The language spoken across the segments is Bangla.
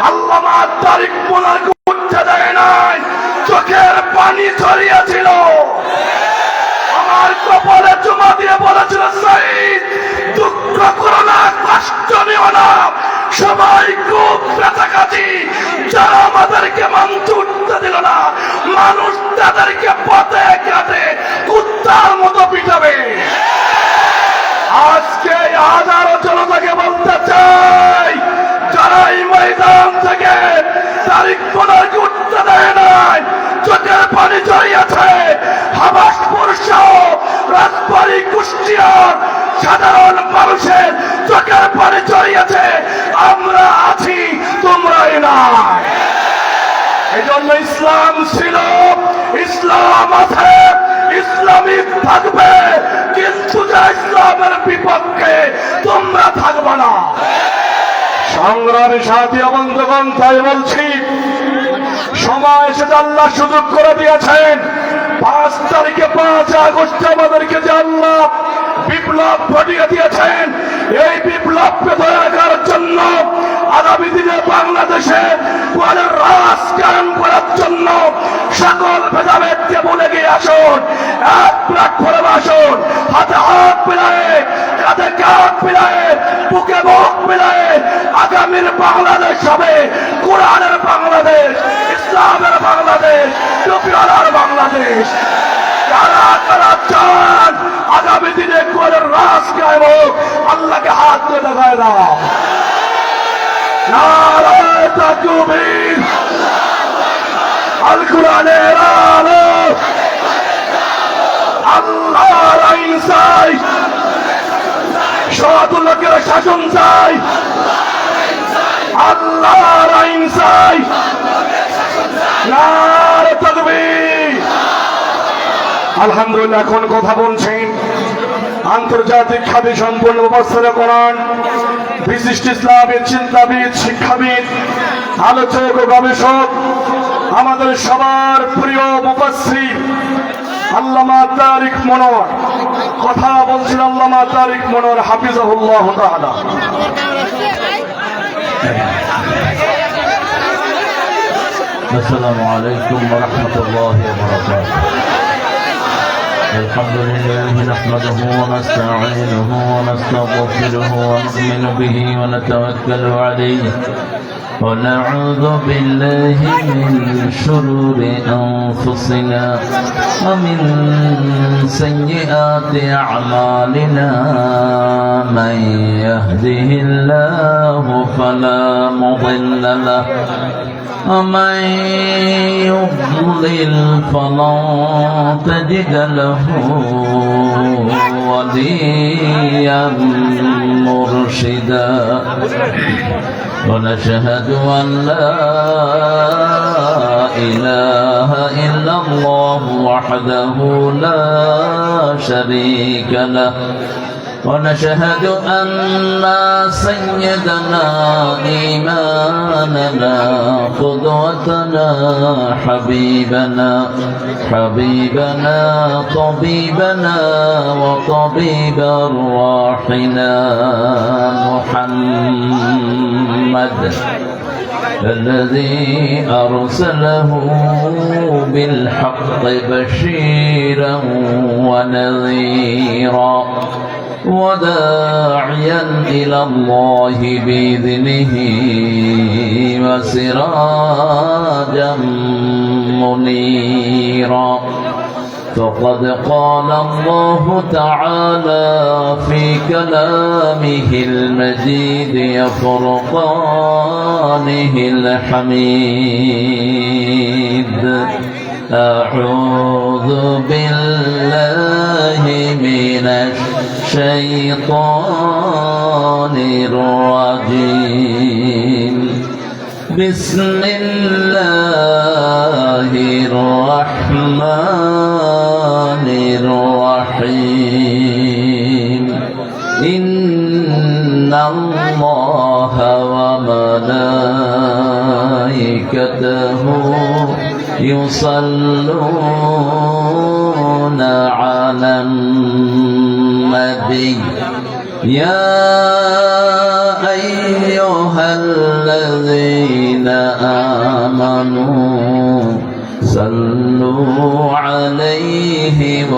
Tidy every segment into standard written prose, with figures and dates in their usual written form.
আল্লামা তারিক মোল্লাকে উঠতে দেয় নাই, চোখের পানি ছড়িয়েছিল। আমার কপালে চুমা দিয়ে বলেছিল, শহীদ দুঃখ করো না, কষ্ট নিও না, সবাই খুব কাছাকাছি। যারা আমাদেরকে মঞ্চে উঠতে দিল না, মানুষ তাদেরকে পথে ঘাটে কুত্তার মতো পিটাবে। আজকে হাজারো জনতাকে বলতে চাই, যারা এই ময়দান থেকে তারিক মোল্লাকে উঠতে দেয় নাই, চোখের পানি জড়িয়েছে, হাবাসপুর সহ রাজবাড়ী কুষ্টিয়ার সাধারণ মানুষের চোখের পানি জড়িয়েছে, আমরা আছি, তোমরাই নাই। এই জন্য ইসলাম ছিল, ইসলাম আছে, ইসলামী থাকবে, কিন্তু যা ইসলামের বিপক্ষে তোমরা থাকবে না। সংগ্রামী সাথী বন্ধুগণ, তাই বলছি, সময় এসে আল্লাহ সুযোগ করে দিয়েছেন। 5 তারিখে 5 আগস্ট আমাদেরকে যে আল্লাহ বিপ্লব ঘটিয়ে দিয়েছেন, এই বিপ্লবকে ধরে রাখার জন্য আগামী দিনে বাংলাদেশে রাজ কায়েম করার জন্য সকল ভেদাভেদকে বলে গিয়ে আসুন, এক প্ল্যাটফর্মে আসুন, হাতে হাত মিলায়ে, কাঁধে কাঁধ মিলায়ে, বুকে বুক মিলায়ে আগামীর বাংলাদেশ হবে কোরআনের বাংলাদেশ, ইসলামের বাংলাদেশ, টুপিওয়ালার বাংলাদেশ। কারা কারা চান আগামী দিনে কোরআনের রাজ কায়েম হোক, আল্লাহকে হাত দিয়ে দেখায় দাও। নারায়ে তাকবীর, আল কোরআনের আলো, আল্লাহর আইন চাই, সৎ লোকের শাসন চাই, আল্লাহর আইন চাই। নারায়ে তাকবীর। আলহামদুলিল্লাহ, এখন কথা বলছেন আন্তর্জাতিক খ্যাতি সম্পন্ন মুফাসসির কোরআন, বিশিষ্ট ইসলামী চিন্তাবিদ, শিক্ষাবিদ, আলোচক ও গবেষক, আমাদের সবার প্রিয় মুফাসসির আল্লামা তারিক মনোয়ার। কথা বলছেন আল্লামা তারিক মনোয়ার, হাফিজাহুল্লাহ তাআলা। আসসালামু আলাইকুম ওয়া রাহমাতুল্লাহি ওয়া বারাকাতুহু। الحمد لله نحمده ونستعينه ونستغفره ونؤمن به ونتوكل عليه ونعوذ بالله من شرور أنفسنا ومن سيئات أعمالنا من يهده الله فلا مضل له ومن يضلل فلن تجد له وليا مرشدا ونشهد أن لا إله إلا الله وحده لا شريك له ونشهد أن سيدنا إمامنا قدوتنا حبيبنا طبيبنا وطبيب أرواحنا محمد الذي أرسله بالحق بشيرا ونذيرا وداعيا إلى الله بإذنه وسراجا منيرا فقد قال الله تعالى في كلامه المجيد وفرقانه الحميد أعوذ بالله من الشيطان الرجيم بسم الله الرحمن الرحيم إن الله وملائكته يصلون على النبي يا أيها الذين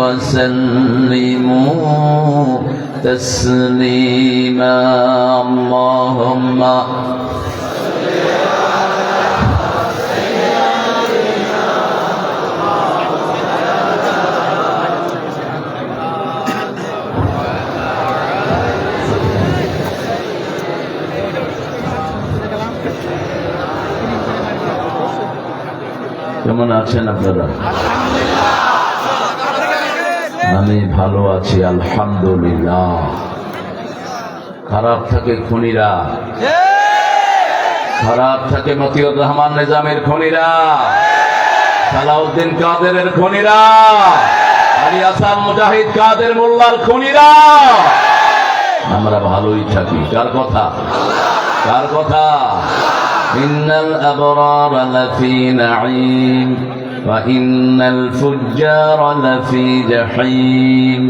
وسلموا تسليما اللهم কেমন আছেন আপনারা? আমি ভালো আছি আলহামদুলিল্লাহ। খারাপ থাকে খুনিরা, খারাপ থাকে মতিউর রহমান নিজামের খুনিরা, সালাউদ্দিন কাদেরের খুনিরা, আলী হাসান মুজাহিদ কাদের মোল্লার খুনিরা। আমরা ভালোই থাকি। কার কথা? কার কথা? ইন্নাল আবরার লাফি নাঈম ওয়া ইন্নাল ফুজ্জারা লাফি জাহিম।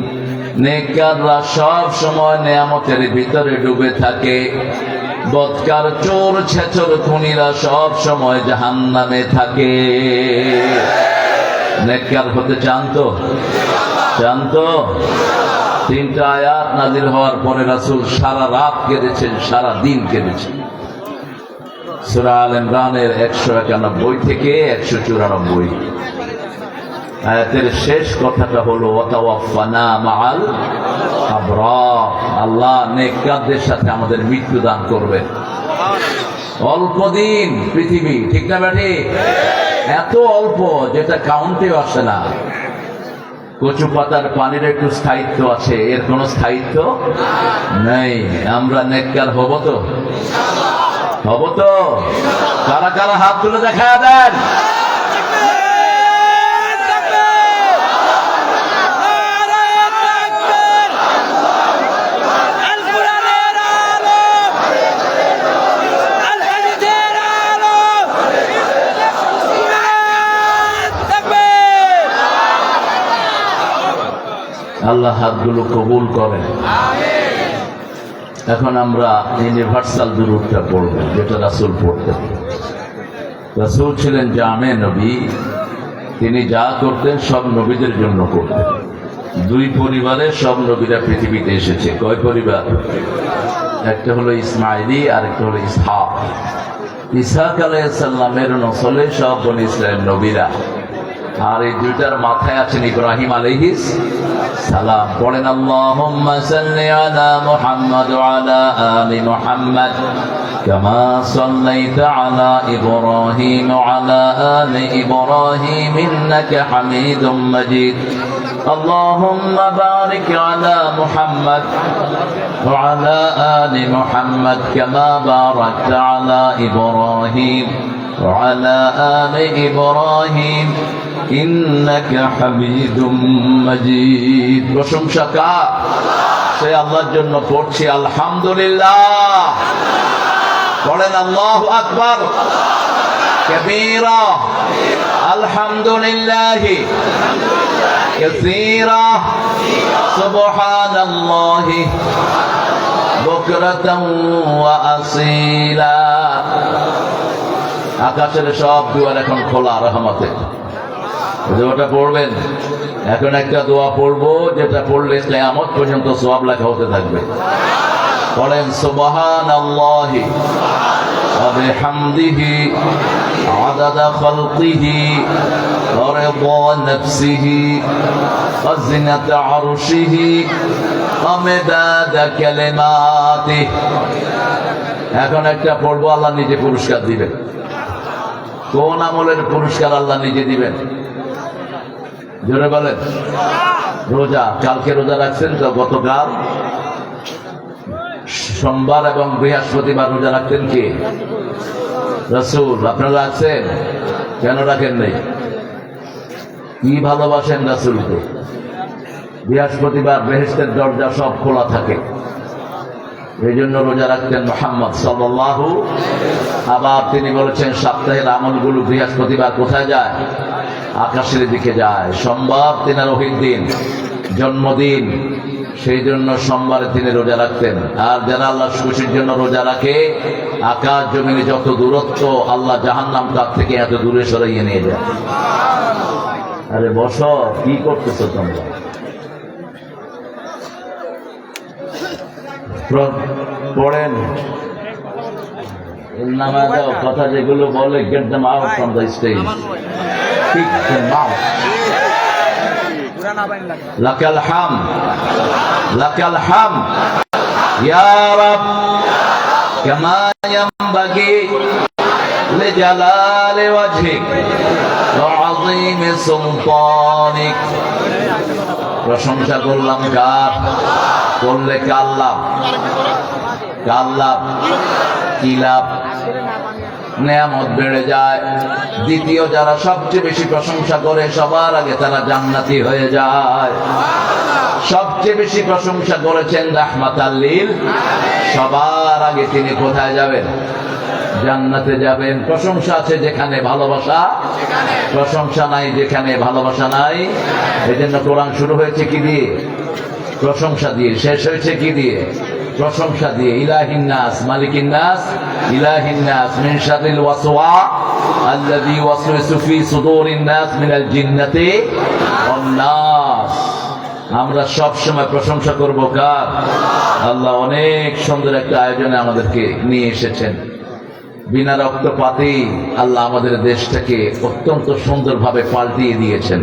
নেককাররা সব সময় নিয়ামতের ভিতরে ডুবে থাকে, বদকার চোর ছেচর খুনিরা সব সময় জাহান্নামে থাকে। নেককার হতে চান তো? চান তো? তিনটা আয়াত নাযিল হওয়ার পরে রাসূল সারা রাত কেঁদেছেন, সারা দিন কেঁদেছেন। সূরা আল ইমরানের 191 থেকে 194 আয়াতের শেষ কথাটা হলো ওয়াতাওয়াফানা মাআল আবরার। আল্লাহ নেককারদের সাথে আমাদের মৃত্যু দান করবেন। অল্প দিন পৃথিবী, ঠিক না বেটি? এত অল্প যেটা কাউন্টেও আসে না। কচু পাতার পানির একটু স্থায়িত্ব আছে, এর কোনো স্থায়িত্ব নেই। আমরা নেককার হব তো? হব তো? কারা কারা হাত তুলে দেখা দেন? আল্লাহ হাতগুলো কবুল করেন। এখন আমরা ইউনিভার্সাল দুরূদটা পড়ব, যেটা রাসূল পড়তেন। রাসূল ছিলেন জামে নবী, তিনি যা করতেন সব নবীদের জন্য করতেন। দুই পরিবারের সব নবীরা পৃথিবীতে এসেছে। কয় পরিবার? একটা হলো ইসমাইলি আর একটা হলো ইসহাক। ইসহাক আলাইহিস সালামের নসলে সব বনি ইসরাইল নবীরা, আর এই দুইটার মাথায় আছেন ইব্রাহিম আলাইহিস সালাম। পড়েন আল্লাহুম্মা সাল্লি আলা মুহাম্মাদ ওয়া আলা আলি মুহাম্মাদ কামা সাল্লাইতা আলা ইব্রাহিম ওয়া আলা আলি ইব্রাহিম ইন্নাকা হামিদুম মাজিদ। আল্লাহুম্মা বারিক আলা মুহাম্মাদ ওয়া আলা আলি মুহাম্মাদ কামা বারাকতা আলা ইব্রাহিম ওয়া আলা আলি ইব্রাহিম ইন্নাকা হামিদুম মাজিদ। প্রশংসা কার? সে আল্লাহর জন্য পড়ছি আলহামদুলিল্লাহ। পড়েন আল্লাহু আকবার কাবীরা, আলহামদুলিল্লাহি কাসীরা, সুবহানাল্লাহি বুকরাতান ওয়া আসীলা। আকাশের সব দুয়ার এখন খোলা রহমতে। দোয়াটা পড়বেন। এখন একটা দোয়া পড়বো, যেটা পড়লে কিয়ামত পর্যন্ত সওয়াব লেখা হতে থাকবে। পড়েন সুবহানাল্লাহি ওয়া বিহামদিহি আদাদা খালকিহি ওয়া রিদা নাফসিহি ওয়া জিনাতা আরশিহি ওয়া মিদাদা কালিমাতিহি। এখন একটা পড়বো, আল্লাহ নিজে পুরস্কার দিবেন। কোন আমলের পুরস্কার আল্লাহ নিজে দিবেন? জোরে বলেন। রোজা। কালকে রোজা রাখছেন তো? গতকাল সোমবার এবং বৃহস্পতিবার রোজা রাখতেন কে? রাসূল। আপনারা রাখছেন? কেন রাখেন নাই? কি ভালোবাসেন রাসূলকে। বৃহস্পতিবার বেহেশতের দরজা সব খোলা থাকে, এই জন্য রোজা রাখতেন মুহাম্মদ সাল্লাল্লাহু। আবার তিনি বলেছেন সপ্তাহের আমলগুলো বৃহস্পতিবার কোথায় যায়? আকাশের দিকে যায়। সোমবার তিনার ওহির দিন, জন্মদিন, সেই জন্য সোমবারে তিনি রোজা রাখতেন। আর যারা আল্লাহ খুশির জন্য রোজা রাখে, আকাশ জমিনে যত দূরত্ব আল্লাহ জাহান্নাম তার থেকে এত দূরে সরাইয়ে নিয়ে যায়। আরে বসো, কি করতেছো তোমরা? পড়েন নামা দাও কথা যেগুলো বলে get them out from the stage kick them out লাকাল হামদ লাকাল হামদ ইয়া রাব কামা ইয়ানবাগি লিজালালি ওয়াজহিক ওয়া আযীমি সুলতানিক। প্রশংসা করলাম কার? করলে কার লাভ? কার লাভ? কি লাভ? নেয়ামত বেড়ে যায়। দ্বিতীয়, যারা সবচেয়ে বেশি প্রশংসা করে সবার আগে তারা জান্নাতি হয়ে যায়। সবচেয়ে বেশি প্রশংসা করেছেন রাহমাতাল লিল, সবার আগে তিনি কোথায় যাবেন? জান্নাতে যাবেন। প্রশংসা আছে যেখানে ভালোবাসা, প্রশংসা নাই যেখানে ভালোবাসা নাই। এই জন্য কোরআন শুরু হয়েছে কি দিয়ে? প্রশংসা দিয়ে। শেষ হয়েছে কি দিয়ে? প্রশংসা দিয়ে। ইলাহিন নাস মালিকিন নাস ইলাহিন নাস মিন শাররিল ওয়াসওয়া আল্লাযী ওয়াসওয়াসু ফি সুদুরিন নাস মিনাল জিন্নাতি ওয়ান নাস। আমরা সব সময় প্রশংসা করব কার? আল্লাহ অনেক সুন্দর একটা আয়োজনে আমাদেরকে নিয়ে এসেছেন। বিনা রক্তপাতে আল্লাহ আমাদের দেশটাকে অত্যন্ত সুন্দরভাবে পাল্টিয়ে দিয়েছেন।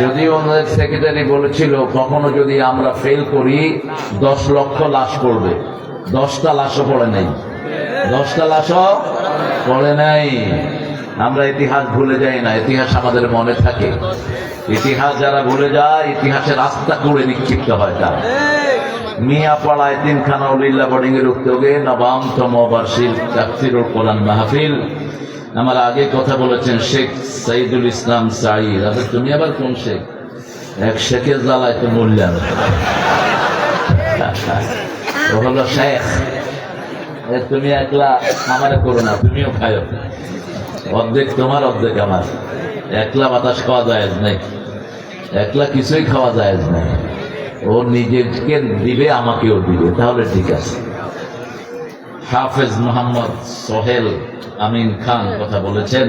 যদিও আমাদের সেক্রেটারি বলেছিল কখনো যদি আমরা ফেল করি 10 লক্ষ লাশ পড়বে। 10টা লাশও পড়ে নাই, 10টা লাশও পড়ে নাই। আমরা ইতিহাস ভুলে যাই না, ইতিহাস আমাদের মনে থাকে। ইতিহাস যারা ভুলে যায় ইতিহাসের রাস্তা করে নিক্ষিপ্ত হয় তারা। মিয়াপাড়া এতিমখানা উলিল্লাহ বোর্ডিং এর উদ্যোগে ৯তম বার্ষিক তাফসীরুল কোরআন মাহফিল। আমার আগে কথা বলেছেন শেখ সাইদুল ইসলাম সাঈদ। আচ্ছা তুমি আবার কোন শেখ? এক শেখের জ্বালায় তো মূল্যায়ন। ও হলো শেখ। তুমি একলা আমারে করো না, তুমিও খায়ো। অর্ধেক তোমার অর্ধেক আমার। একলা বাতাস খাওয়া যায় নাই, একলা কিছুই খাওয়া যায় নাই। ও নিজেকে দিবে, আমাকেও দিবে, তাহলে ঠিক আছে। হাফেজ মোহাম্মদ সোহেল আমিন খান কথা বলেছেন।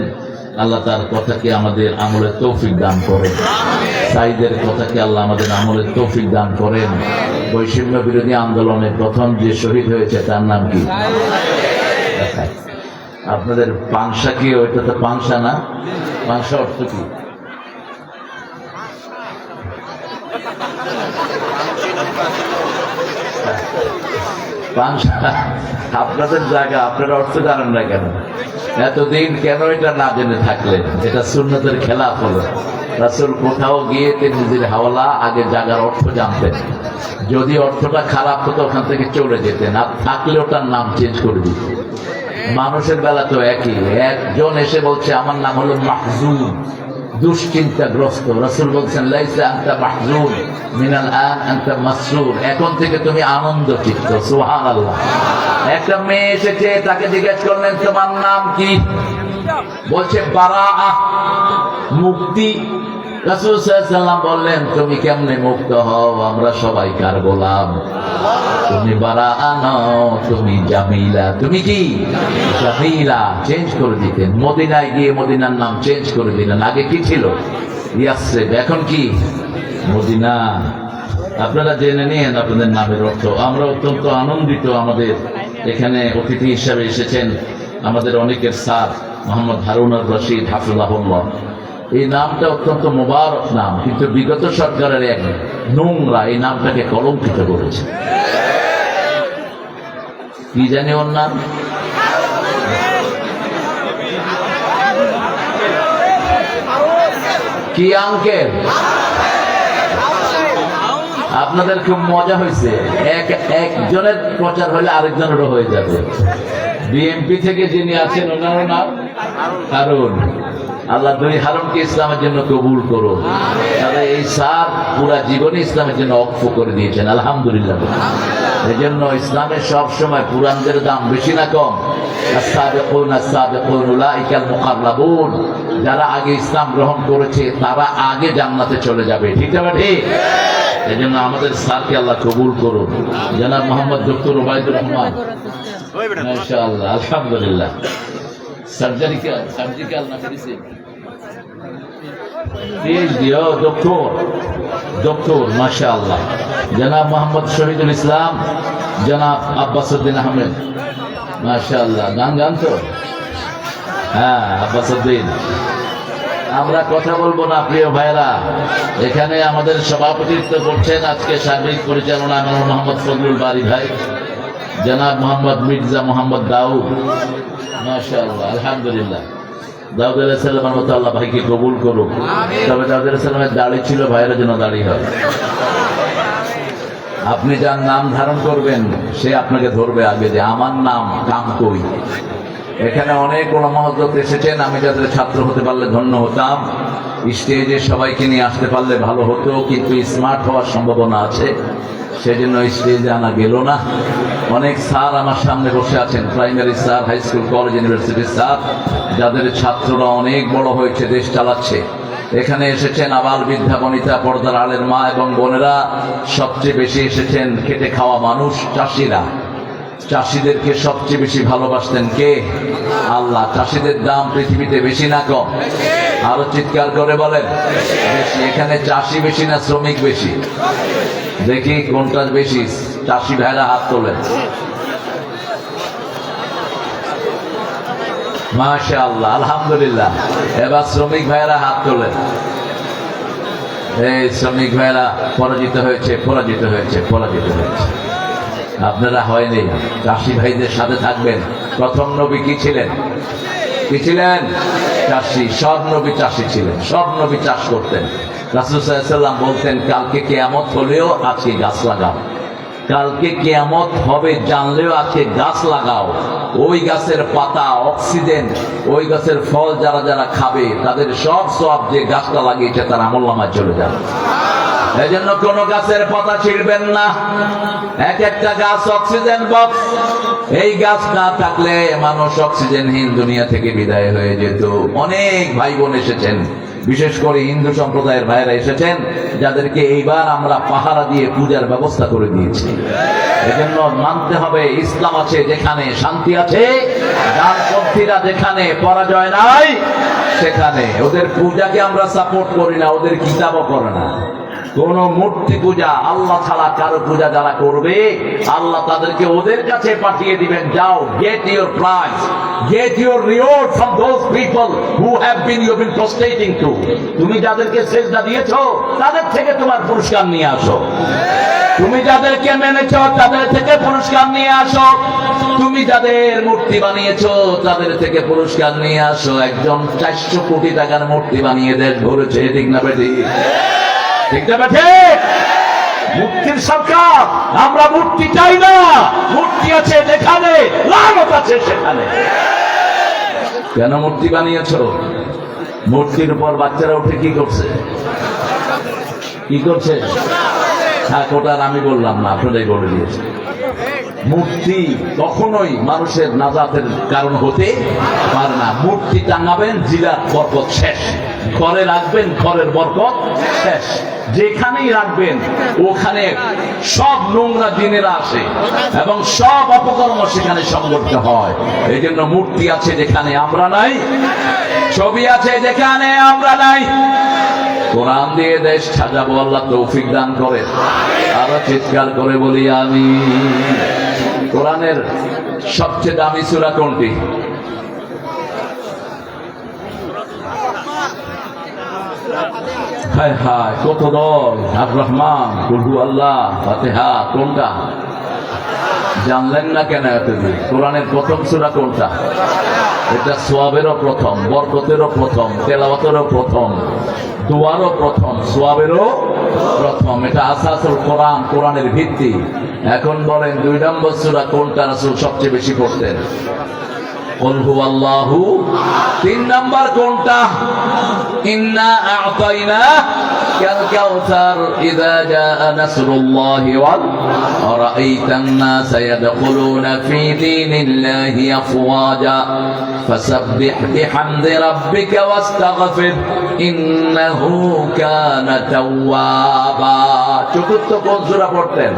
আল্লাহ তার কথাকে আমাদের আমলের তৌফিক দান করেন। সাইদের কথাকে আল্লাহ আমাদের আমলের তৌফিক দান করেন। বৈষম্য বিরোধী আন্দোলনে প্রথম যে শহীদ হয়েছে তার নাম কি? আপনাদের পাংশা কি? ওইটা তো পাংশা না? পাংশা অর্থ কি? আপনাদের জায়গা, আপনারা অর্থ জানেন না কেন? এতদিন কেন এটা না জেনে থাকলেন? এটা সুন্নতের খেলাফ হলো। রাসূল কোথাও গিয়ে নিজের হাওলা আগে জায়গার অর্থ জানতেন। যদি অর্থটা খারাপ হতো ওখান থেকে চলে যেতেন, আর থাকলে ওটার নাম চেঞ্জ করে দিতেন। মানুষের বেলা তো একই। একজন এসে বলছে আমার নাম হলো মাহজুন, দুশ্চিন্তাগ্রস্ত। রাসূল বলছেন লাইসা আনতা মাহজুন মিনাল আন আনতা মাসরুর। এখন থেকে তুমি আনন্দচিত্ত। সুবহানাল্লাহ। একটা মেয়ে এসেছে, তাকে জিজ্ঞেস করলেন তোমার নাম কি? বলছে বারাআ, মুক্তি। রাসূল সাল্লাল্লাহু আলাইহি ওয়াসাল্লাম বললেন তুমি কেমনে মুক্ত হও? আমরা সবাই কার গোলাম? তুমি বারাআ নও, তুমি জামিলা। তুমি কি? জামিলা। চেঞ্জ করে দিতেন। মদিনায় গিয়ে মদিনার নাম চেঞ্জ করে দিলেন। আগে কি ছিল? ইয়াসরিব। এখন কি? মদিনা। আপনারা জেনে নিন আপনাদের নামের অর্থ। আমরা অত্যন্ত আনন্দিত আমাদের এখানে অতিথি হিসাবে এসেছেন আমাদের অনেকের স্যার মোহাম্মদ হারুনুর রশিদ হাফিজাহুল্লাহ। এই নামটা অত্যন্ত মোবারক নাম, কিন্তু বিগত সরকারের এক নোংরা এই নামটাকে কলঙ্কিত করেছে। কি জানি ওর নাম? কি আঙ্কেল? আপনাদের খুব মজা হয়েছে। একজনের প্রচার হলে আরেকজনেরও হয়ে যাবে। বিএনপি থেকে যিনি আছেন ওনারও নাম হারুন। আল্লাহ দুই হারুনকে ইসলামের জন্য কবুল করুন। তাহলে এই স্যার পুরা জীবনে ইসলামের জন্য অক্ষ করে দিয়েছেন, আলহামদুলিল্লাহ। এই জন্য ইসলামের সব সময় পুরানদের দাম বেশি না কম? আস-সাবিকুন আস-সাবিকুন উলাইকাল মুকাররাবুন। যারা আগে ইসলাম গ্রহণ করেছে তারা আগে জান্নাতে চলে যাবে। ঠিক আছে? ঠিক। এই জন্য আমাদের স্যারকে আল্লাহ কবুল করুন। জনাব মোহাম্মদ ডক্টর ওবায়দুর রহমান, মাশাআল্লাহ, আলহামদুলিল্লাহ। সার্জিক্যাল না মেডিসিন? PhD, ডক্টর মাশাআল্লাহ। জনাব মোহাম্মদ শহীদুল ইসলাম, জনাব আব্বাসউদ্দিন আহমেদ, মাশাআল্লাহ। গান তো হ্যাঁ, আব্বাসউদ্দিন। আমরা কথা বলবো না প্রিয় ভাইরা, এখানে আমাদের সভাপতিত্ব করছেন আজকে সার্বিক পরিচালনা আমিনুল মোহাম্মদ ফজলুল বারী ভাই, জনাব মোহাম্মদ মির্জা মোহাম্মদ দাউদ, মাশাআল্লাহ, আলহামদুলিল্লাহ। দাউদ আলাইহিস সালামের মতো আল্লাহ ভাইকে কবুল করুক। তবে দাউদ আলাইহিস সালামের দাড়ি ছিল, ভাইয়ের জন্য দাড়ি হয়। আপনি যার নাম ধারণ করবেন সে আপনাকে ধরবে আগে যে আমার নাম কাম কই। এখানে অনেক ওলামা হযরত এসেছেন, আমি যাদের ছাত্র হতে পারলে ধন্য হতাম। স্টেজে সবাইকে নিয়ে আসতে পারলে ভালো হতো, কিন্তু স্মার্ট হওয়ার সম্ভাবনা আছে, সেজন্য স্টেজে আনা গেল না। অনেক স্যার আমার সামনে বসে আছেন, primary sir, high school, college, ইউনিভার্সিটির স্যার, যাদের ছাত্ররা অনেক বড় হয়েছে, দেশ চালাচ্ছে। এখানে এসেছেন আবাল বৃদ্ধা বনিতা, পর্দার আলের মা এবং বোনেরা। সবচেয়ে বেশি এসেছেন খেটে খাওয়া মানুষ, চাষিরা। চাষিদেরকে সবচেয়ে বেশি ভালোবাসতেন কে? আল্লাহ। চাষিদের দাম পৃথিবীতে বেশি না কম? আরো চিৎকার করে বলেন বেশি। এখানে চাষি বেশি না শ্রমিক বেশি? দেখি কোনটা বেশি। চাষি ভাইরা হাত তোলেন, মাশাআল্লাহ, আলহামদুলিল্লাহ। এবার শ্রমিক ভাইরা হাত তোলেন। এই শ্রমিক ভাইরা পরাজিত হয়েছে। আপনারা হয়নি, চাষি ভাইদের সাথে থাকবেন। প্রথম নবী কি ছিলেন? চাষি। সব নবী চাষি ছিলেন, সব নবী চাষ করতেন। রাসূল সাল্লাল্লাহু আলাইহি ওয়াসাল্লাম বলতেন, কালকে কিয়ামত হলেও আজকে গাছ লাগাও। কালকে কিয়ামত হবে জানলেও আজকে গাছ লাগাও। ওই গাছের পাতা, অক্সিজেন, ওই গাছের ফল যারা যারা খাবে তাদের সব সওয়াব যে গাছটা লাগিয়েছে তার আমলনামায় চলে যাবে। এই জন্য কোন গাছের পাতা ছিঁড়বেন না। এক একটা গাছ অক্সিজেন বক্স। এই গাছ না থাকলে মানুষ অক্সিজেনহীন দুনিয়া থেকে বিদায় হয়ে যেত। অনেক ভাই বোন এসেছেন, বিশেষ করে হিন্দু সম্প্রদায়ের ভাইরা এসেছেন, যাদেরকে এইবার আমরা পাহারা দিয়ে পূজার ব্যবস্থা করে দিয়েছি। এজন্য মানতে হবে, ইসলাম আছে যেখানে শান্তি আছে, ডানপন্থীরা যেখানে পরাজয় নাই সেখানে। ওদের পূজাকে আমরা সাপোর্ট করি না, ওদের কিতাবও করে না। কোন মূর্তি পূজা, আল্লাহ ছাড়া কারো পূজা যারা করবে, আল্লাহ তাদেরকে ওদের কাছে পাঠিয়ে দিবেন। যাও, get your prize, get your reward from those people who have been you been prostrating to. তুমি যাদেরকে সেজদা দিয়েছো তাদের থেকে তোমার পুরস্কার নিয়ে আসো। তুমি যাদেরকে মেনেছো তাদের থেকে পুরস্কার নিয়ে আসো। তুমি যাদের মূর্তি বানিয়েছো তাদের থেকে পুরস্কার নিয়ে আসো। একজন 400 কোটি টাকার মূর্তি বানিয়ে দেশ ভরেছে, ঠিক না বেটি? মূর্তির সরকার। আমরা মূর্তি চাই না। মূর্তি আছে যেখানে, লানত আছে সেখানে। কেন মূর্তি বানিয়েছো? মূর্তির উপর বাচ্চারা উঠে কি করছে? হ্যাঁ, কোটার আমি বললাম না, আপনারাই বলে দিয়েছে। মূর্তি কখনোই মানুষের নাজাতের কারণ হতে পারে না। মূর্তি টাঙাবেন, জিরার বরকত শেষ। ঘরে রাখবেন, ঘরের বরকত শেষ। যেখানেই রাখবেন ওখানে সব নোংরা জিনেরা আসে এবং সব অপকর্ম সেখানে সংগঠিত হয়। এই জন্য মূর্তি আছে যেখানে আমরা নাই, ছবি আছে যেখানে আমরা নাই। কোরআন দিয়ে দেশ সাজাবো, আল্লাহ তৌফিক দান করে। আরো চিৎকার করে বলি আমি। কোরআনের সবচেয়ে দামি সূরা কোনটি? হায় হায়, কত দল! আর রহমান, কুল হু আল্লাহ, ফাতিহা। কোনটা জানলেন না কেন এতদিন? কোরআনের প্রথম সূরা কোনটা? এটা সওয়াবেরও প্রথম, বরকতেরও প্রথম, তেলাওয়াতেরও প্রথম, দোয়ারও প্রথম, সওয়াবেরও প্রথম। এটা আসাসুল কোরআন, কোরআনের ভিত্তি। এখন বলেন 2 নম্বর সূরা কোনটা রাসূল সবচেয়ে বেশি পড়তেন? কুল হুয়াল্লাহু। 3 নম্বর কোনটা? ইন্না আ'তাইনা কাল কাউসার ইযা জাআ নাসরুল্লাহি ওয়াল রাআইতান নাসা ইয়াদখুলুনা ফি দীনিল্লাহি আফওয়াজা ফাসাব্বিহ বিহামদি রাব্বিকা ওয়াস্তাগফির ইন্নাহু কানা তাওয়াবা। চতুর্থ কোন সূরা পড়তেন?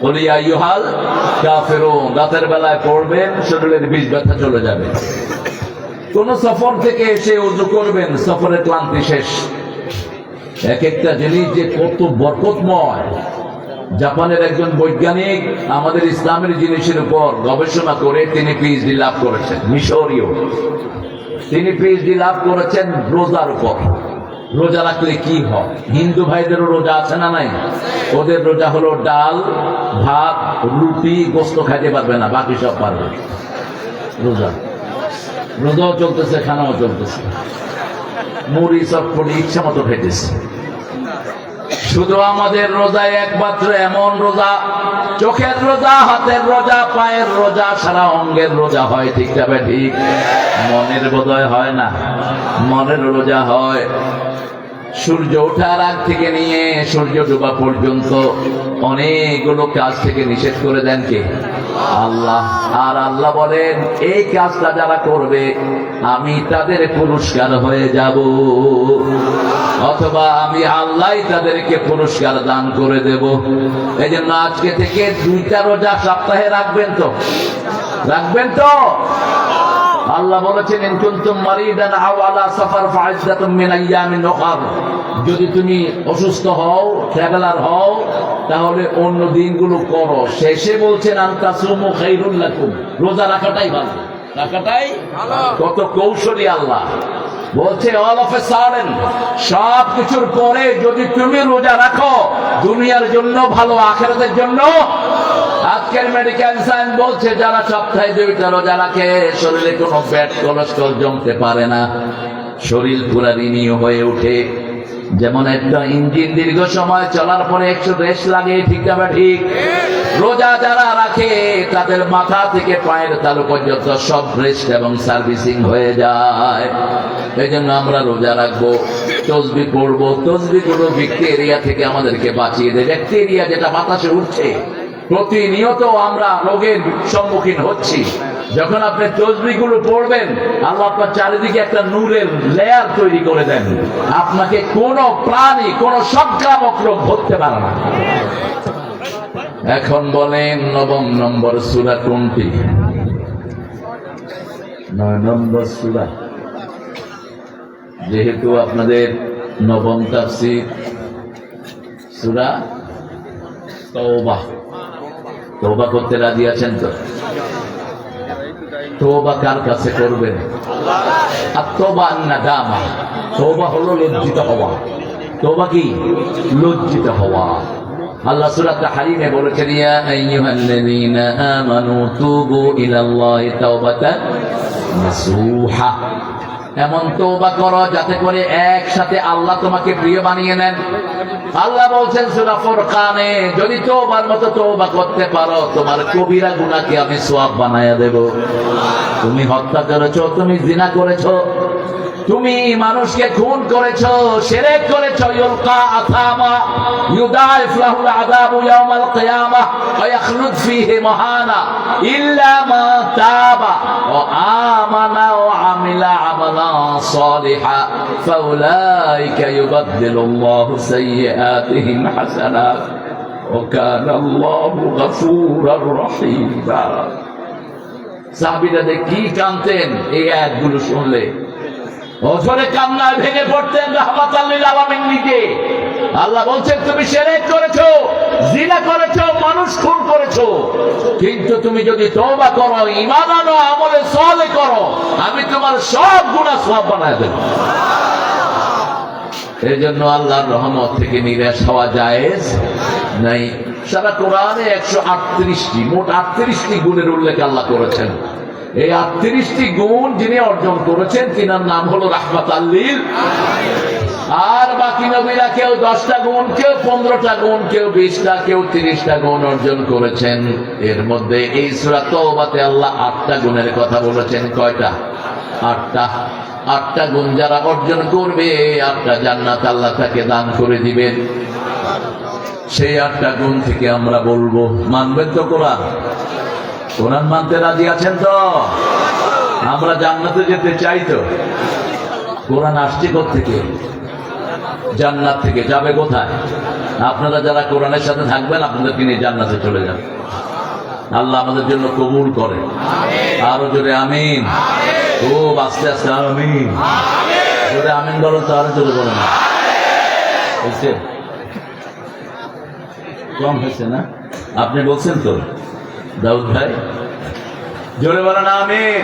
বলি আইয়ুহাল কাফিরুন। রাতের বেলায় পড়বেন, শরীরের বিষ ব্যথা চলে যাবে। কোন সফর থেকে এসে উযু করবেন, সফরের ক্লান্তি শেষ। এক একটা জিনিস যে কত বরকতময়। জাপানের একজন বৈজ্ঞানিক আমাদের ইসলামের জিনিসের উপর গবেষণা করে তিনি পিএইচডি লাভ করেছেন, মিশরীয়। তিনি পিএইচডি লাভ করেছেন রোজার উপর। রোজা রাখলে কি হয়? হিন্দু ভাইদেরও রোজা আছে না নাই? ওদের রোজা হলো ডাল, ভাত, রুটি, গোস্ত খাইতে পারবে না, বাকি সব পারবে। রোজা রোজাও চলতেছে, খানাও চলতেছে, মুড়ি চটপটি ইচ্ছা মতো খেতেছে। শুধু আমাদের রোজায় একমাত্র এমন রোজা, চোখের রোজা, হাতের রোজা, পায়ের রোজা, সারা অঙ্গের রোজা হয়। ঠিক তবে ঠিক, মনের বোধহয় হয় না। মনের রোজা হয় সূর্য ওঠার আগ থেকে নিয়ে সূর্য ডোবা পর্যন্ত অনেকগুলো কাজ থেকে নিষেধ করে দেন কে? আল্লাহ। আর আল্লাহ বলেন এই কাজটা যারা করবে আমি তাদের পুরস্কার হয়ে যাব, অথবা আমি আল্লাহ তাদেরকে পুরস্কার দান করে দেব। এই জন্য আজকে থেকে 2টা রোজা সপ্তাহে রাখবেন তো? রাখবেন তো? আল্লাহ বলেছেন ইন কুনতুম মারিদান আও আলা সাফার ফাইদ্দাতুম মিন আইয়ামিন উখর। যদি তুমি অসুস্থ হও, ট্রাভেলার হও, তাহলে অন্য দিনগুলো করো। শেষে বলছেন আনতাসুমু খায়রুল লাকুম, রোজা রাখাটাই ভালো। রাখাটাই ভালো। কত কৌশলী আল্লাহ বলছে অল অফ এ সাডেন, সব কিছুর পরে যদি তুমি রোজা রাখো দুনিয়ার জন্য ভালো, আখিরাতের জন্য। আজকের মেডিকেল সায়েন্স বলছে যারা সপ্তাহে 2টা রোজা রাখে শরীরে কোনো ফ্যাট কোলেস্ট্রল জমতে পারে না, শরীর পুরা রিনিউ হয়ে ওঠে। যেমন একটা ইঞ্জিন দীর্ঘ সময় চলার পরে একটু রেস্ট লাগে, ঠিক না ঠিক? রোজা যারা রাখে তাদের মাথা থেকে পায়ের তালু পর্যন্ত সব রেস্ট এবং সার্ভিসিং হয়ে যায়। এই জন্য আমরা রোজা রাখবো, তসবি পড়বো। তসবি গুলো ব্যাকটেরিয়া থেকে আমাদেরকে বাঁচিয়ে দেয়। ব্যাকটেরিয়া যেটা বাতাসে উঠছে, প্রতিনিয়ত আমরা রোগের সম্মুখীন হচ্ছি। যখন আপনি তসবিহগুলো পড়বেন আল্লাহ আপনার চারিদিকে একটা নূরের লেয়ার তৈরি করে দেন, আপনাকে কোনো প্রাণী, কোনো সংক্রামক রোগ ধরতে পারে না। এখন বলেন 9 নম্বর সূরা কোনটি? 9 নম্বর সূরা। যেহেতু আপনাদের 9ম তাফসীর সূরা তওবা, তওবা করতে রাজি আছেন তো? তওবা কার কাছে করবেন? আর তওবা আন-নাদামা, তওবা হলো লজ্জিত হওয়া। তওবা কি? লজ্জিত হওয়া। আল্লাহ সূরা তাহরিমে বলেছেন ইয়া আইয়ুহাল্লাযীনা আমানু তুবু ইলাল্লাহি তাওবাতান নাসুহা, এমন তওবা করো যাতে করে একসাথে আল্লাহ তোমাকে প্রিয় বানিয়ে নেন। আল্লাহ বলছেন সূরা ফুরকানে যদি তওবার মতো তওবা করতে পারো তোমার কবিরা গুনাহকে আমি সওয়াব বানায়া দেব। তুমি হত্যা করেছো, তুমি জিনা করেছো, তুমি মানুষকে খুন করেছো, শিরক করেছো, ইউলকা আসামা ইউদাইফ লাহুল আযাবু ইয়াউমাল কিয়ামাহ ওয়া ইয়াখলুদ ফীহি মাহানা ইল্লা মা তাবা ওয়া আমানা ওয়া আমিলা আমালান সালিহা ফাউলাইকা ইউবাদদিলুল্লাহু সাইয়্যাতিহিম হাসানাত ওয়া কানা আল্লাহু গফুরার রহিমা। সাহাবীরা কি কাঁদতেন এই আয়াতগুলো শুনলে, ওজনে কান্নায় ভেঙে পড়তেন রাহমাতাল লিল আলামিন নিজে। আল্লাহ বলছেন তুমি শিরক করেছো, জিনা করেছো, মানুষ খুন করেছো, কিন্তু তুমি যদি তওবা করো, ঈমান আনো, আমলে সালেহ করো, আমি তোমার সব গুনাহ সওয়াব বানায় দেব। এই জন্য আল্লাহর রহমত থেকে নিরাশ হওয়া জায়েজ নাই। সারা কোরআনে 138টি, মোট 38টি গুণের উল্লেখ আল্লাহ করেছেন। এই 38টি গুণ যিনি অর্জন করেছেন তিনার নাম হলো রাহমাতাল লিল আলামিন। আর বাকি নবীরা কেউ 10টা গুণ, কেউ 15টা গুণ, কেউ 20টা, কেউ 30টা গুণ অর্জন করেছেন। এর মধ্যে এই সূরা তওবাতে আল্লাহ 8টা গুণের কথা বলেছেন। কয়টা? 8টা। 8টা গুণ যারা অর্জন করবে 8টা জান্নাত আল্লাহ তাকে দান করে দিবেন। সেই 8টা গুণ থেকে আমরা বলবো, মানবেন তো কোরআন? কোরআন মানতে রাজি আছেন তো? আমরা জান্নাতে যেতে চাই তো? কোরআন আসছে কোত্থেকে? জান্নাত থেকে। যাবে কোথায়? আপনারা যারা কোরআনের সাথে থাকবেন আপনাদেরকে নিয়ে জান্নাতে চলে যাবে। আল্লাহ আমাদের জন্য কবুল করে। আরো জোরে আমিন। খুব আস্তে আস্তে আমিন। যদি আমিন বলো তো আরো জোরে বলো না, হয়েছে? কম হয়েছে না? আপনি বলছেন তো দাউদ ভাই, জোরে বলো না আমিন।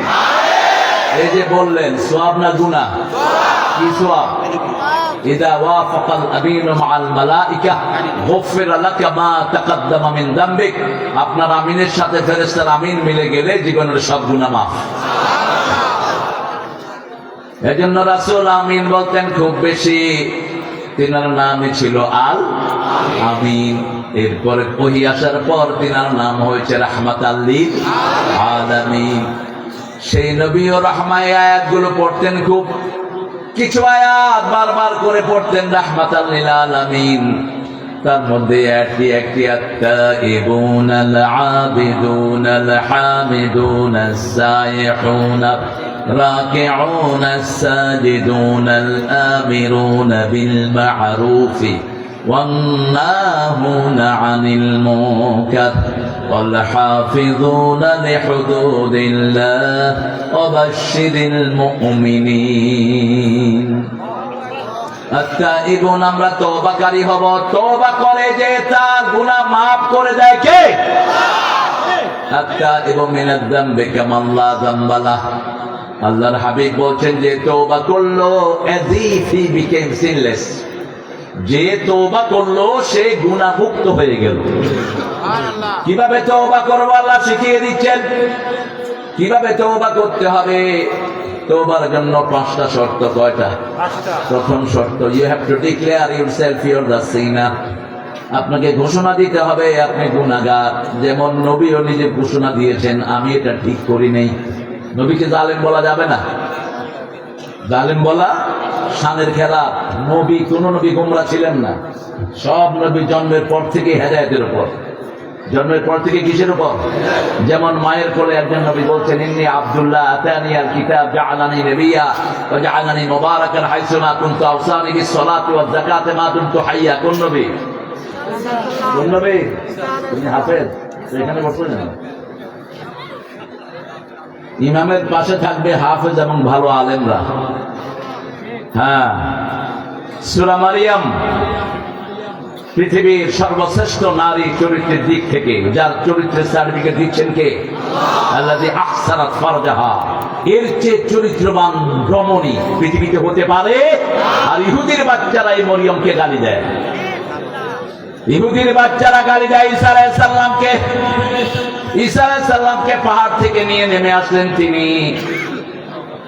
এই যে বললেন সোয়াব না গুনাহ? কি সোয়াব? ইদা ওয়াফাকাল আমিনু মাআল মালাইকা গুফিরা লাকা মা তাকদ্দামা মিন যামবিক। আপনার আমিনের সাথে ফেরেশতার আমিন মিলে গেলে জীবনের সব গুনাহ মাফ। এজন্য রাসূল আমিন বলতেন খুব বেশি। তিনার নামই ছিল আল আমিন। এরপরে ওহী আসার পর তিনার নাম হয়েছে রাহমাতাল লিল আলামিন। সেই নবী ও রহমায় আয়াতগুলো পড়তেন খুব, কিছু আয়াত বারবার করে পড়তেন রাহমাতাল লিল আলামিন। তার মধ্যে একটি আত-তাইবুন আল আবিদুন আল হামিদুন আস-সাইহুন রাকিউন আস-সাজিদুন আল আমিরুন বিল মা'রুফ والناهون عن المنكر والحافظون لحدود الله وبشر المؤمنين। التائبون আমরা তওবাকারী হব, তওবা করে যে তার গুনাহ maaf করে দেয় কে? আত-তাইবু মিনাদ যামবি কামান লা যামবা লাহ। আল্লাহর হাবিব বলেন যে তওবা করলো as if he became sinless, যে তওবা করলো সে গুনাহমুক্ত হয়ে গেল। কিভাবে তওবা করব আল্লাহ শিখিয়ে দিচ্ছেন। কিভাবে তওবা করতে হবে? তওবার জন্য 5টা শর্ত। কয়টা? প্রথম শর্ত, you have to declare yourself you are the sinner. আপনাকে ঘোষণা দিতে হবে আপনি গুনাহগার। যেমন নবীও নিজে ঘোষণা দিয়েছেন আমি এটা ঠিক করি নাই। নবীকে জালেম বলা যাবে না। জালেম বলা শানের খেলা। নবী, কোন নবী গোমরা ছিলেন না। সব নবী জন্মের পর থেকে হেদায়েতের উপর। জন্মের পর থেকে কিসের উপর? যেমন মায়ের কোলে একজন নবী বলছেন ইন্নী আব্দুল্লাহ আতানিয়াল কিতাব জাআলানি নবিয়্যা ওয়া জাআলানি মুবারাকান হাইসু মা কুনতু আওসানি বিস সালাতি ওয়াজ যাকাতি মা দুমতু হাইয়া। কোন নবী? কোন নবী? তুমি হাফেজ এখানে বসে না। ইমামের পাশে থাকবে হাফেজ এবং ভালো আলেমরা। হ্যাঁ, সূরা মারিয়াম পৃথিবীর সর্বশ্রেষ্ঠ নারী চরিত্রের দিক থেকে, যার চরিত্রের সার্টিফিকেট দিচ্ছেন কে? আল্লাযী আহসানাত ফারজাহা। এর চেয়ে চরিত্রবান রমণী পৃথিবীতে হতে পারে? আর ইহুদির বাচ্চারা এই মরিয়মকে গালি দেয়। ইহুদির বাচ্চারা গালি দেয় ঈসা আলাইহিস সালামকে। ঈসা আলাইহিস সালামকে পাহাড় থেকে নিয়ে নেমে আসলেন তিনি।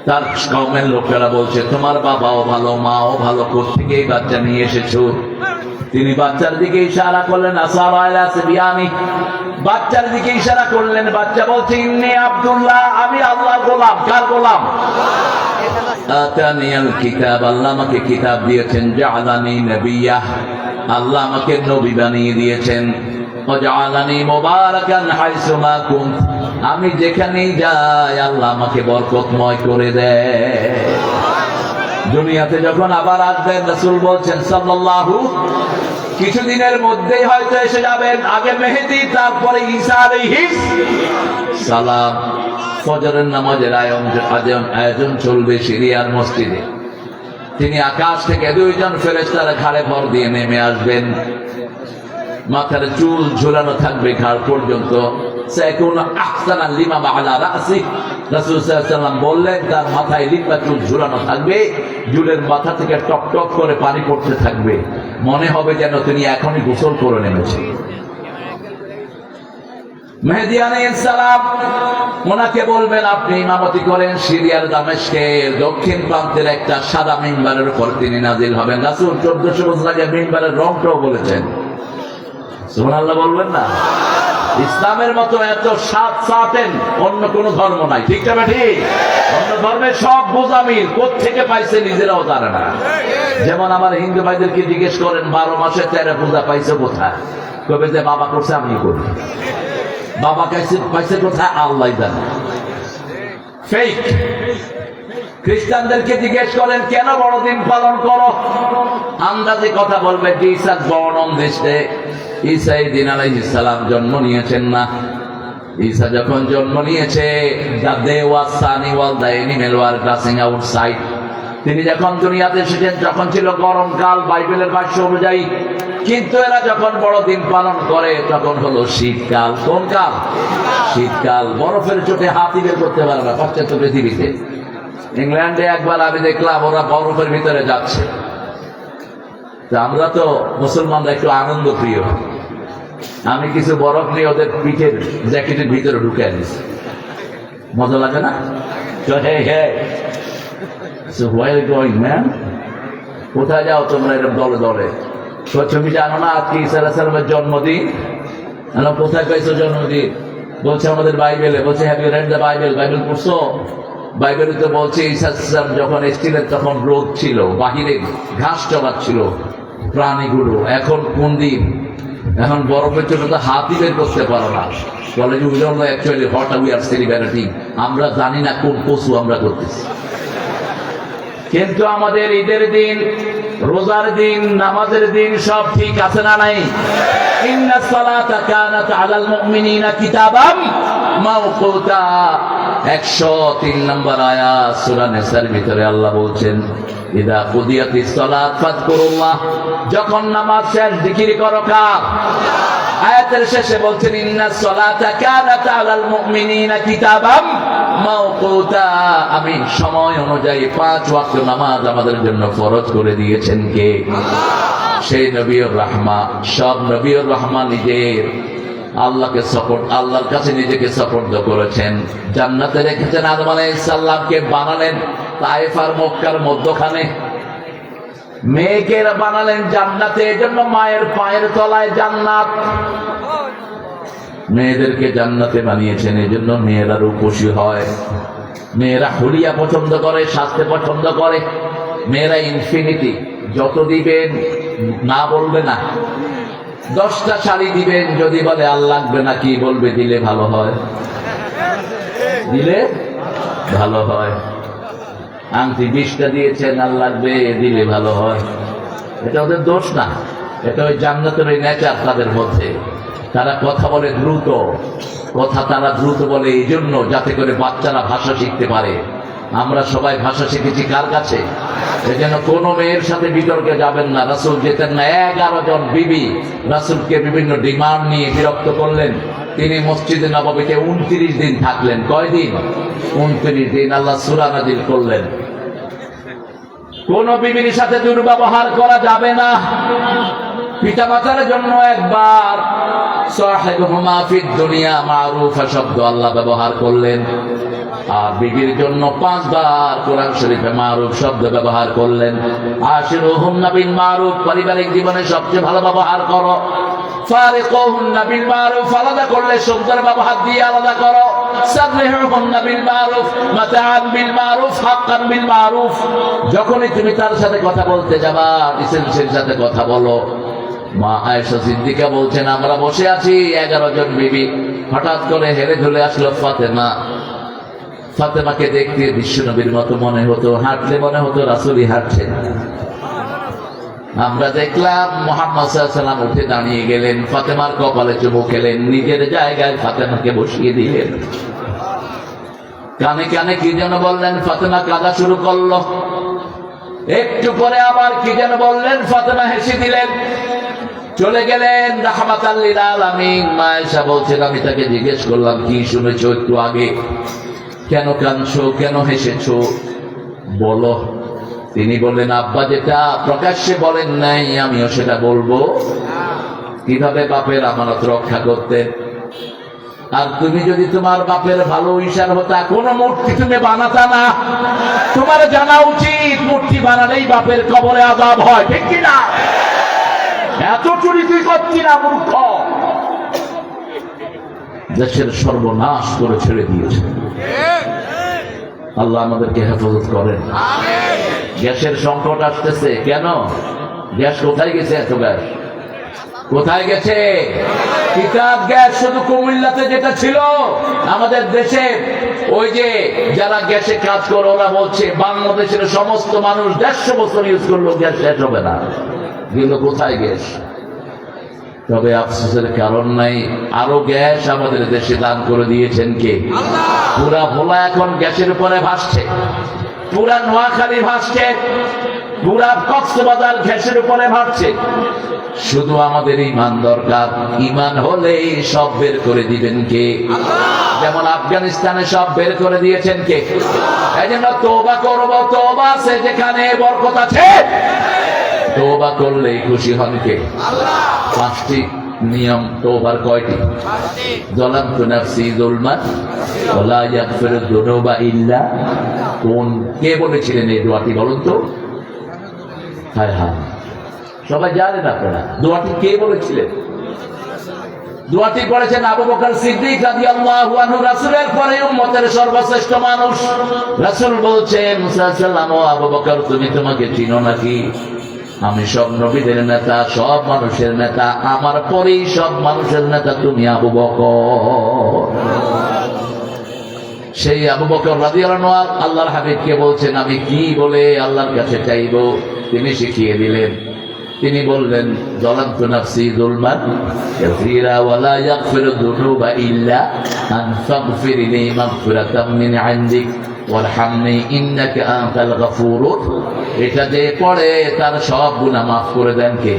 তার কওমের লোকেরা বলছে তোমার বাবাও ভালো মাও ভালো, কোত্থেকে এই বাচ্চা নিয়ে এসেছো? তিনি বাচ্চার দিকে ইশারা করলেন আসারা আলা সিবিয়ানি। বাচ্চার দিকে ইশারা করলেন। বাচ্চা বলছে ইন্নী আব্দুল্লাহ, আমি আল্লাহর গোলাম। কার গোলাম? আতানিয়াল কিতাব, আল্লাহ আমাকে কিতাব দিয়েছেন। জাআলানি নবিয়্যা, আল্লাহ আমাকে নবী বানিয়ে দিয়েছেন। ওয়াজআলানি মুবারাকান হাইসু মা কুনত, আমি যেখানেই যাই আল্লাহ আমাকে বরকতময় করে দেয়। দুনিয়াতে যখন আবার আসবেন রাসূল বলছেন সাল্লাল্লাহু, কিছুদিনের মধ্যেই হয়তো এসে যাবেন। আগে মেহেদী, তারপরে ঈসা আলাইহিস সালাম। ফজরের নামাজের আয়োজন চলবে সিরিয়ার মসজিদে। তিনি আকাশ থেকে 2জন ফেরেশতার ঘাড়ে ভর দিয়ে নেমে আসবেন। মাথার চুল ঝুলানো থাকবে ঘাড় পর্যন্ত। সাইকুন আহসানা লিমা আলা রাসি, রাসূল সাল্লাল্লাহু আলাইহি ওয়াসাল্লাম বললেন তার মাথায় লিম্বা চুল ঝুলানো থাকবে। চুলের মাথা থেকে টপ টপ করে পানি পড়তে থাকবে। মনে হবে যেন তিনি এখনই গোসল করে নেমেছেন। মেহেদী আলাইহিস সালাম ওনাকে বলবেন আপনি ইমামতি করেন সিরিয়ার দামেস্কের দক্ষিণ প্রান্তের একটা সাদা মিম্বারের উপর তিনি নাজিল হবেন। রাসূল 1400 বছর আগে মিম্বারের রংটাও বলেছেন। সুবহানাল্লাহ বলবেন না? ইসলামের মতো এত সাতেন অন্য কোন ধর্ম নাই। ঠিক না ঠিক? অন্য ধর্মের সব বোঝামিল কোত্থেকে পাইছে নিজেরাও জানে না। যেমন আমার হিন্দু ভাইদেরকে জিজ্ঞেস করেন 12 মাসে 13 পূজা পাইছে কোথায়? কবে যে বাবা করছে আমি করি। বাবা পাইছে কোথায়? আল্লাহ জানে। ফেক। খ্রিস্টানদেরকে জিজ্ঞেস করেন কেন বড়দিন পালন করো? আন্দাজে কথা বলবে জিসাস বর্ণন দেশে ঈসা ইবনে আলাইহিস সালাম জন্ম নিয়েছেন না। ঈসা যখন জন্ম নিয়েছে, তিনি যখন দুনিয়াতে এসেছেন তখন ছিল গরমকাল বাইবেলের ভাষ্য অনুযায়ী, কিন্তু এরা যখন বড়দিন পালন করে তখন হলো শীতকাল। কোন কাল? শীতকাল। বরফের চোটে হাতি বের করতে পারে না পাশ্চাত্য পৃথিবীতে। ইংল্যান্ডে একবার আমি দেখলাম ওরা বরফের ভিতরে যাচ্ছে। আমরা তো মুসলমানরা একটু আনন্দ প্রিয়, আমি কিছু বরফ নিয়ে ওদের পিঠের জ্যাকেটের ভিতরে ঢুকে আনিছি। মজা লাগে না? কোথায় যাও তোমরা এরকম দলে দলে? তুমি জানো না আজকে ঈসা আলাইহিস সালামের জন্মদিন? কোথায় পাইছো জন্মদিন? বলছে আমাদের বাইবেলে। বলছে have you read the Bible? Bible পড়ছো? বাইবেলে তো বলছে ঈসা আলাইহিস সালাম যখন এসেছিলেন তখন রোদ ছিল, বাহিরে ঘাস চড়াচ্ছিল প্রাণীগুলো। এখন কোন দিন? এখন বরফের জন্য তো হাতই বের করতে পারো না। বলে actually what we are celebrating, আমরা জানি না কোন পশু আমরা করতেছি। কিন্তু আমাদের ঈদের দিন, রোজার দিন, নামাজের দিন সব ঠিক আছে না নাই? ইন্নাস সালাতা কানাত আলাল মুমিনিনা কিতাবাম মাওকুতা। 103 নম্বর আয়াত সূরা নিসার ভিতরে আল্লাহ বলছেন, ইদা কুদিয়াতিস সালাত ফাযকুরুল্লাহ, যখন নামাজ শেষ জিকির করো কার? আয়াতের শেষে বলছেন ইন্নাস সালাতা কানাত আলাল মুমিনিনা কিতাবাম মাওকুতা, আমি সময় অনুযায়ী 5 ওয়াক্ত নামাজ আমাদের জন্য ফরজ করে দিয়েছেন কে? সেই নবীর রাহমা। সব নবীর রাহমা নিজের আল্লাহকে সাপোর্ট, আল্লাহর কাছে নিজেকে সাপোর্ট করেছেন। জান্নাতে রেখেছেন। আদম আলাইহিস সালামকে বানালেন তায়েফ আর মক্কার মধ্যখানে, মেয়েকে বানালেন জান্নাতে, এজন্য মায়ের পায়ের তলায় জান্নাত। মেয়েদেরকে জান্নাতে বানিয়েছেন, এজন্য মেয়েরা রূপসী হয়। মেয়েরা হুলিয়া পছন্দ করে, সাজতে পছন্দ করে। মেয়েরা ইনফিনিটি, যত দিবেন না বলবে না। 10টা শাড়ি দিবেন, যদি বলে আল্লাহ লাগবে না, কি বলবে? দিলে ভালো হয়, দিলে ভালো হয়। আংটি 20টা দিয়েছেন, আল্লাহ লাগবে, দিলে ভালো হয়। এটা ওদের দোষ না, এটা ওই জান্নাতের ওই নেচার তাদের মধ্যে। তারা কথা বলে দ্রুত, কথা তারা দ্রুত বলে এই জন্য যাতে করে বাচ্চারা ভাষা শিখতে পারে। আমরা সবাই ভাষা শিখেছি কার কাছে? এজন্য কোনো মেয়ের সাথে বিতর্কে যাবেন না। রাসূল যেতেন না। 11 জন বিবি রাসূলকে বিভিন্ন ডিমান্ড নিয়ে বিরক্ত করলেন। তিনি মসজিদে নববীতে 29 দিন থাকলেন। কয় দিন? 29 দিন। আল্লাহ সূরা নাযিল করলেন, কোন বিবির সাথে দুর্ব্যবহার করা যাবে না। পিতামাতার জন্য একবার সাহিবহুমা ফিদ দুনিয়া মারুফা শব্দ আল্লাহ ব্যবহার করলেন, আর বিবির জন্য 5 বার কোরআন শরীফে মারুফ শব্দ ব্যবহার করলেন। আশিরুহুন্না বিল মারুফ, পারিবারিক জীবনে সবচেয়ে ভালো ব্যবহার করো। ফারিকুহুন্না বিল মারুফ, আলাদা করলে শব্দের ব্যবহার দিয়ে আলাদা করো। সাররিহুহুন্না বিল মারুফ, মাতাআন বিল মারুফ, হাক্কান বিল মারুফ। যখনই তুমি তার সাথে কথা বলতে যাবা, ডিসেন্সির সাথে কথা বলো। মা আয়েশা সিদ্দিকা বলছেন, আমরা বসে আছি 11 জন বিবি, হঠাৎ করে হেলে ধুলে আসলো ফাতেমা। ফাতেমাকে দেখতে বিশ্বনবীর মতো মনে হতো, হাঁটলে মনে হতো রাসূলই হাঁটছেন। আমরা দেখলাম মুহাম্মদ সাল্লাল্লাহু আলাইহি ওয়াসাল্লাম উঠে দাঁড়িয়ে গেলেন, ফাতেমার কপালে চুমু খেলেন, নিজের জায়গায় ফাতেমাকে বসিয়ে দিলেন। কানে কানে কি যেন বললেন, ফাতেমা কাঁদা শুরু করলো। একটু পরে আবার কি যেন বললেন, ফাতেমা হেসে দিলেন, চলে গেলেন। রাহমাতাল লিল আলামিন। মা আয়েশা বলছেন, আমি তাকে জিজ্ঞেস করলাম, কি শুনেছো একটু আগে? কেন কাঁদছো, কেন হেসেছো, বলো। তিনি বললেন, আব্বা যেটা প্রকাশ্যে বলেন নাই আমিও সেটা বলবো। কিভাবে বাপের আমানত রক্ষা করতে। আর তুমি যদি তোমার বাপের ভালো ঈশান হতা, কোন মূর্তি তুমি বানাতা না। তোমার জানা উচিত মূর্তি বানালেই বাপের কবরে আযাব হয়, ঠিক কিনা? এত চুরি তুই করছি না মূর্খ। দেশের সর্বনাশ করে ছেড়ে দিয়েছে। আল্লাহ আমাদেরকে হেফাজত করেন। গ্যাসের সংকট আসতেছে কেন? গ্যাস কোথায় গেছে? এত গ্যাস কোথায় গেছে? কিতাব গ্যাস শুধু কুমিল্লাতে যেটা ছিল, আমাদের দেশে ওই যে যারা গ্যাসে কাজ করে ওরা বলছে বাংলাদেশের সমস্ত মানুষ 150 বছর ইউজ করলো গ্যাস শেষ হবে না। গেল কোথায় গ্যাস? তবে আফসোসের কারণ নাই, আরো গ্যাস আমাদের দেশে দান করে দিয়েছেন কে? পুরা ভোলা এখন গ্যাসের উপরে ভাসছে, পুরা নোয়াখালী ভাসছে, পুরা কক্সবাজার গ্যাসের উপরে ভাসছে। শুধু আমাদের ইমান দরকার, ইমান হলেই সব বের করে দিবেন কে? যেমন আফগানিস্তানে সব বের করে দিয়েছেন কে? এই জন্য তওবা করব, তওবা আছে যেখানে বরকত আছে, তওবা করলেই খুশি হন কে? পাঁচটি নিয়ম তওবার কয়টি? যালামতু নাফসি যুলমান ওয়ালা ইয়াগফিরু যুনুবা ইল্লা। কোন কে বলেছিলেন এই দোয়াটি বলুন তো? হায় হায়, সবাই জানেন আপনারা দোয়াটি কে বলেছিলেন? দোয়াটি করেছেন আবু বকর সিদ্দিক রাদিয়াল্লাহু আনহু, রাসূলের পরে উম্মতের সর্বশ্রেষ্ঠ মানুষ। রাসূল বলছেন মুসা সাল্লাম, ও আবু বকর তুমি তোমাকে চিনো নাকি? আমি সব নবীদের নেতা, সব মানুষের নেতা, আমার পরেই সব মানুষের নেতা তুমি আবু বকর। সেই আবু বকর রাদিয়াল্লাহু আনহু আল্লাহর হাবিবকে বলছেন আমি কি বলে আল্লাহর কাছে চাইবো? তিনি শিখিয়ে দিলেন। তিনি বললেন যালামতু নাফসি যুলমান কাসীরা ওয়ালা ইয়াগফিরু যুনুবা ইল্লা আন তাগফিরলি মাগফিরাতাম মিন ইনদিক ওয়ারহামনি ইন্নাকা আনতাল গফুরুর। এটা যে পড়ে তার সব গুনাহ মাফ করে দেন কে?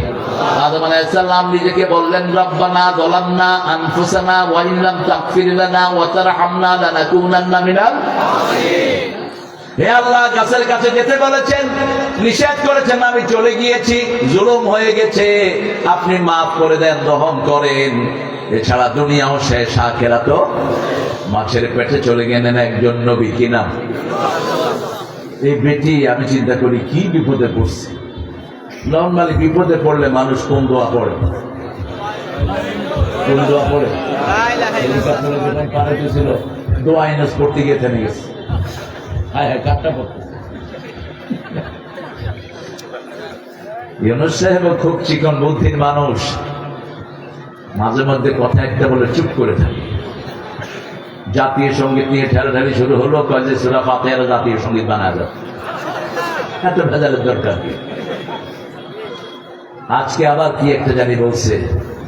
আদম আলাইহিস সালাম নিজেকে বললেন রব্বানা যালামনা আনফুসানা ওয়া ইন লাম তাগফির লানা ওয়া তারহামনা লানাকুনান্না মিনাল জালিমিন। হে আল্লাহ, গাছের কাছে যেতে বলেছেন, নিষেধ করেছেন, আমি চলে গিয়েছি, জুলুম হয়ে গেছে, আপনি মাফ করে দেন, রহম করেন। এছাড়া দুনিয়াও শেষ, আখিরাতও। মাছের পেটে চলে গেলেন একজন নবী, কি নাম? এই বেটি আমি চিন্তা করি কি বিপদে পড়ছে। নর্মালি বিপদে পড়লে মানুষ কোন দোয়া পড়ে? কোন দোয়া পড়ে? ছিল দোয়া ইনস পড়তে গিয়ে থেমে গেছে। হ্যাঁ হ্যাঁ, কাটটা পড়তে ইউনূস সাহেব খুব চিকন বুদ্ধির মানুষ, মাঝে মধ্যে কথা একটা বলে চুপ করে থাকে। জাতীয় সঙ্গীত নিয়ে ঠেলাঠেলি শুরু হলো, কয় যে সূরা ফাতিহার জাতীয় সঙ্গীত বানায় দাও। এত ভেজালের দরকার কি? আজকে আবার কি একটা জানি বলছে,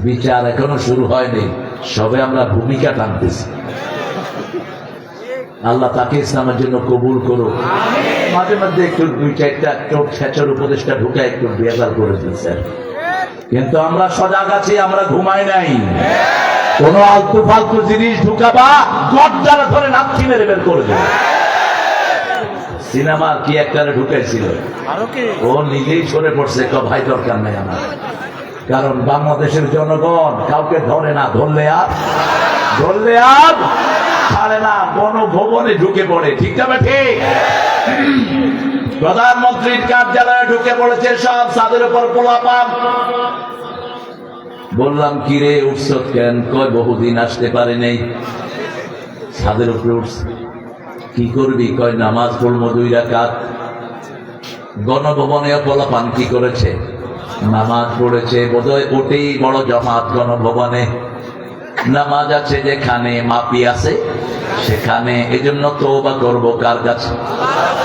বিচার এখনো শুরু হয়নি, সবে আমরা ভূমিকা টানতেছি। আল্লাহ তাকে ইসলামের জন্য কবুল করুক। মাঝে মধ্যে একটু দুই চারটা চোখ ছেঁচার উপদেশটা ঢুকে একটু বেজাল করে দিচ্ছে, কিন্তু আমরা সজাগ আছি, আমরা ঘুমাই নাই। কোন আলতু ফালতু জিনিস ঢুকাবা, গর্দানে ধরে নাচ্ছি মেরে বের করে দেবে। সিনেমা কি একটা ঢুকাইছিল, ও নিজেই সরে পড়ছে, ভাই দরকার নেই আমার। কারণ বাংলাদেশের জনগণ কাউকে ধরে না, ধরলে আর ছাড়ে না, গণভবনে ঢুকে পড়ে। ঠিক না ঠিক? প্রধানমন্ত্রীর কার্যালয়ে ঢুকে পড়েছে সব, ছাদের উপর পোলাপান। বললাম কি রে উঠছ কেন? কয় বহুদিন আসতে পারে নেই, ছাদের উপরে উঠছে। কি করবি? কয় নামাজ পড়বো 2 রাকাত। গণভবনে পোলাপান কি করেছে? নামাজ পড়েছে। বোধহয় ওটাই বড় জমাত গণভবনে। নামাজ আছে যেখানে, মাপি আছে সেখানে। এজন্য তওবা করব কার কাছে?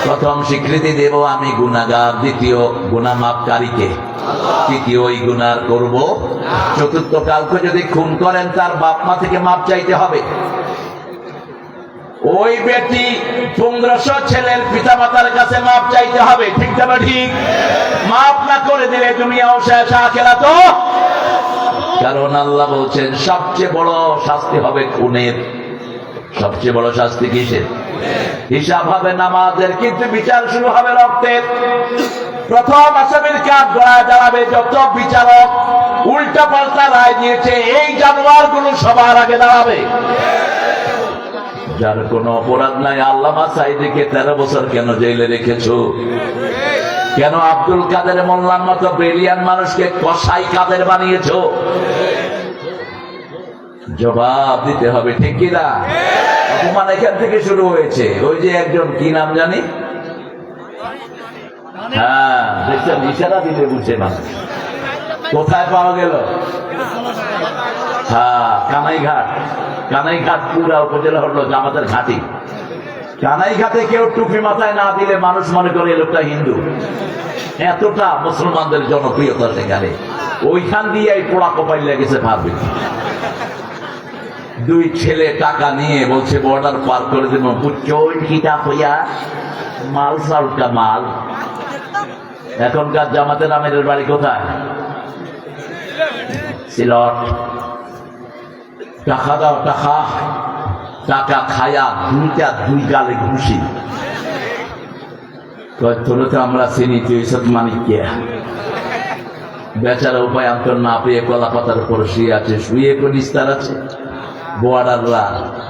প্রথম স্বীকৃতি দেব আমি গুনাহগার, দ্বিতীয় গুনাহ মাপকারীকে, তৃতীয় ওই গুনাহ করব। চতুর্থ কাউকে যদি খুন করেন তার বাপ মা থেকে মাপ চাইতে হবে। ওই বেটি 1500 ছেলের পিতা মাতার কাছে মাপ চাইতে হবে। ঠিক না ঠিক? মাপ না করে দিলে দুনিয়াও শেষ, আখিরাতও। কারণ আল্লাহ বলছেন সবচেয়ে বড় শাস্তি হবে খুনের। সবচেয়ে বড় শাস্তি কিসের? হিসাব হবে নামাজের, কিন্তু বিচার শুরু হবে রক্তের। প্রথম আসামির কাঠ গড়ায় দাঁড়াবে যত বিচারক উল্টা পাল্টা রায় দিয়েছে, এই জানোয়ার গুলো সবার আগে দাঁড়াবে। যার কোনো অপরাধ নাই, আল্লামা সাঈদীকে 13 বছর কেন জেলে রেখেছো? কেন আব্দুল কাদের মোল্লার মতো ব্রিলিয়ান মানুষকে কসাই কাদের বানিয়েছো? জবাব দিতে হবে, ঠিক কিনা? অপমান এখান থেকে শুরু হয়েছে। ওই যে একজন কি নাম জানি, হ্যাঁ দেখছেন, ইশারা দিলে বুঝছে মানুষ। কোথায় পাওয়া গেল? হ্যাঁ, কানাইঘাট পুরা উপজেলা হলো জামাতের ঘাঁটি। কানাইঘাটে কেউ টুপি মাথায় না দিলে মানুষ মনে করে এই লোকটা হিন্দু। এতটা মুসলমানদের জনপ্রিয়তা সেখানে। ওইখান দিয়ে এই পোড়া কপাই লেগেছে ভাববে। দুই ছেলে টাকা নিয়ে বলছে বর্ডার পার করে দেব, কিটা হইয়া মাল সাউকা মাল। এখনকার জামাতের আমিরের বাড়ি কোথায়? সিলট। টাকা দাও টাকা, টাকা খায়া দুই গালে ঘুষি। তোরে তো আমরা চিনি, তুই সব মানিক কে? বেচারা উপায় অন্তর না পেয়ে কলা পাতার উপরে শুয়ে আছে, শুয়ে কোন নিস্তার আছে।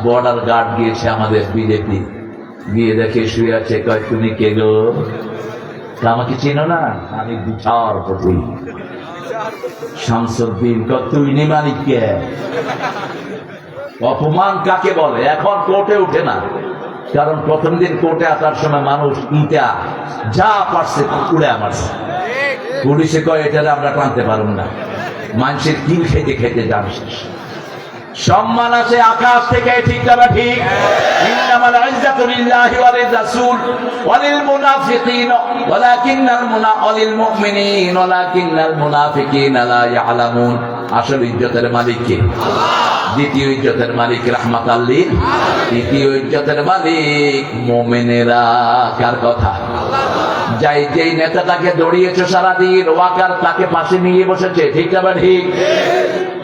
বর্ডার গার্ড গিয়েছে আমাদের বিজেপি, গিয়ে দেখে শুয়ে আছে। কয় তুমি কে গো? আমাকে চিনো না? আমি বিচারপতি শামসুদ্দিন। তুই নি মানিক কে? অপমান কাকে বলে? এখন কোর্টে উঠে না, কারণ প্রথম দিন কোর্টে আসার সময় মানুষ ইটা যা পারছে উড়ে মারছে। পুলিশে কয় এটারে আমরা টানতে পারব না, মানুষের কিল খেতে খেতে যান শেষ। সম্মান আছে আকাশ থেকে, ঠিক না ঠিক? ইন্নামাল ইজ্জাতু লিল্লাহি ওয়া লির-রাসূল ওয়া লিল-মুনাফিকিন ওয়ালিল মুমিনিন ওয়ালাকিন্নাল মুনাফিকিনা লা ইয়ালামুন। আসল ইজ্জতের মালিক কে? দ্বিতীয় ইজ্জতের মালিক রাহমাতাল লিল, তৃতীয় ইজ্জতের মালিক মুমিনেরা। কার কথা? যেই নেতাটাকে দৌড়িয়েছো সারাদিন, ওয়াকার তাকে পাশে নিয়ে বসেছে, ঠিক না ঠিক?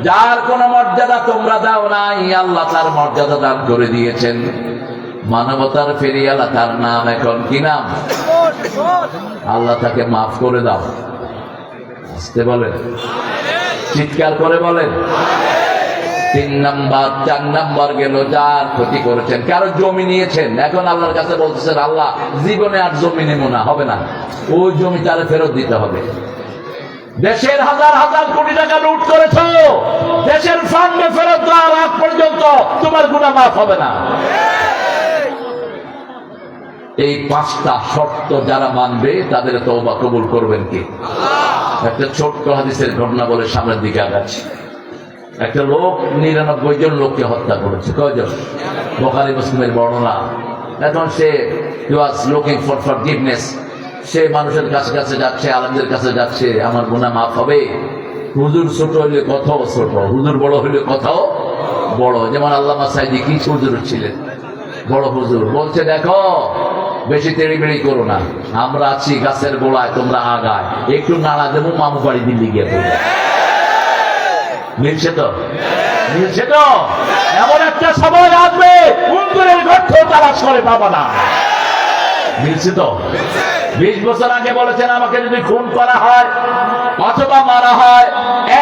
যার কোন মর্যাদা তোমরা দাও নাই, আল্লাহ তার মর্যাদা দান করে দিয়েছেন। মানবতার ফেরিয়ালা তার নাম, এখন কি নাম? আল্লাহ তাকে মাফ করে দাও। আসতে বলেন, চিৎকার করে বলেন। 3 নাম্বার 4 নাম্বার গেল, যার ক্ষতি করেছেন, কারো জমি নিয়েছেন, এখন আল্লাহর কাছে বলতেছেন আল্লাহ জীবনে আর জমি নেব না, হবে না, ওই জমি তারে ফেরত দিতে হবে। দেশের হাজার হাজার কোটি টাকা লুট করেছ, দেশের ফান্ডে ফেরত দেওয়ার আগ পর্যন্ত তোমার গুনাহ মাফ হবে না। এই 5টা শর্ত যারা মানবে তাদের তওবা কবুল করবেন কে? একটা ছোট্ট হাদিসের ঘটনা বলে সামনের দিকে আগাচ্ছি। একটা লোক 99 জন লোককে হত্যা করেছে। কয়জন? বুখারী মুসলিমের বর্ণনা। এখন সে ওয়াজ লুকিং ফর ফরগিভনেস। সে মানুষের কাছে কাছে যাচ্ছে, আলেমদের কাছে যাচ্ছে, আমার গুনাহ মাফ হবে। হুজুর ছোট হইলে কথাও ছোট, হুজুর বড় হইলে কথাও বড়। যেমন আল্লামা সাইদি কি হুজুর ছিলেন, বড় হুজুর। বলছে দেখো বেশি তেড়িবেড়ি করো না, আমরা আছি গাছের গোড়ায়, তোমরা আগায়, একটু নাড়া দেবো মামু বাড়ি দিল্লি গিয়ে করবো। মিলছে তো? মিলছে তো? এমন একটা সময় আসবে উন্দরের গর্ত তালাশ করে পাবা না। মিলছে তো? 20 বছর আগে বলেছেন আমাকে যদি খুন করা হয় অথবা মারা হয়,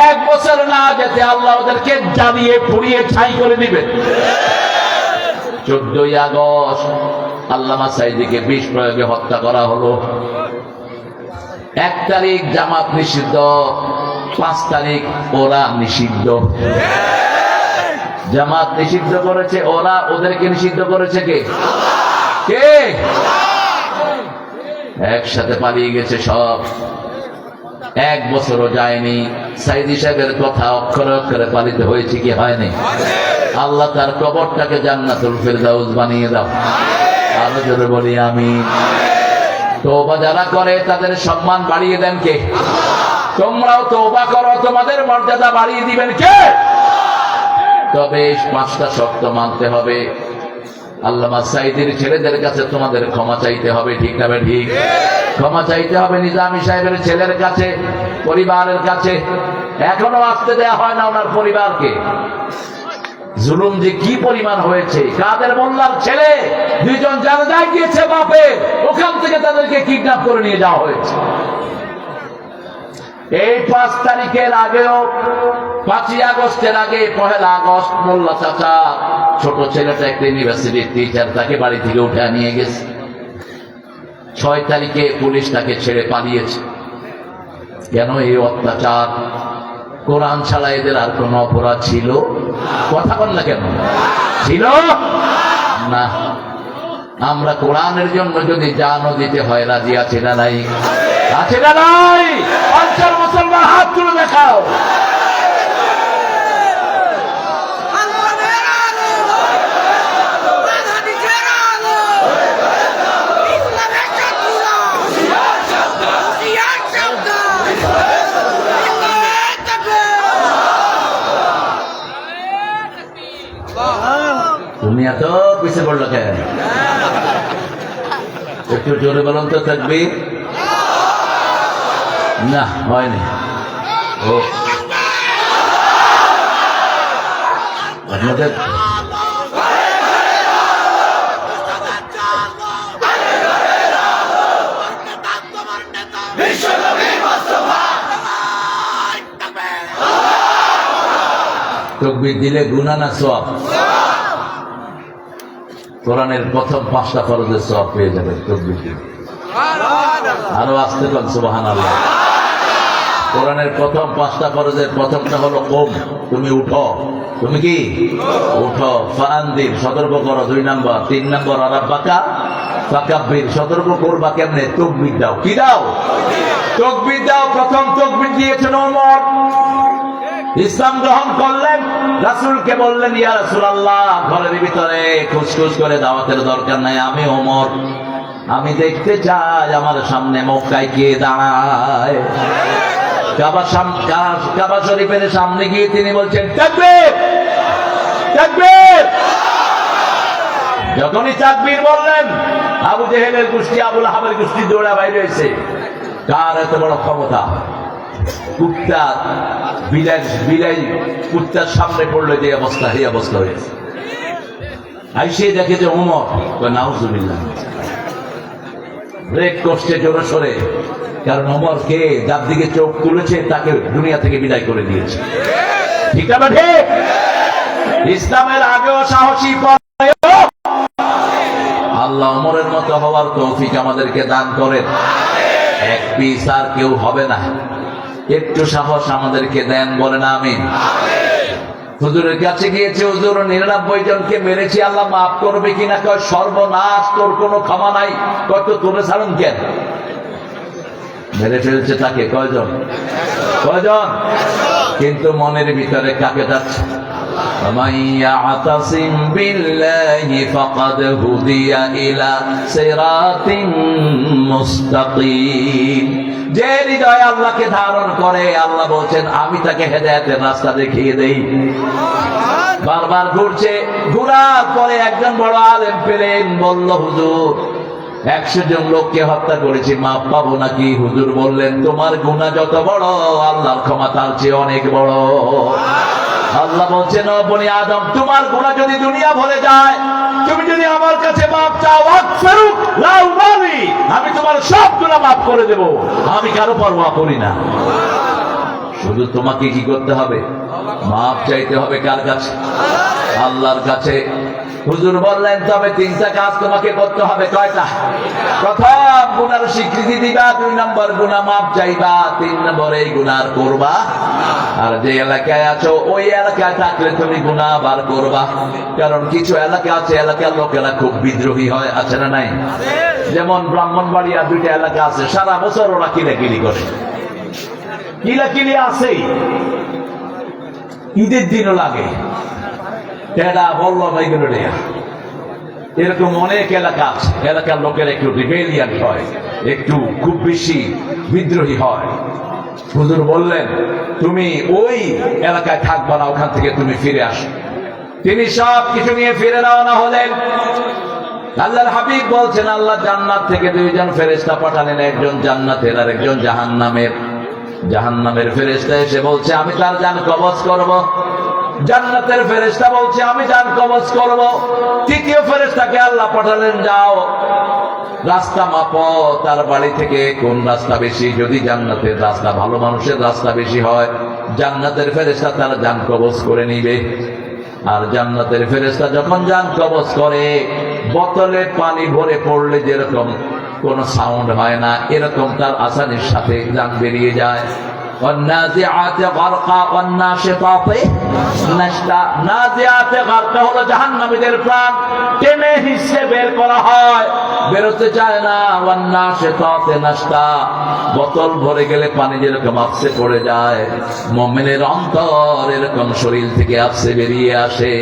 1 বছর না যেতে আল্লাহ ওদেরকে জ্বালিয়ে পুড়িয়ে ছাই করে দিবেন। 14ই আগস্ট আল্লামা সাইদিকে বিষ প্রয়োগে হত্যা করা হলো। 1 তারিখ জামাত নিষিদ্ধ, 5 তারিখ ওরা নিষিদ্ধ। জামাত নিষিদ্ধ করেছে ওরা, ওদেরকে নিষিদ্ধ করেছে কে? কে? একসাথে পালিয়ে গেছে সব। 1 বছরও যায়নি। সাইদি সাহেবের কথা অক্ষরে অক্ষরে পালিত হয়েছে কি হয়নি? আল্লাহ তার কবরটাকে জান্নাতুল ফেরদাউস বানিয়ে দাও। আরো জোরে বলি আমিন। তওবা যারা করে তাদের সম্মান বাড়িয়ে দেন কে? তোমরাও তওবা করো, তোমাদের মর্যাদা বাড়িয়ে দিবেন কে? তবে 5টা শর্ত মানতে হবে। আল্লামা সাইদির ছেলেদের কাছে তোমাদের ক্ষমা চাইতে হবে, ঠিক না ঠিক? ক্ষমা চাইতে হবে নিজামী সাহেবের ছেলের কাছে, পরিবারের কাছে। এখনো আসতে দেয়া হয় না ওনার পরিবারকে। জুলুম যে কি পরিমাণ হয়েছে। কাদের মোল্লার ছেলে 2 জন জানাজায় গিয়েছে বাপে, ওখান থেকে তাদেরকে কিডন্যাপ করে নিয়ে যাওয়া হয়েছে। এই 5 তারিখের আগেও, 5ই আগস্টের আগে 1 আগস্ট মোল্লা চাচা ছোট ছেলেটা একটা ইউনিভার্সিটির টিচার, তাকে বাড়ি থেকে উঠে নিয়ে গেছে। 6 তারিখে পুলিশ তাকে ছেড়ে পালিয়েছে। কেন এই অত্যাচার? কোরআন ছাড়া এদের আর কোন অপরাধ ছিল? কথা বল না কেন? ছিল না। আমরা কোরআনের জন্য যদি জানও দিতে হয় রাজি আছে না নাই? আছে না নাই? 50 মুসলমান হাত তুলে দেখাও। একটু জোরে বলুন তো তাকবীর। না হয়নি। ও আপনাদের তাকবীর দিলে গুনাহ না সওয়াব? কোরআনের প্রথম 5টা ফরজের সওয়াব পেয়ে যাবে তাকবীর দিলে। আরো আসতে পারেন সুবহানাল্লাহ। কোরআনের প্রথম 5টা ফরজের প্রথমটা হলো কুম, তুমি উঠো। তুমি কি উঠো। ফাআনদির, সতর্ক করো 2 নাম্বার। 3 নাম্বার রাব্বাকা ফাকাব্বির, সতর্ক করবা কেমনে? তাকবীর দাও। কি দাও? তাকবীর দাও। প্রথম তাকবীর দিয়েছেন ওমর। ইসলাম গ্রহণ করলেন, রাসূলকে বললেন, ইয়া রাসূলুল্লাহ, ঘরের ভিতরে খুশখুশ করে দাওয়াতের দরকার নাই, আমি ওমর, আমি দেখতে চাই আমার সামনে মক্কায় কে দাঁড়ায়। কাবা শরীফের সামনে গিয়ে তিনি বলছেন, তাকবীর তাকবীর। যখনই তাকবীর বললেন, আবু জেহেলের গোষ্ঠী, আবু লাহাবের গোষ্ঠী দৌড়া বাইরে হয়েছে। কার এত বড় ক্ষমতা? কুত্তা বিলাই কুত্তার সামনে পড়লে যে অবস্থা, এই অবস্থা হয়েছে। আইসে দেখে যে ওমর, নাউজুবিল্লাহ, ব্রেক করছে জোরে সরে, কারণ ওমর কে যার দিকে চোখ তুলেছে তাকে দুনিয়া থেকে বিদায় করে দিয়েছে। ঠিক না ঠিক? ইসলামের আগেও সাহসী, আল্লাহ ওমরের মতো হওয়ার তৌফিক আমাদেরকে দান করেন। এক পিস আর কেউ হবে না, একটু সাহস আমাদেরকে দেন, বলেন আমিন। হুজুরের কাছে গিয়েছে, হুজুর 99 জনকে মেরেছি, আল্লাহ মাফ করবে কিনা? কয় সর্বনাশ, তোর কোনো ক্ষমা নাই। কয় তো তোরে ছাড়ুন কেন? মেরে ফেলছে তাকে কয়জন? কয়জন? কিন্তু মনের ভিতরে কাকে যাচ্ছে? ومن يعتصم بالله فقد هدي إلى صراط مستقيم। যে হৃদয় আল্লাহকে ধারণ করে, আল্লাহ বলছেন আমি তাকে হেদায়েতের রাস্তা দেখিয়ে দেই। বারবার ঘুরছে, ঘোরার পরে একজন বড় আলেম পেলেন, বলল, হুজুর 100 জন লোককে হত্যা করেছি, মাপ পাবো নাকি? হুজুর বললেন, তোমার গুনাহ যত বড়, আল্লাহর ক্ষমা তার চেয়ে অনেক বড়। আল্লাহ বলছেন, ও বনি আদম, তোমার গুনাহ যদি দুনিয়া ভরে যায়, তুমি যদি আমার কাছে মাপ চাও, আকফিরু লা উবালি, আমি তোমার সব গুনাহ মাফ করে দেব, আমি কারো পরোয়া করি না। শুধু তোমাকে কি করতে হবে? মাপ চাইতে হবে। কার কাছে? আল্লাহর কাছে। হুজুর বললেন, তবে 3টা কাজ তোমাকে করতে হবে। কয়টা? প্রথম, গুনার স্বীকৃতি দিবা। 2 নম্বর, গুনাহ মাপ চাইবা। 3 নম্বর, এই গুনাহ করবা। আর যে এলাকায় আছো, ওই এলাকায় থাকলে তুমি গুনাহ বার করবা। কারণ কিছু এলাকা আছে, এলাকার লোকেরা খুব বিদ্রোহী হয়, আছে না নাই? যেমন ব্রাহ্মণবাড়িয়া 2টা এলাকা আছে, সারা বছর ওরা কিলাকিলি করে। কিলাকিলি আছেই, ঈদের দিনও লাগে। টেডা বলল এইগুলো নেয়া, এরকম অনেক এলাকা আছে। এলাকার লোকের একটু রিবেলিয়ান হয়, একটু খুব বেশি বিদ্রোহী হয়। হুজুর বললেন, তুমি ওই এলাকায় থাকবা না, ওখান থেকে তুমি ফিরে আসো। তিনি সব কিছু নিয়ে ফিরে রওনা হলেন। আল্লাহর হাবিব বলছেন, আল্লাহ জান্নাত থেকে 2 জন ফেরেশতা পাঠালেন, একজন জান্নাতের আর একজন জাহান্নামের। জাহান্নামের ফেরেশতা এসে বলছে, আমি তার জান কবজ করব। জান্নাতের ফেরেশতা বলছে, আমি জান কবজ করব। তৃতীয় ফেরেশতাকে আল্লাহ পাঠালেন, যাও রাস্তা মাপো, তার বাড়ি থেকে কোন রাস্তা বেশি। যদি জান্নাতের রাস্তা, ভালো মানুষের রাস্তা বেশি হয়, জান্নাতের ফেরেশতা তার জান কবজ করে নিবে। আর জান্নাতের ফেরেশতা যখন জান কবজ করে, বোতলে পানি ভরে পড়লে যেরকম কোন সাউন্ড হয় না, এরকম তার আসানির সাথে জান বেরিয়ে যায়। والنازعات غرقا والناشطات نشطا। নাজিআত গারকা হলো জাহান্নামীদের প্রাণ, টেনে হিসে বের করা হয়, বেরোতে চায় না। والناشطات نشطا, বোতল ভরে গেলে পানি যেরকম আপসে পড়ে যায়, মুমিনের অন্তর এরকম শরীর থেকে আপসে বেরিয়ে আসে।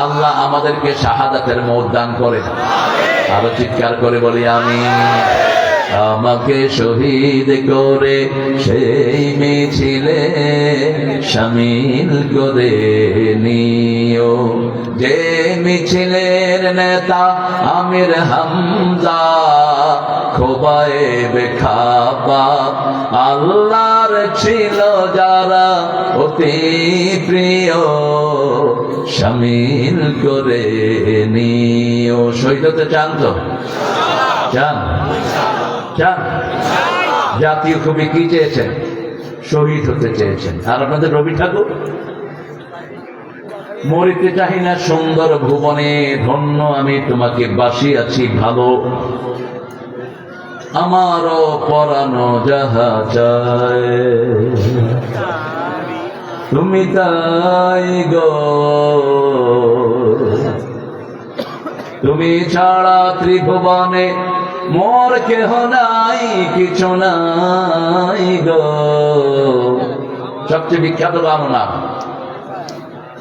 আল্লাহ আমাদেরকে শাহাদাতের মওত দান করেন। আরো চিৎকার করে বলি আমিন। আমাকে শহীদ করে সেই মিছিলে শামিল করে নিও। যে মিছিলের নেতা আমির হামজা, খোবায়েব খাব্বাব আল্লাহর ছিল যারা অতি প্রিয়, শামিল করে নিও। শহীদ হতে চান তো? চান? চান? জাতীয় কবি কি চেয়েছেন? শহীদ হতে চেয়েছেন। আর আপনাদের রবি ঠাকুর? মরিতে চাহি না সুন্দর ভুবনে, ধন্য আমি তোমাকে বাসিয়াছি ভালো, আমারও পরানো যাহা চায় তুমি তাই গো। তুমি ছাড়া ত্রিভুবনে মোর কেহ নাই, কিছু নাই গো। সবচেয়ে বিখ্যাত গান না,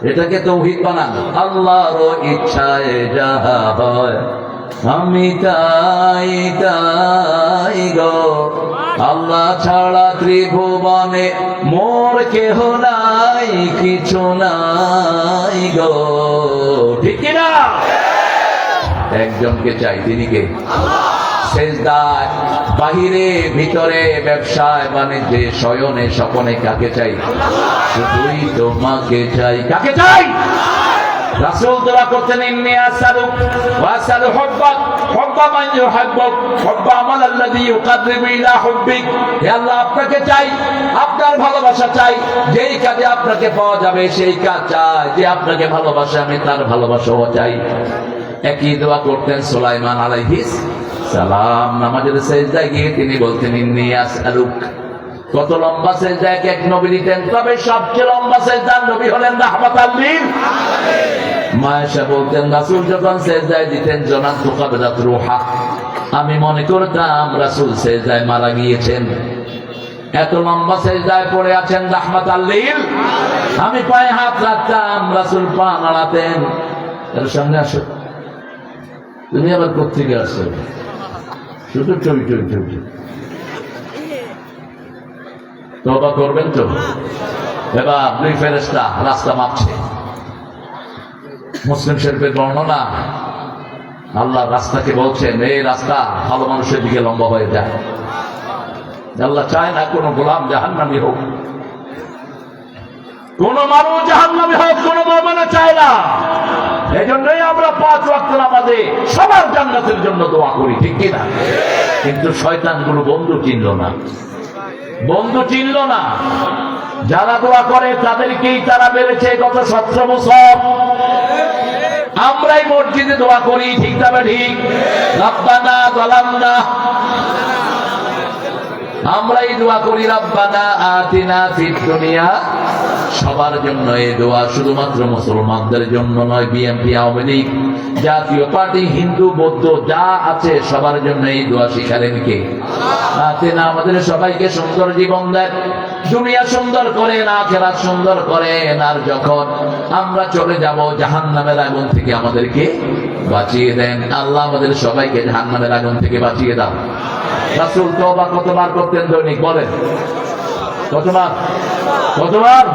এটাকে তৌহিদ বানান। আল্লাহর ইচ্ছায় যাহা হয় আমি তাই তাই গো। আল্লাহ ছাড়া ত্রিভুবনে মোর কেহ নাই, কিছু নাই গো। ঠিক কিনা? একজনকে চাই, তিনি কে? সেজদায়, বাহিরে ভিতরে, ব্যবসায় বাণিজ্যে, শয়নে স্বপনে কাকে চাই? শুধুই তোমাকে চাই। কাকে চাই? রাসূল দোয়া করতেন, ইন্নী আসআলুক ওয়া আসআলু হুব্বাক, হুব্বা মান ইউহিব্বুক, হুব্বা আমাল্লাযী ইউকাররিবু ইলা হুব্বিক। হে আল্লাহ, আপনাকে চাই, আপনার ভালোবাসা চাই। যেই কাজে আপনাকে পাওয়া যাবে সেই কাজ চাই। যে আপনাকে ভালোবাসে আমি তার ভালোবাসাও চাই। একই দোয়া করতেন সুলাইমান আলাইহিস সালাম। নামাজের সেজদায় গিয়ে তিনি বলতেন, ইন্নী আসআলুক। কত লম্বা সেজদা এক নবী দিতেন, তবে সবচেয়ে লম্বা সেজদার নবী হলেন রাহমাতাল লিল আলামিন। মায়েশা বলতেন, রাসূল যখন সেজদায় দিতেন, জানাতু কাবদাত রূহা, আমি মনে করতাম রাসূল সেজদায় মারা গিয়েছেন। এত লম্বা সেজদায় পড়ে আছেন রাহমাতাল লিল আলামিন। আমি পায়ে হাত রাখতাম, রাসূল পা নাড়াতেন। এর সামনে আসো, তুমি আবার কোত্থেকে আসছো? শুধু চই চই চই চই। তওবা করবেন তো? এবার দুই ফেরেশতা রাস্তা মাপছে। মুসলিম শরীফের বর্ণনা, আল্লাহ রাস্তাকে বলছেন, এই রাস্তা ভালো মানুষের দিকে লম্বা হয়ে যায়। আল্লাহ চায় না কোন গোলাম জাহান্নামী হোক, কোন মানুষ জাহান্নামী হোক, কোন মুমিন চায় না। এজন্যই আমরা 5 ওয়াক্ত নামাজে সবার জান্নাতের জন্য দোয়া করি, ঠিক কি না? কিন্তু শয়তানগুলো বন্ধু চিনল না, বন্ধু চিনল না। যারা দোয়া করে তাদেরকেই তারা বেড়েছে গত 17 বছর। আমরাই মসজিদে দোয়া করি, ঠিক না? ঠিক। রব্বানা যালামনা, আমরাই দোয়া করি রব্বানা আতিনা ফিদ দুনিয়া। সবার জন্য এই দোয়া, শুধুমাত্র মুসলমানদের জন্য নয়। বিএনপি, আওয়ামী লীগ, জাতীয় পার্টি, হিন্দু, বৌদ্ধ যা আছে সবার জন্য এই দোয়া শিখালেন কে? আতিনা, আমাদের সবাইকে সুন্দর জীবন দেন, দুনিয়া সুন্দর করেন, আখিরাত সুন্দর করেন। আর যখন আমরা চলে যাব জাহান্নামের আগুন থেকে আমাদেরকে বাঁচিয়ে দেন। আল্লাহ আমাদের সবাইকে জাহান্নামের আগুন থেকে বাঁচিয়ে দাও। রাসূল তওবা কতবার করতেন দৈনিক? বলেন কতবার? কতবার?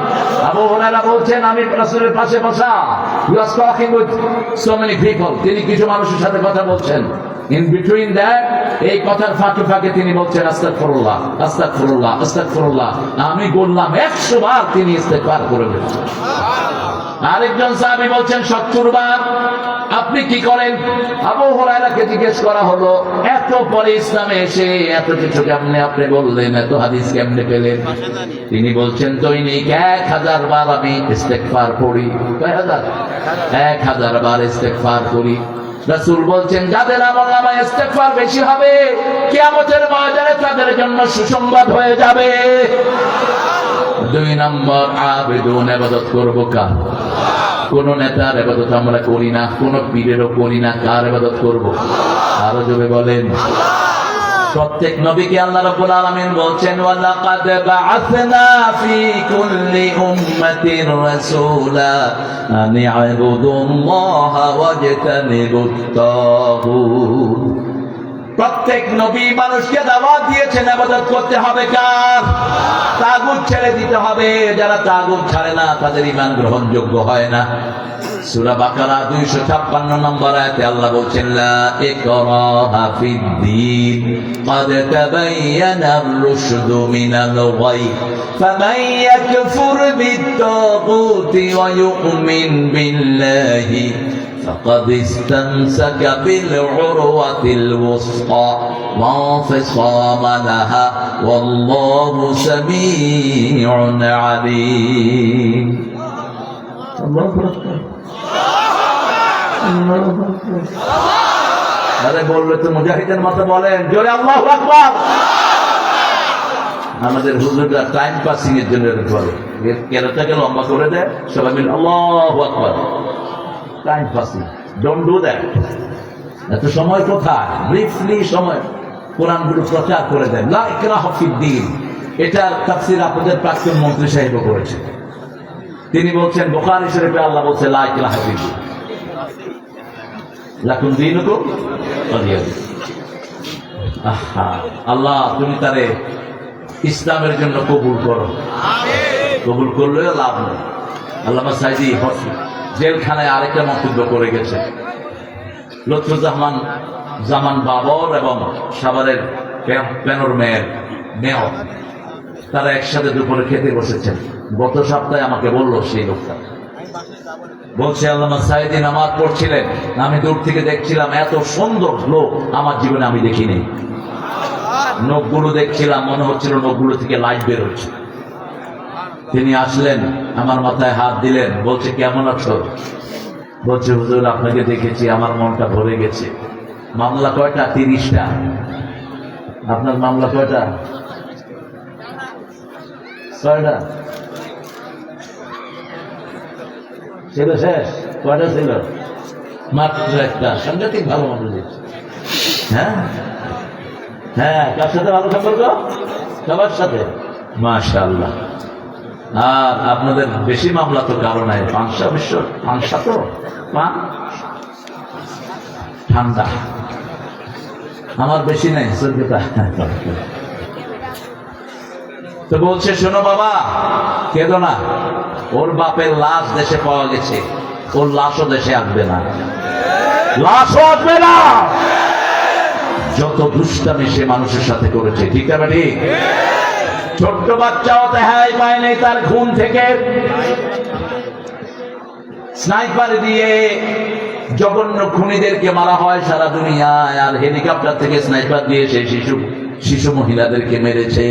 আবু হুরায়রা বলছেন, আমি রাসূলের পাশে বসা, he was talking with so many people, তিনি কিছু মানুষের সাথে কথা বলছেন। ইন বিটুইন দ্যাট, এই কথার ফাঁকে ফাঁকে তিনি বলছেন আস্তাগফিরুল্লাহ, আস্তাগফিরুল্লাহ, আস্তাগফিরুল্লাহ। আমি বললাম 100 বার তিনি ইস্তেগফার করে ফেলছেন। আরেকজন সাহাবী বলছেন 70 বার। আপনি কি করেন? আবু হুরায়রাকে জিজ্ঞেস করা হলো, এত পরে ইসলামে এসে এত কিছু কেমনে আপনি বললেন, এত হাদিস কেমনে পেলেন? তিনি বলছেন, দৈনিক 1000 বার আমি ইস্তেগফার পড়ি। কয় হাজার? 1000 বার ইস্তেগফার করি। রাসূল বলছেন, যাদের আমলনামায় ইস্তেগফার বেশি হবে, কিয়ামতের ময়দানে তাদের জন্য সুসংবাদ হয়ে যাবে। 2 নম্বর, আবেদুন, ইবাদত করব কার? কোন নেতার ইবাদত আমরা করি না, কোন পীরেরও করি না। কার ইবাদত করব? আরো জোরে বলেন। প্রত্যেক নবীকে আল্লাহ রাব্বুল আলামিন বলছেন, ওয়ালাকাদ বাআসনা ফি কুল্লি উম্মাতির রাসূলা আন ইবুদুল্লাহা ওয়াজতানিবুত তাগুত। প্রত্যেক নবী মানুষকে দাওয়াত দিয়েছেন ইবাদত করতে হবে কার? তাগুত ছেড়ে দিতে হবে। যারা তাগুত ছাড়ে না তাদের ঈমান গ্রহণযোগ্য হয় না। সূরা বাকারা 256 নম্বর আয়াতে আল্লাহ বলছেন, লা ইকরাহা ফিদ্দীন ক্বাদ তাবায়্যানার রুশদু মিনাল গাই ফামান ইয়াকফুর বিত-তাগুতি ওয়া ইউমিন বিল্লাহি فقد استمسك بالعروة الوثقى لا انفصام لها والله سميع عليم. الله أكبر. আরে বললে তো মুজাহিদের মতো বলেন জোরে আল্লাহু আকবার। আমাদের হুজুররা টাইম পাসিং এর জন্য বলে, কেরাটাকে লম্বা করে দেয়, সবাই মিলে আল্লাহু আকবার। Time passing, don't do that. এত সময় কোথায়? ব্রিফলি সময় কোরআনগুলো প্রচার করে দেন। লা ইকরাহা ফিদ্দীন, এটার তাফসীর আপনাদের প্রাক্তন মন্ত্রী সাহেব করেছে। তিনি বলছেন বুখারী শরীফে আল্লাহ বলছে লা ইকরাহা ফিদ্দীন লাকুম দীনুকুম ওয়ালিয়া দীন। আল্লাহ তুমি তারে ইসলামের জন্য কবুল করো। কবুল করলেও লাভ নেই। আল্লামা সাইদি জেলখানায় আরেকটা মন্তব্য করে গেছে। লুৎফুজ্জামান জামান বাবর এবং সাভারের পেনর মেয়র তারা একসাথে দুপুরে খেতে বসেছেন। গত সপ্তাহে আমাকে বললো সেই লোকটা, বলছে আল্লামা সাইদি নামাজ পড়ছিলেন, আমি দূর থেকে দেখছিলাম, এত সুন্দর লোক আমার জীবনে আমি দেখিনি। নখগুলো দেখছিলাম, মনে হচ্ছিল নখগুলো থেকে লাইট বের হচ্ছে। তিনি আসলেন, আমার মাথায় হাত দিলেন, বলছে কেমন আছো? বলছে হুজুর আপনাকে দেখেছি, আমার মনটা ভরে গেছে। মামলা কয়টা? 30টা। আপনার মামলা কয়টা? 6টা ছিল। শেষ কয়টা ছিল? মাত্র একটা। সাংঘাতিক ভালো মতো দিচ্ছে। হ্যাঁ হ্যাঁ, কার সাথে ভালো সম্পর্ক? সবার সাথে, মাশাআল্লাহ। আর আপনাদের বেশি মামলা তো কারো নাই। পাংশা তো ঠান্ডা, আমার বেশি নাই। তো বলছে শোনো বাবা, কেঁদো না, ওর বাপের লাশ দেশে পাওয়া গেছে, ওর লাশও দেশে আসবে না, লাশও আসবে না। যত দুষ্টামি সে মানুষের সাথে করেছে, ঠিক আছে ঠিক? ছোট্ট বাচ্চাও দেখাই পায় নাই তার খুন থেকে। স্নাইপার দিয়ে জঘন্য খুনিদেরকে মারা হয় সারা দুনিয়ায়, আর হেলিকপ্টার থেকে স্নাইপার দিয়ে সেই শিশু মহিলাদেরকে মেরেছে।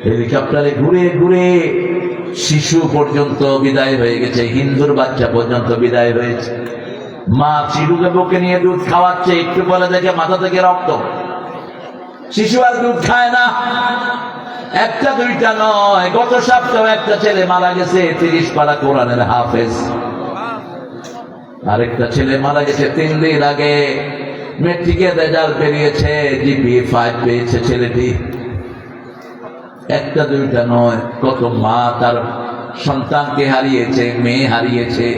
হেলিকপ্টারে ঘুরে ঘুরে শিশু পর্যন্ত বিদায় হয়ে গেছে, হিন্দুর বাচ্চা পর্যন্ত বিদায় হয়েছে। মা শিশুকে বুকে নিয়ে দুধ খাওয়াচ্ছে, একটু পরে দেখে মাথা থেকে রক্ত। শিশু আর দুধ খায় না। একটা দুইটা নয়, গত সপ্তাহে একটা ছেলে মারা গেছে, 30 পারা কোরআনের হাফেজ। আরেকটা ছেলে মারা গেছে 3 দিন আগে, মেট্রিকের রেজাল্ট বেরিয়েছে, জিপিএ 5 পেয়েছে ছেলেটি। একটা দুইটা নয়, কত মা তার সন্তানকে হারিয়েছে, মেয়ে হারিয়েছে।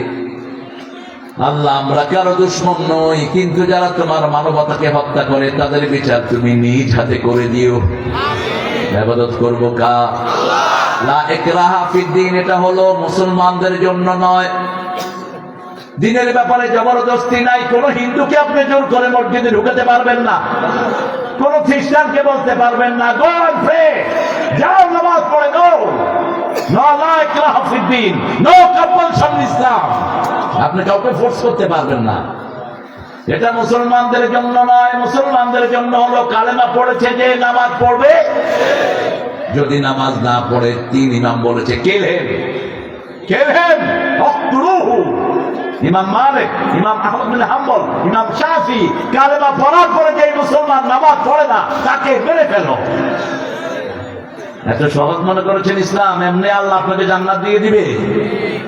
আল্লাহ আমরা কারো দুশমন নই, কিন্তু যারা তোমার মানবতাকে হত্যা করে তাদের বিচার তুমি নিজ হাতে করে দিও। ইবাদত করব কার? লা ইকরাহা ফিদ্দীন, এটা হলো মুসলমানদের জন্য নয়। দিনের ব্যাপারে জবরদস্তি নাই। কোন হিন্দুকে আপনি জোর করে মসজিদে ঢুকাতে পারবেন না, কোন খ্রিস্টানকে বলতে পারবেন না গো এন্ড প্রে, যাও নামাজ পড়ে দাও। লা ইকরাহা ফিদ্দীন, নো কম্পালশন ইন ইসলাম। আপনি কাউকে ফোর্স করতে পারবেন না। এটা মুসলমানদের জন্য নয়। মুসলমানদের জন্য হলো কালেমা পড়েছে যে নামাজ পড়বে, যদি নামাজ না পড়ে 3 ইমাম বলেছে কিল হিম ওয়াকতুলুহু। ইমাম মালিক, ইমাম আহমদ বিন হাম্বল, ইমাম শাফি কালেমা পড়ার পরে যে মুসলমান নামাজ পড়ে না তাকে মেরে ফেলো। এত সহজ মনে করেছেন ইসলাম? এমনি আল্লাহ আপনাকে জান্নাত দিয়ে দিবে?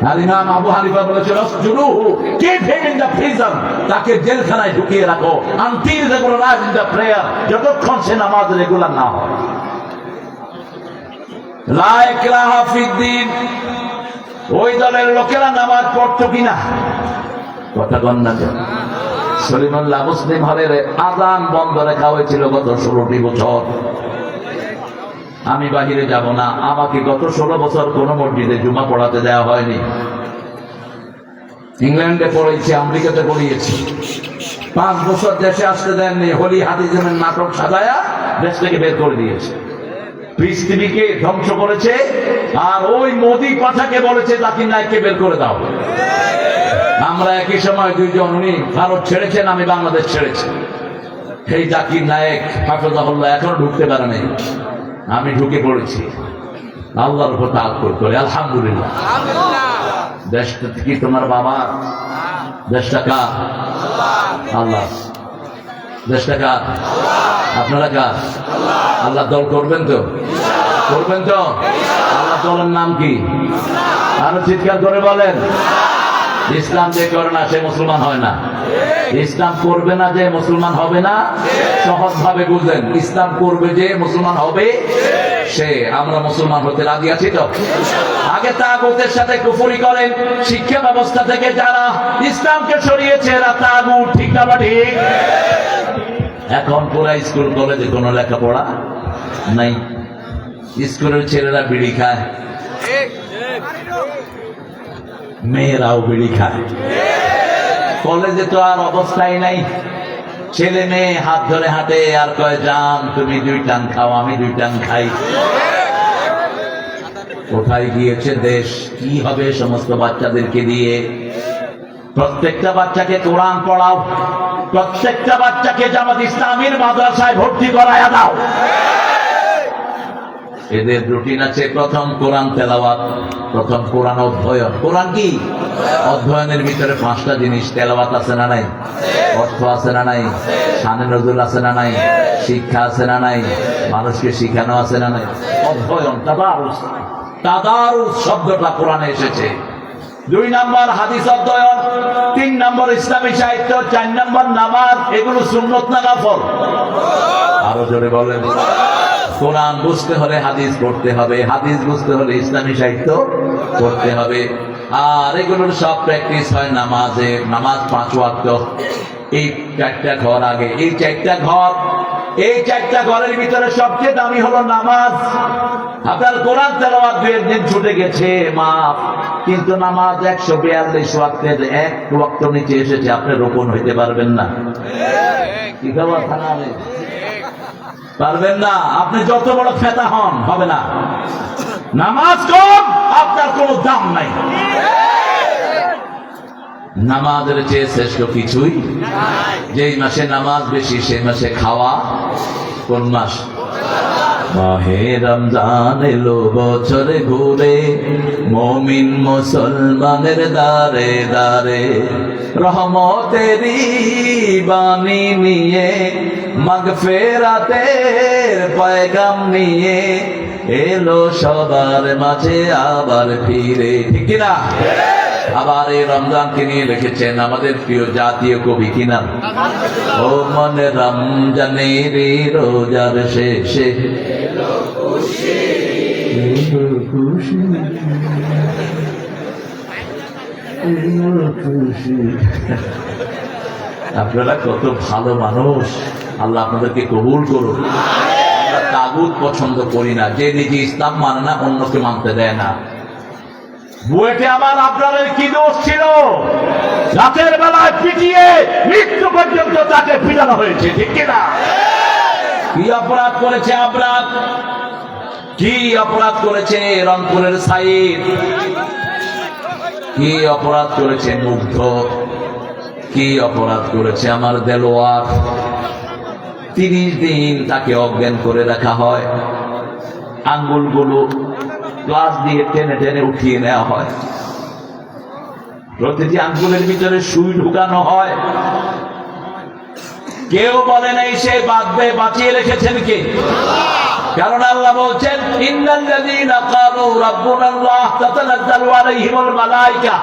আর ইমাম আবু হানিফা বলেছিল জুলুহু, keep him in the prison, তাকে জেলখানায় ঢুকিয়ে রাখো until they regularize in the prayer, যতক্ষণ সে নামাজ রেগুলার না হয়। লা ইকরাহা ফিদ্দীন। ওই দলের লোকেরা নামাজ পড়তো কিনা? কথা কন না। সলিমুল্লাহ মুসলিম হলের আজান বন্ধ রাখা হয়েছিল গত 16টি বছর। আমি বাহিরে যাব না, আমাকে গত 16 বছর কোন মসজিদে জুমা পড়াতে দেওয়া হয়নি। ইংল্যান্ডে পড়েছি, আমেরিকাতে পড়িয়েছি, 5 বছর দেশে আসতে দেননি। হোলি হাদিজমের নাটক সাজায়া দেশ থেকে বের করে দিয়েছে, পৃথিবীকে ধ্বংস করেছে। আর ওই মোদি পাঠাকে বলেছে জাকির নায়েককে বের করে দাও। আমরা একই সময় দুইজন, উনি ভারত ছেড়েছেন, আমি বাংলাদেশ ছেড়েছি। সেই জাকির নায়েক হাফেজাহুল্লাহ এখনো ঢুকতে পারে নাই, আমি ঢুকে পড়েছি আল্লাহর উপর তাওয়াক্কুল করে। আলহামদুলিল্লাহ। দেশটা কি তোমার বাবা? দেশটা কার? আল্লাহ। দেশটা কার? আপনারা কার? আল্লাহ দল করবেন তো? করবেন তো? আল্লাহ দলের নাম কি? আরো চিৎকার করে বলেন। ইসলাম যে করে না সে মুসলমান হয় না। ইসলাম করবে না যে মুসলমান হবে না। সহজ ভাবে বুঝলেন, ইসলাম করবে যে মুসলমান হবে সে। আমরা মুসলমান হতে রাজি আছি তো? আগে তাগুতের সাথে কুফরি করেন, শিক্ষা ব্যবস্থা থেকে যারা ইসলামকে সরিয়েছে এরা তাগুত, ঠিক না ঠিক? এখন পুরা স্কুল কলেজে কোনো লেখাপড়া নাই, স্কুলের ছেলেরা বিড়ি খায়, মেয়েরাও বিড়ি খায়। কলেজে তো আর অবস্থাই নাই, ছেলে মেয়ে হাত ধরে হাঁটে আর কয় যান তুমি 2 টান খাও, আমি 2 টান খাই। কোথায় গিয়েছে দেশ? কি হবে সমস্ত বাচ্চাদেরকে দিয়ে? প্রত্যেকটা বাচ্চাকে কোরআন পড়াও, প্রত্যেকটা বাচ্চাকে জামাত ইসলামীর মাদ্রাসায় ভর্তি করায়া দাও। এদের রুটিন আছে, প্রথম কোরআন তেলাওয়াত, প্রথম কোরআন অধ্যয়ন। কোরআন কি? অধ্যয়নের ভিতরে 5টা জিনিস। তেলাওয়াত আছে না নাই? অর্থ আছে না নাই? শানে নজরুল আছে না নাই? শিক্ষা আছে না নাই? মানুষকে শিখানো আছে না নাই? অধ্যয়ন, তাদারুস। তাদারুস শব্দটা কোরআনে এসেছে। 2 নম্বর হাদিস অধ্যয়ন, 3 নম্বর ইসলামী সাহিত্য, 4 নম্বর নামাজ। এগুলো সুন্নত না নফল? আরো জোরে বলেন। কোরআন বুঝতে হলে হাদিস পড়তে হবে, হাদিস বুঝতে হলে ইসলামী সাহিত্য পড়তে হবে। আর এগুলোর সব প্র্যাকটিস হয় নামাজে। নামাজ 5 ওয়াক্ত। এই 4টা ঘর আগে, এই 4টা ঘর, এই 4টা ঘরের ভিতরে সবচেয়ে দামি হলো নামাজ। আপনার কোরআন তেলাওয়াত 2 দিন ছুটে গেছে, মাফ। কিন্তু নামাজ 142 ওয়াক্তের 1 ওয়াক্ত নিচে এসেছে, আপনি রোপণ হইতে পারবেন না। কি খবর থানা? পারবেন না। আপনি যত বড় ফেতা হন, হবে না। নামাজ কম, আপনার কোনো দাম নাই। নামাজের চেয়ে শ্রেষ্ঠ কিছুই। যেই মাসে নামাজ বেশি সেই মাসে খাওয়া। কোন মাস? মাহে রমজান এলো বছরে ঘুরে, মুমিন মুসলমানের দারে দারে, রহমতেরই বাণী নিয়ে, মাগফিরাতের পয়গাম নিয়ে এলো সবার মাঝে আবার ফিরে। ঠিক কিনা? আবার এই রমজানকে নিয়ে লিখেছেন আমাদের প্রিয় জাতীয় কবি, কি নাম? ও মনে রমজানের রোজার শেষে আপনারা কত ভালো মানুষ, আল্লাহ আপনাদেরকে কবুল করুন। আমরা তাগুত পছন্দ করি না, যে নিজে ইসলাম মানে না অন্যকে মানতে দেয় না। বুয়েটে আমার আপনাদের কি দোষ ছিল? রাতের বেলায় পিটিয়ে মৃত্যু পর্যন্ত তাকে পিটানো হয়েছে, ঠিক কিনা? কি অপরাধ করেছে আপনার? কি অপরাধ করেছে রংপুরের সাইদ? কি অপরাধ করেছে মুগ্ধ? কি অপরাধ করেছে আমার দেলোয়ার? 30 দিন তাকে অজ্ঞান করে রাখা হয়, আঙ্গুলগুলো গ্লাস দিয়ে টেনে টেনে উঠিয়ে নেওয়া হয়, প্রতিটি আঙ্গুলের ভিতরে সুই ঢুকানো হয়। কেউ বলে নাই সে বাঁচবে, বাঁচিয়ে রেখেছেন কে? কারণ আল্লাহ বলছেন ইন্নাল্লাযীনা ক্বালু রাব্বুনাল্লাহ তাতানাজ্জালু আলাইহিমুল মালায়েকা,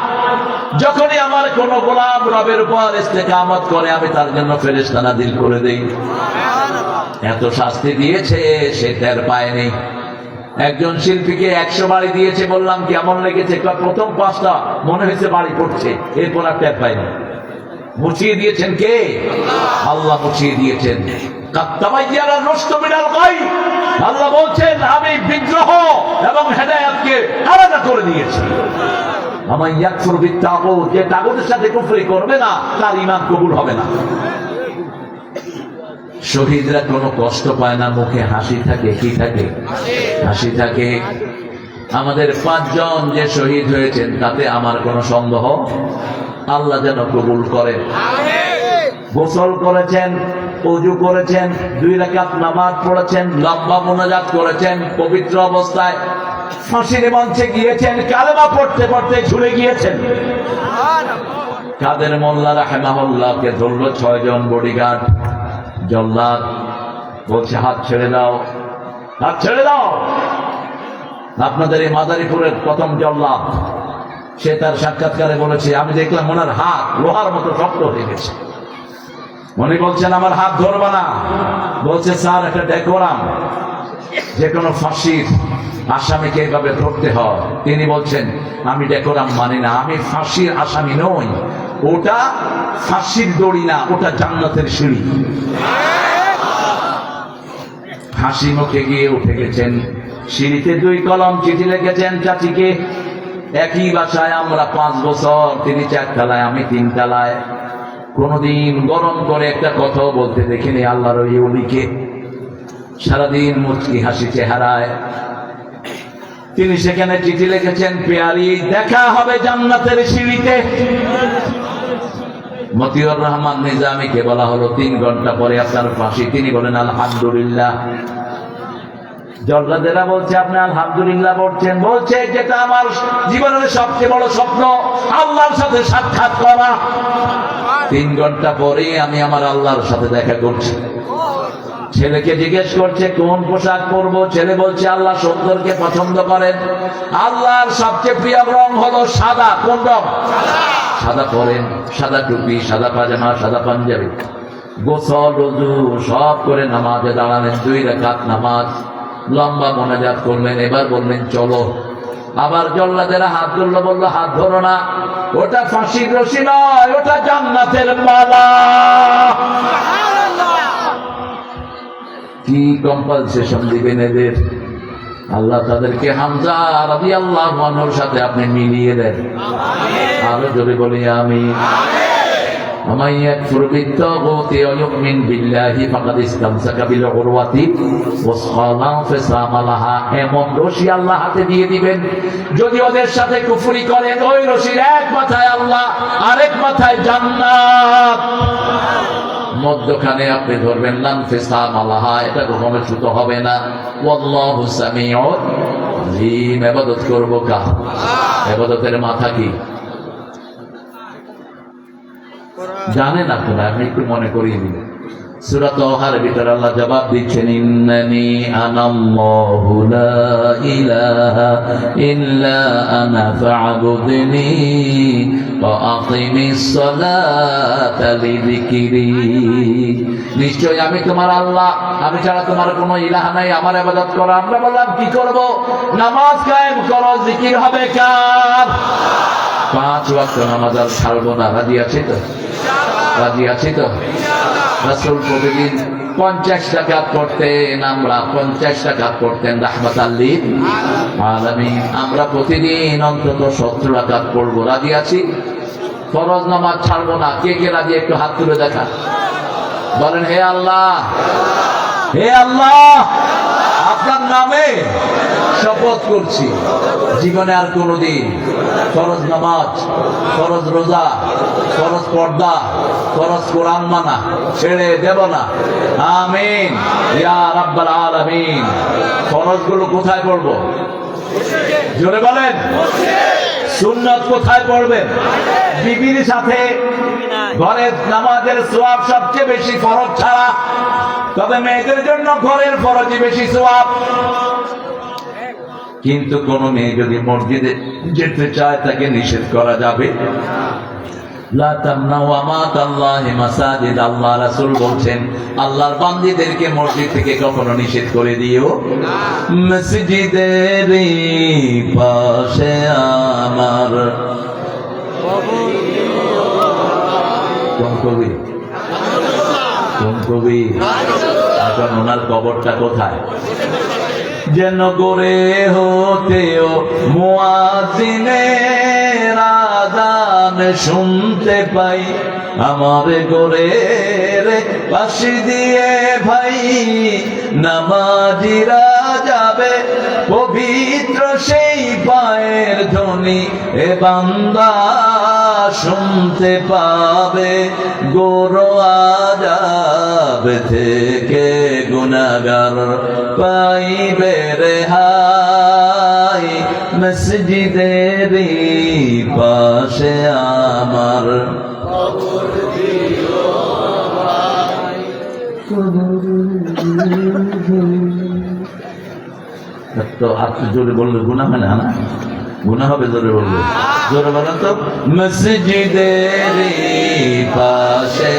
যখনই আমার কোন গোলাম রবের উপর ইস্তেকামত করে আমি তার জন্য ফেরেশতা নাযিল করে দেই। এত শাস্তি দিয়েছে সে টের পায়নি। একজন শিল্পীকে 100 বাড়ি দিয়েছে, বললাম কেমন লেগেছে? প্রথম 5টা মনে হয়েছে বাড়ি পড়ছে, এরপর আর টের পায়নি। মুছিয়ে দিয়েছেন কে? আল্লাহ মুছিয়ে দিয়েছেন। আল্লাহ বলছেন আমি বিগ্রহ এবং হেদায়েতকে আলাদা করে দিয়েছি। আমার ইয়াকফুর বিত্তাগুত, যে তাগুতের সাথে কুফরি করবে না তার ঈমান কবুল হবে না। শহীদরা কোনো কষ্ট পায় না, মুখে হাসি থাকে। কি থাকে? হাসি থাকে। আমাদের 5 জন যে শহীদ হয়েছেন তাতে আমার কোনো সন্দেহ আল্লাহ যেন কবুল করেন। গোসল করেছেন, ওযু করেছেন, 2 রাকাত নামাজ পড়েছেন, লম্বা মুনাজাত করেছেন, পবিত্র অবস্থায় ফাঁসির মঞ্চে গিয়েছেন, কালেমা পড়তে পড়তে ঝুলে গিয়েছেন। কাদের মোল্লা রাহিমাহুল্লাহকে ধরলো 6 জন বডিগার্ড, জল্লাদ। বলছে হাত ছেড়ে দাও, হাত ছেড়ে দাও। আপনাদের এই মাদারীপুরের প্রথম জল্লাদ, সে তার সাক্ষাৎকারে বলেছে আমি দেখলাম ওনার হাত লোহার মতো শক্ত হয়ে গেছে। উনি বলছেন আমার হাত ধরবা না। বলছে স্যার একটা ডেকোরাম, যে কোনো ফাঁসির আসামিকে এইভাবে ধরতে হয়। তিনি বলছেন আমি ডেকোরাম মানি না, আমি ফাঁসির আসামি নই, ওটা ফাঁসির দড়ি না, ওটা জান্নাতের সিঁড়ি। হাসি মুখে গিয়ে উঠে গেছেন, সিঁড়িতে 2 কলম চিঠি লিখেছেন চাচিকে। একই বাসায় আমরা 5 বছর, তিনি 4 তলায় আমি 3 তলায়। কোনদিন গরম করে একটা কথাও বলতে দেখিনি আল্লাহর ওই ওলিকে। সারাদিন মুচকি হাসি চেহারায় তিনি সেখানে চিঠি লিখেছেন, পেয়ারি দেখা হবে জান্নাতের সিঁড়িতে। মতিউর রহমান নিজামীকে বলা হলো 3 ঘন্টা পরে আপনার ফাঁসি। তিনি বলেন আলহামদুলিল্লাহ। জল্লাদেরা বলছে আপনি আলহামদুলিল্লাহ বলছেন? বলছে যেটা আমার জীবনের সবচেয়ে বড় স্বপ্ন, আল্লাহর সাথে সাক্ষাৎ করা। 3 ঘন্টা পরে আমি আমার আল্লাহর সাথে দেখা করছি। ছেলেকে জিজ্ঞেস করছে কোন পোশাক পরবো। ছেলে বলছে আল্লাহ সুন্দরকে পছন্দ করেন, আল্লাহর সবচেয়ে প্রিয় রং হলো সাদা। কোন রং? সাদা পরেন, সাদা টুপি, সাদা পাজামা, সাদা পাঞ্জাবি। গোসল ওযু সব করে নামাজে দাঁড়ালেন, 2 রাকাত নামাজ, লম্বা মোনাজাত করলেন। এবার বললেন চলো। আবার জল্লাদেরা হাত ধরলো, বললো হাত ধরো না, ওটা ফাঁসির রশি নয়, ওটা জান্নাতের মালা। কি কম্পালসেশন দিবেন এদের? আল্লাহ তাদেরকে হামজা রাদিয়াল্লাহু আনহুর সাথে আপনি মিলিয়ে দেন। আরো জোরে বলি আমিন। ومن يكفر بالطاغوت ويؤمن بالله فقد استمسك بالعروة الوثقى لا انفصام لها। এমন রশি আল্লাহ হাতে দিয়ে দিবেন, যদি ওদের সাথে কুফরি করেন ওই রশির এক মাথায় আল্লাহ, আরেক মাথায় জান্নাত। মধ্যখানে আপনি ধরবেন না ইনফিসাম লাহা, এটা কখনো ছুত হবে না। ওয়াল্লাহু সামিউন আলিম। ইবাদত করব কার? ইবাদতের মাথা কি জানেন আপনারা? আমি একটু মনে করিয়ে দিই। সূরা তাহার ভিতরে আল্লাহ জবাব দিচ্ছেন ইন্নানি আনাল্লাহু লা ইলাহা ইল্লা আনা ফা'বুদনি ওয়া আকিমিস সালাতা লিযিকরি। নিশ্চয় আমি তোমার আল্লাহ, আমি ছাড়া তোমার কোনো ইলাহ নাই, আমার ইবাদত করো। আমরা বললাম কি করব? নামাজ কায়েম করো, জিকির হবে কার? 5 ওয়াক্ত নামাজ আর ছাড়বো না। রাজি আছে তো? রাজি আছে তো? রাসূল প্রতিদিন 50 রাকাত পড়তেন, আমরা 50 রাকাত পড়তেন রাহমাতাল লিল আলামিন। আমরা প্রতিদিন অন্তত 70 রাকাত পড়বো। রাজি আছি? ফরজ নামাজ ছাড়বো না। কে কে রাজি? একটু হাত তুলে দেখা। বলেন হে আল্লাহ, হে আল্লাহ, আপনার নামে শপথ করছি জীবনে আর কোনদিন ফরজ নামাজ, ফরজ রোজা, ফরজ পর্দা, ফরজ কোরআন মানা ছেড়ে দেব না। আমিন ইয়া রাব্বাল আলামিন। ফরজগুলো কোথায় পড়বো? জোরে বলেন। সুন্নাত কোথায় পড়বেন? বিবির সাথে। ঘরের নামাজের সওয়াব সবচেয়ে বেশি ফরজ ছাড়া, তবে মেয়েদের জন্য ঘরের ফরজই বেশি সওয়াব। কিন্তু কোন মেয়ে যদি মসজিদে যেতে চায় তাকে নিষেধ করা যাবে? লা তামনাউ আমাতাল্লাহি মাসাজিদ। আল্লাহ রাসূল বলছেন আল্লাহর বান্দীদেরকে মসজিদ থেকে কখনো নিষেধ করে দিও না। মসজিদের পাশে আমার কোন কবি? কোন কবি? এখন ওনার কবরটা কোথায়? যেন গোরে হতেও মুয়াজ্জিনের আযান শুনতে পাই, আমার গোরের পাশে দিয়ে ভাই নামাজিরা যাবে, পবিত্র সেই পায়ের ধ্বনি এ বান্দা শুনতে পাবে, গোরো আযাব থেকে গুনাহগার পাইবে রেহাই, মসজিদের পাশে আমার কবর দিও ভাই। তো আপনি জোরে বললে গুনাহ হয় না? গুনাহ হবে জোরে বললে? জোরে বলেন তো। মসজিদের পাশে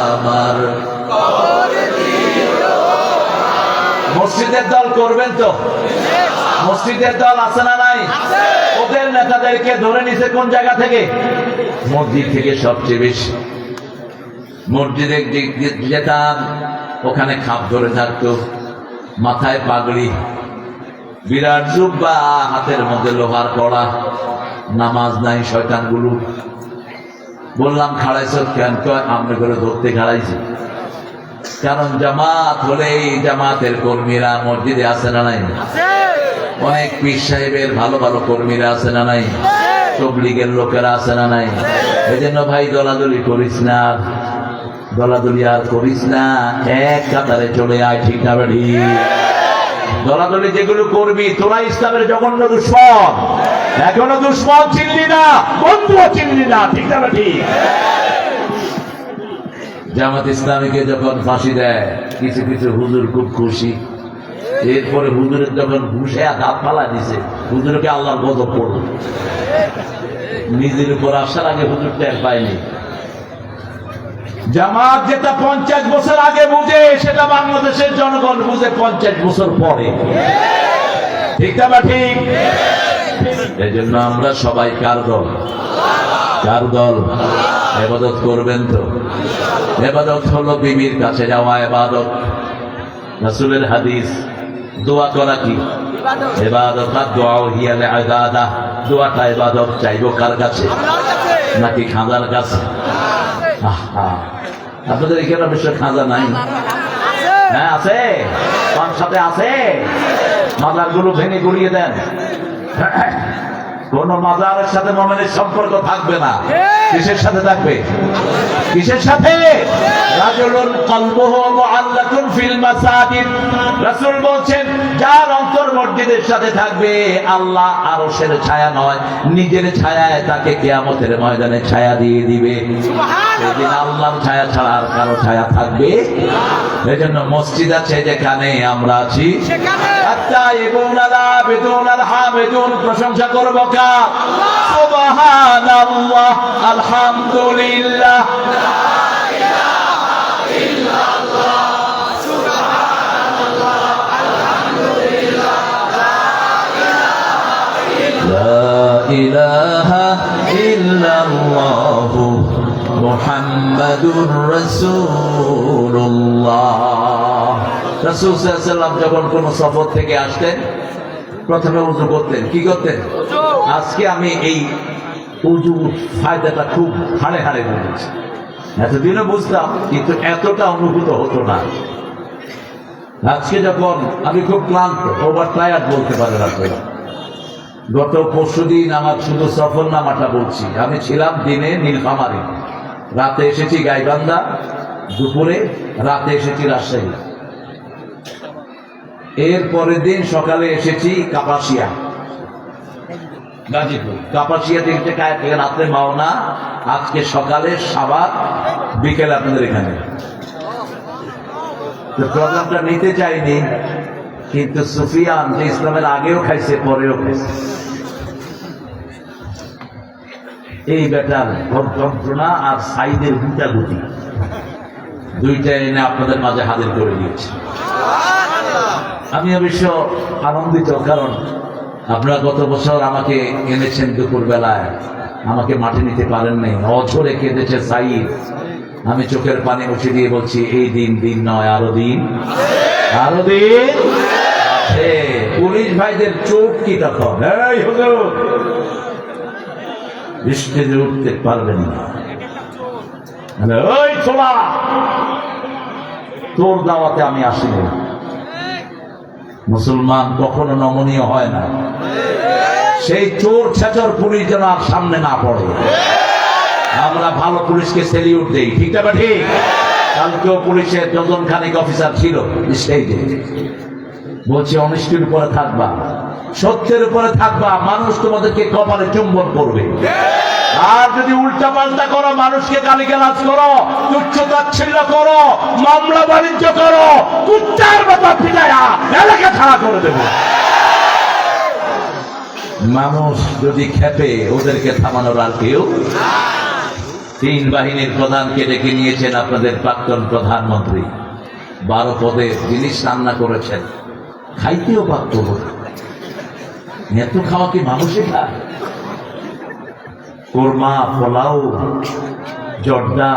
আমার কবর দিও। মসজিদের দল করবেন তো? মসজিদের দল আছে না নাই? ওদের নেতাদেরকে ধরে নিছে কোন জায়গা থেকে? মসজিদ থেকে সবচেয়ে বেশি। মসজিদে যেতাম, ওখানে খাপ ধরে থাকতো, মাথায় পাগড়ি, বিরাট জুব্বা, হাতের মধ্যে লোহার কড়া, নামাজ নাই শয়তানগুলো। বললাম খাড়াইছ কেন? আমরা করে ধরতে খাড়াইছি, কারণ জামাত হলে এই জামাতের কর্মীরা মসজিদে আছে না নাই? অনেক পীর সাহেবের ভালো ভালো কর্মীরা আছে না নাই? তবলিগের লোকেরা আছে না নাই? এই জন্য ভাই দলাদলি করিস না, দলাদলি আর করিস না, এক কাতারে চলে আয়। ঠিক না বেড়ি? দলাদলি যেগুলো করবি তোরা ইসলামের জঘন্য দুশ্মন। এখনো দুশ্মন চিনলি না, বন্ধুও চিনলি না। ঠিক না বেড়ি? জামাত ইসলামীকে যখন ফাঁসি দেয় কিছু কিছু হুজুর খুব খুশি। এরপরে হুজুরের যখন ঘুষে দাঁত পালা দিছে, হুজুরকে আল্লাহর গজব পড়ল। নিজের উপর আসার আগে হুজুর টের পায়নি। জামাত যেটা 50 বছর আগে বুঝে, সেটা বাংলাদেশের জনগণ বুঝে 50 বছর পরে। ঠিক না ঠিক? এই জন্য আমরা সবাই কার দল? কার দল? ইবাদত করবেন তো? ইবাদত হলো বিবির কাছে যাওয়া ইবাদত। রাসূলের হাদিস, দোয়া করা কি ইবাদত? দোয়া হিয়া ইবাদাহ। দোয়াটা ইবাদত। চাইবো কার কাছে? নাকি খাজার কাছে? আপনাদের এখানে অবশ্য খাজা নাই? হ্যাঁ আছে, পাঁচ সাথে আছে। মাজার গুলো ভেঙে গুড়িয়ে দেন। কোন মাজারের সাথে মুমিনের সম্পর্ক থাকবে না। কিসের সাথে থাকবে? কিসের সাথে? রাজুলুন কলবুহু মুআল্লাকুন ফিল মাসাজিদ। রাসূল বলেন, যার অন্তর মসজিদের সাথে থাকবে, আল্লাহ আরশের ছায়া নয়, নিজের ছায়ায় তাকে কিয়ামতের ময়দানে ছায়া দিয়ে দিবে। সেদিন আল্লাহর ছায়া ছাড়া আর কারো ছায়া থাকবে? এজন্য মসজিদ আছে যেখানে আমরা আছি, প্রশংসা করবো কার? সুবহানাল্লাহ, আলহামদুলিল্লাহ, লা ইলাহা ইল্লাল্লাহু মুহাম্মাদুর রাসূলুল্লাহ। রাসূল সাল্লাল্লাহু আলাইহি ওয়াসাল্লাম যখন কোন সফর থেকে আসতেন, প্রথমে উযু করতেন। কি করতেন? আজকে আমি এই উযু ফায়দাটা খুব হাড়ে হাড়ে বুঝেছি। এতদিনও বুঝতাম, কিন্তু এতটা অনুভূত হতো না। আজকে যখন আমি খুব ক্লান্ত, ওভার টায়ার্ড বলতে পারেন আপনারা। গত পরশুদিন আমার শুধু সফরনামাটা বলছি। আমি ছিলাম দিনে নীলফামারী, রাতে এসেছি গাইবান্ধা, দুপুরে, রাতে এসেছি রাজশাহী। এর পরের দিন সকালে এসেছি কাপাসিয়া, গাজীপুর। কাপাসিয়া থেকে রাত্রে মাওনা, আজকে সকালে সাবাত, বিকেল আপনাদের এখানে। তো প্রোগ্রামটা নিতে চাইনি, কিন্তু সুফিয়ান যে ইসলামের আগেও খাইছে পরেও খাইছে, এই বেটার যন্ত্রণা আর সাইদের গুটাগুটি দুইটা এনে আপনাদের মাঝে হাজির করে দিয়েছি। আমি অবশ্য আনন্দিত, কারণ আপনারা গত বছর আমাকে এনেছেন দুপুর বেলায়, আমাকে মাঠে নিতে পারেন নাই। অঝরে কেঁদেছে সাইদ, আমি চোখের পানি মুছে দিয়ে বলছি, এই দিন দিন নয়, আরো দিন, আরো দিন। পুলিশ ভাইদের চোখ কি তখন, এই হুজুর স্টেজে উঠতে পারবেন না, ওই ছোলা তোর দাওয়াতে আমি আসিনি। মুসলমান কখনো নমনীয় হয় না। সেই চোর ছেচর পুলিশ যেন আর সামনে না পড়ে। আমরা ভালো পুলিশকে সেলিউট দেই, ঠিক না ঠিক? কালকেও পুলিশের ডজন খানিক অফিসার ছিল স্টেজে, বলছে অনিষ্টের উপরে থাকবা, সত্যের উপরে থাকবা, মানুষ তোমাদেরকে কপালে চুম্বন করবে। আর যদি উল্টা পাল্টা করো, মানুষকে গালিগালাজ করো, তুচ্ছ-তাচ্ছিল্য করো, মামলা বাণিজ্য করো, কুত্তার মতো পিটায়া এলাকা ছাড়া করে দেবে। মানুষ যদি খেপে, ওদেরকে থামানোর আর কেউ। তিন বাহিনীর প্রধানকে ডেকে নিয়েছেন আপনাদের প্রাক্তন প্রধানমন্ত্রী, 12 পদের জিনিস রান্না করেছেন, খাইতেও পারত। এত খাওয়া কি মানুষে খায়? কোরমা, পোলাও, জর্দা,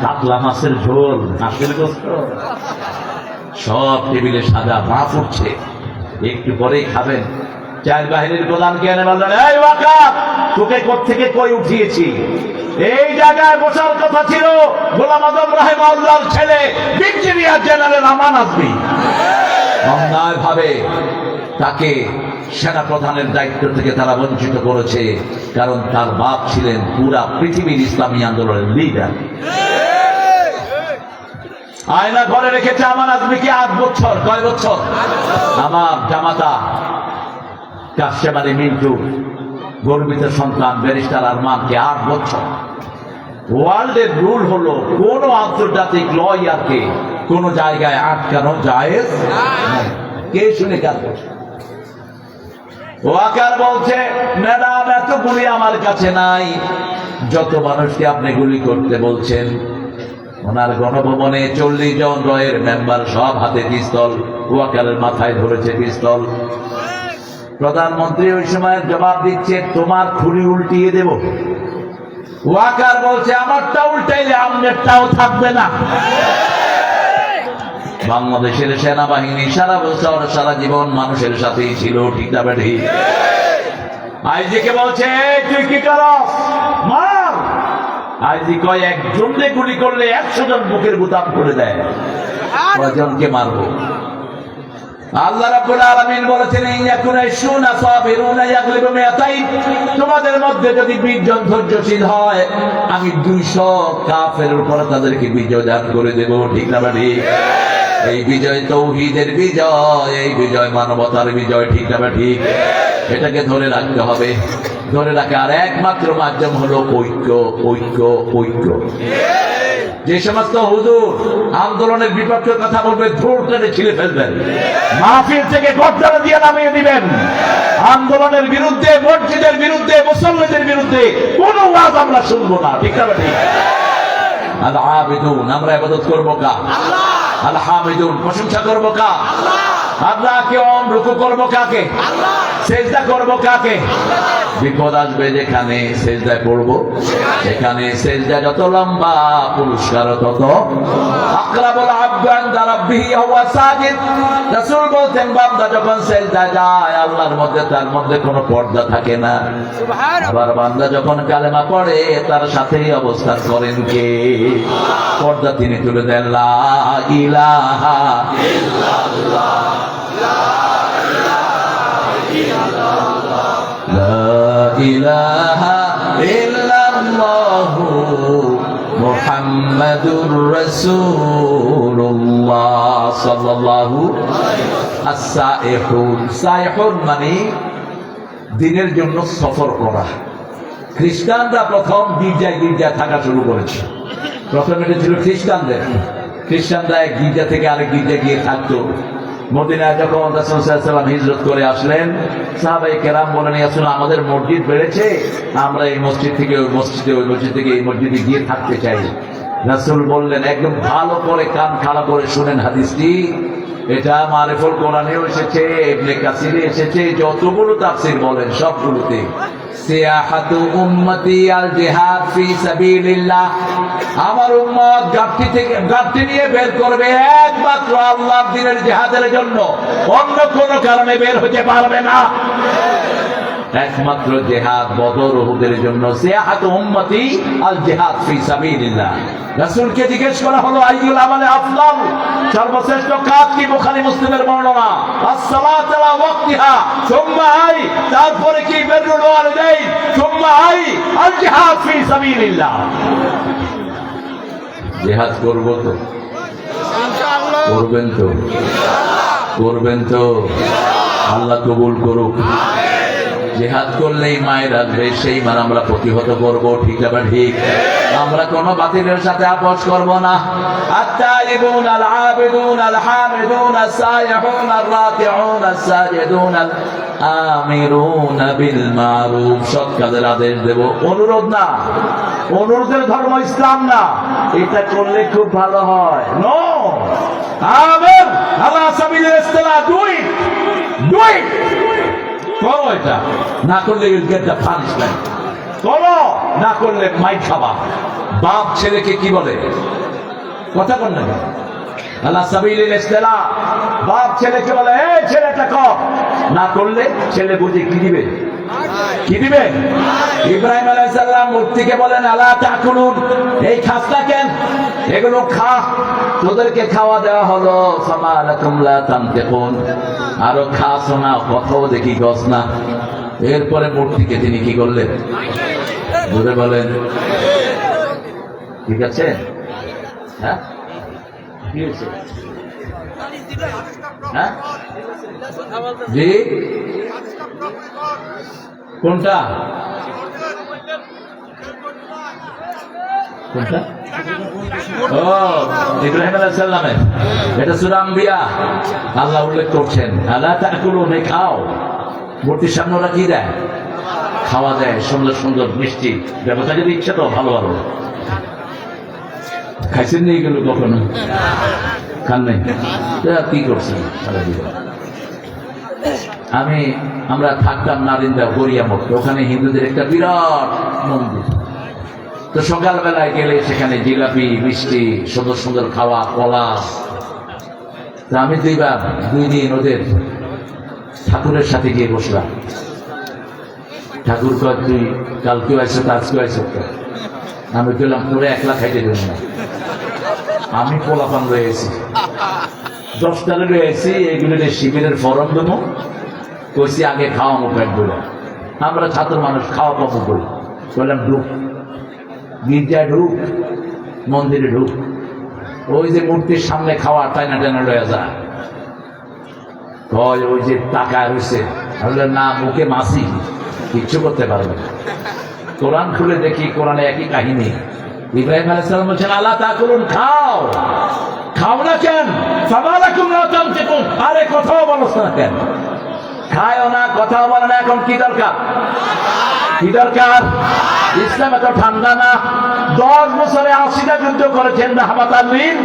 কাতলা মাছের ঝোল, হাঁসের গোস্ত, সব টেবিলে সাজা, মা ফুটছে, একটু পরেই খাবেন। চার বাহিনীর প্রধানকে এনে বললেন, এই ওয়াকার, তোকে কোত্থেকে কই উঠিয়েছি? এই জায়গায় বসার কথা ছিল গোলাম আজম রাহিমাহুল্লাহর ছেলে ব্রিগেডিয়ার জেনারেল আমান আজমি। অন্যায় ভাবে তাকে সেনা প্রধানের দায়িত্ব থেকে তারা বঞ্চিত করেছে, কারণ তার বাপ ছিলেন পুরা পৃথিবীর ইসলামী আন্দোলনের লিডার। আয়না ঘরে রেখেছে আমান আজমিকে 8 বছর। কয় বছর? আমার জামাতা কাশেম আলী মিন্টু গর্বিত সন্তান ব্যারিস্টার আরমানকে 8 বছর। ওয়ার্ল্ডের রুল হলো কোন আন্তর্জাতিক লয়ারকে কোন জায়গায় আটকানো জায়েজ নয়। কে শুনে কাজ করছে? ওয়াকার বলছে, ম্যাডাম এত গুলি আমার কাছে নাই। যত মানুষকে আপনি গুলি করতে বলছেন, ওনার গণভবনে 40 জন রয়ের মেম্বার, সব হাতে পিস্তল, ওয়াকারের মাথায় ধরেছে পিস্তল। প্রধানমন্ত্রী ওই সময় জবাব দিচ্ছে, তোমার খুলি উল্টিয়ে দেব। ওয়াকার বলছে, আমারটা উল্টাইলে আপনারটাও থাকবে না। বাংলাদেশের সেনাবাহিনী সারা বছর সারা জীবন মানুষের সাথেই ছিল, ঠিক না ঠিক? আইজিকে বলছে, তুই কি করস? মার। আইজি কয়, একজনকে গুলি করলে 100 জন বুকের বুতাম করে দেয়, কয়জনকে মারবো? আল্লাহ রাব্বুল আলামিন বলেছেন, ইয়াকুনা শুনা সাবিরুনা ইয়াগলিবু মিয়াতাইন, তোমাদের মধ্যে যদি 20 জন ধৈর্যশীল হয়, আমি 200 কাফেরের উপর তাদেরকে বিজয় দান করে দেব, ঠিক না ঠিক? এই বিজয় তৌহিদের বিজয়, এই বিজয় মানবতার বিজয়, ঠিক না ঠিক? এটাকে ধরে রাখতে হবে। ধরে রাখার একমাত্র মাধ্যম হলো ঐক্য, ঐক্য, ঐক্য। যে সমস্ত হুজুর আন্দোলনের বিপক্ষে কথা বলবে, ধূর টেনে ছিঁড়ে ফেলবেন, মাহফিল থেকে গর্দানে দিয়ে নামিয়ে দিবেন। আন্দোলনের বিরুদ্ধে, মসজিদের বিরুদ্ধে, মুসল্লিদের বিরুদ্ধে কোন ওয়াজ আমরা শুনবো না, ঠিক না ঠিক? আল আবিদুন, আমরা ইবাদত করবো কার? আল্লাহ। আল হামিদুন, প্রশংসা করবো কার? আল্লাহ। আল্লাহকে রুকু করবো কাকে? আল্লাহ। সেজদা করবো কাকে? আল্লাহ। বিপদ আসবে যেখানে সেজদায় পড়বো, সেখানে সেজদা যত লম্বা, পুরস্কার তত। আকরাবুল আবদু ইনদা রাব্বিহি ওয়া সাজিদ, রাসূল বলতেন, বান্দা যখন সেজদায় যায় আল্লাহর মধ্যে, তার মধ্যে কোনো পর্দা থাকে না। সুবহানাল্লাহ। আবার বান্দা যখন কালেমা পড়ে, তার সাথেই অবস্থান করেন কে? পর্দা তিনি তুলে দেন। লা ইলাহা ইল্লাল্লাহ, লা ইলাহা ইল্লাল্লাহু মুহাম্মাদুর রাসূলুল্লাহ সাল্লাল্লাহু আলাইহি ওয়াসাল্লাম। as-সাইহুন, সাইহুন মানে দিনের জন্য সফর করা। খ্রিস্টানরা প্রথম গির্জায় থাকা শুরু করেছে। প্রথম এটা ছিল খ্রিস্টানদের। খ্রিস্টানরা এক গির্জা থেকে আরেক গির্জায় গিয়ে থাকতো। মদিনায় যখন রাসূল সাল্লাল্লাহু আলাইহি ওয়াসাল্লাম হিজরত করে আসলেন, সাহাবায়ে কেরাম বলেন, ইয়া রাসূল, আমাদের মসজিদ বেড়েছে, আমরা এই মসজিদ থেকে ওই মসজিদে, ওই মসজিদ থেকে এই মসজিদে গিয়ে থাকতে চাই। রাসূল বললেন, একদম ভালো করে কান খাড়া করে শুনেন হাদিসটি। এটা মারিফুল কোরআনেও এসেছে, ইবনে কাসিরে এসেছে, যতগুলো তাফসীর বলেন সবগুলোতে সিয়াহাতু উম্মতি আল জিহাদ ফি সাবিলিল্লাহ, আমার উম্মত ঘাটতি নিয়ে বের করবে একমাত্র আল্লাহর দ্বীনের জিহাদের জন্য, অন্য কোনো কারণে বের হতে পারবে না। একমাত্র জিহাদ বদর উহুদের জন্য। সিয়াহাতু উম্মতি আল জিহাদ ফি সাবিলিল্লাহ। রাসূলকে জিজ্ঞেস করা হলো আইয়ুল আমালে আফদাল, সর্বশ্রেষ্ঠ কাজ কি? বুখারী মুসলিমের বর্ণনা, as-সালাতু আলা ওয়াক্তিহা সুম্মা আই, তারপরে কি? বিররুল ওয়ালিদাইন সুম্মা আই আল জিহাদ ফি সাবিলিল্লাহ। জিহাদ করব তো? ইনশাআল্লাহ। করবেন তো? আল্লাহ কবুল করুক। জিহাদ করলেই মায়ের আসবে, সেই মান আমরা প্রতিহত করব। ঠিক না ঠিক? আমরা কোন বাতিলের সাথে আপোষ করব না। আত-তাইবুন আল আবিদুন আল হামিদুন আস-সাইহুন আর রাকিউন আস-সাজিদুন আল আমিরুন বিল মারুফ, সৎ কাজের আদেশ দেব, অনুরোধ না। অনুরোধের ধর্ম ইসলাম না। এটা করলে খুব ভালো হয়। নো, আমির আলা সাবিলিল ইসলাম, ডু ইট। করো, এটা না করলে ইউল গেট দ্য পানিশমেন্ট। করো, না করলে মাই খাবা। বাপ ছেলেকে কি বলে? কথা বল না, আলা সাবিলিল ইসলাম। বাপ ছেলেকে বলে, এই ছেলেটা কর। না করলে ছেলে বুঝে কি দিবে? কি দিবে? ইব্রাহিম আলাইহিস সালাম মূর্তিকে বলেন, আলা তাকুলুন, এই খাস না কেন? এগুলো খা। তোদেরকে খাওয়া দেওয়া হলো, ফামা লাকুম লা তানতিকুন, আরো খাস না, কথাও দেখি গছ না। এরপরে মূর্তিকে তিনি কি করলেন? বুঝে বলেন, ঠিক আছে? হ্যাঁ, কি হয়েছে? হ্যাঁ জি, কোনটা? কোনটা? ও, ইব্রাহিম আলাইহিস সালামের। এটা সূরা আম্বিয়া, আল্লাহ উল্লেখ করছেন, আলা তাকুলুন, খাও। মূর্তির সামনে ওরা কি দেয়? খাওয়া দেয়, সুন্দর সুন্দর মিষ্টি। ব্যবসা যদি ইচ্ছা তো ভালো ভালো খাইছেন, নিয়ে গেল কখনো? খান নাই? কি করছেন সারা জীবন? আমরা থাকতাম নারিন্দা গড়িয়ামঠ, ওখানে হিন্দুদের একটা বিরাট মন্দির। তো সকালবেলায় গেলে সেখানে জিলাপি, মিষ্টি, সুন্দর সুন্দর খাওয়া, কলা। তা আমি 2 দিন ওদের ঠাকুরের সাথে গিয়ে বসলাম। ঠাকুর কয়, তুই কালকেও আইসো, আজকেও আইসো। আমি গেলাম, তোরে একলা খাইতে দেব না। আমি পোলাপান রয়েছি, 10টা রয়েছি, এইগুলোর শিবিরের ফরম দেবো। কইছি আগে খাওয়া মুখের বলে, আমরা ছাত্র মানুষ খাওয়া পাবো বলি। বললাম ঢুক, গির্জায় ঢুক, মন্দিরে ঢুক। ওই যে মূর্তির সামনে খাওয়া টাইনা টাইনা লয়ে যায়। ওই যে টাকা রয়েছে, না মুখে মাসি, কিচ্ছু করতে পারবে না। কোরআন খুলে দেখি, কোরআনে একই কাহিনী। ইব্রাহিম আলাইহিস সালাম বলছেন, আল্লাহ তাকুলুন, খাও। খাও না কেন? ফামালাকুম লা তানতিকুন, আরে কথাও বলছ না কেন? খায়ও না, কথাও বলে না, এখন কি দরকার? কি দরকার? ইসলাম এত ঠান্ডা না। 10 বছরে 80টা যুদ্ধ করেছেন রাহমাত আল-লিল।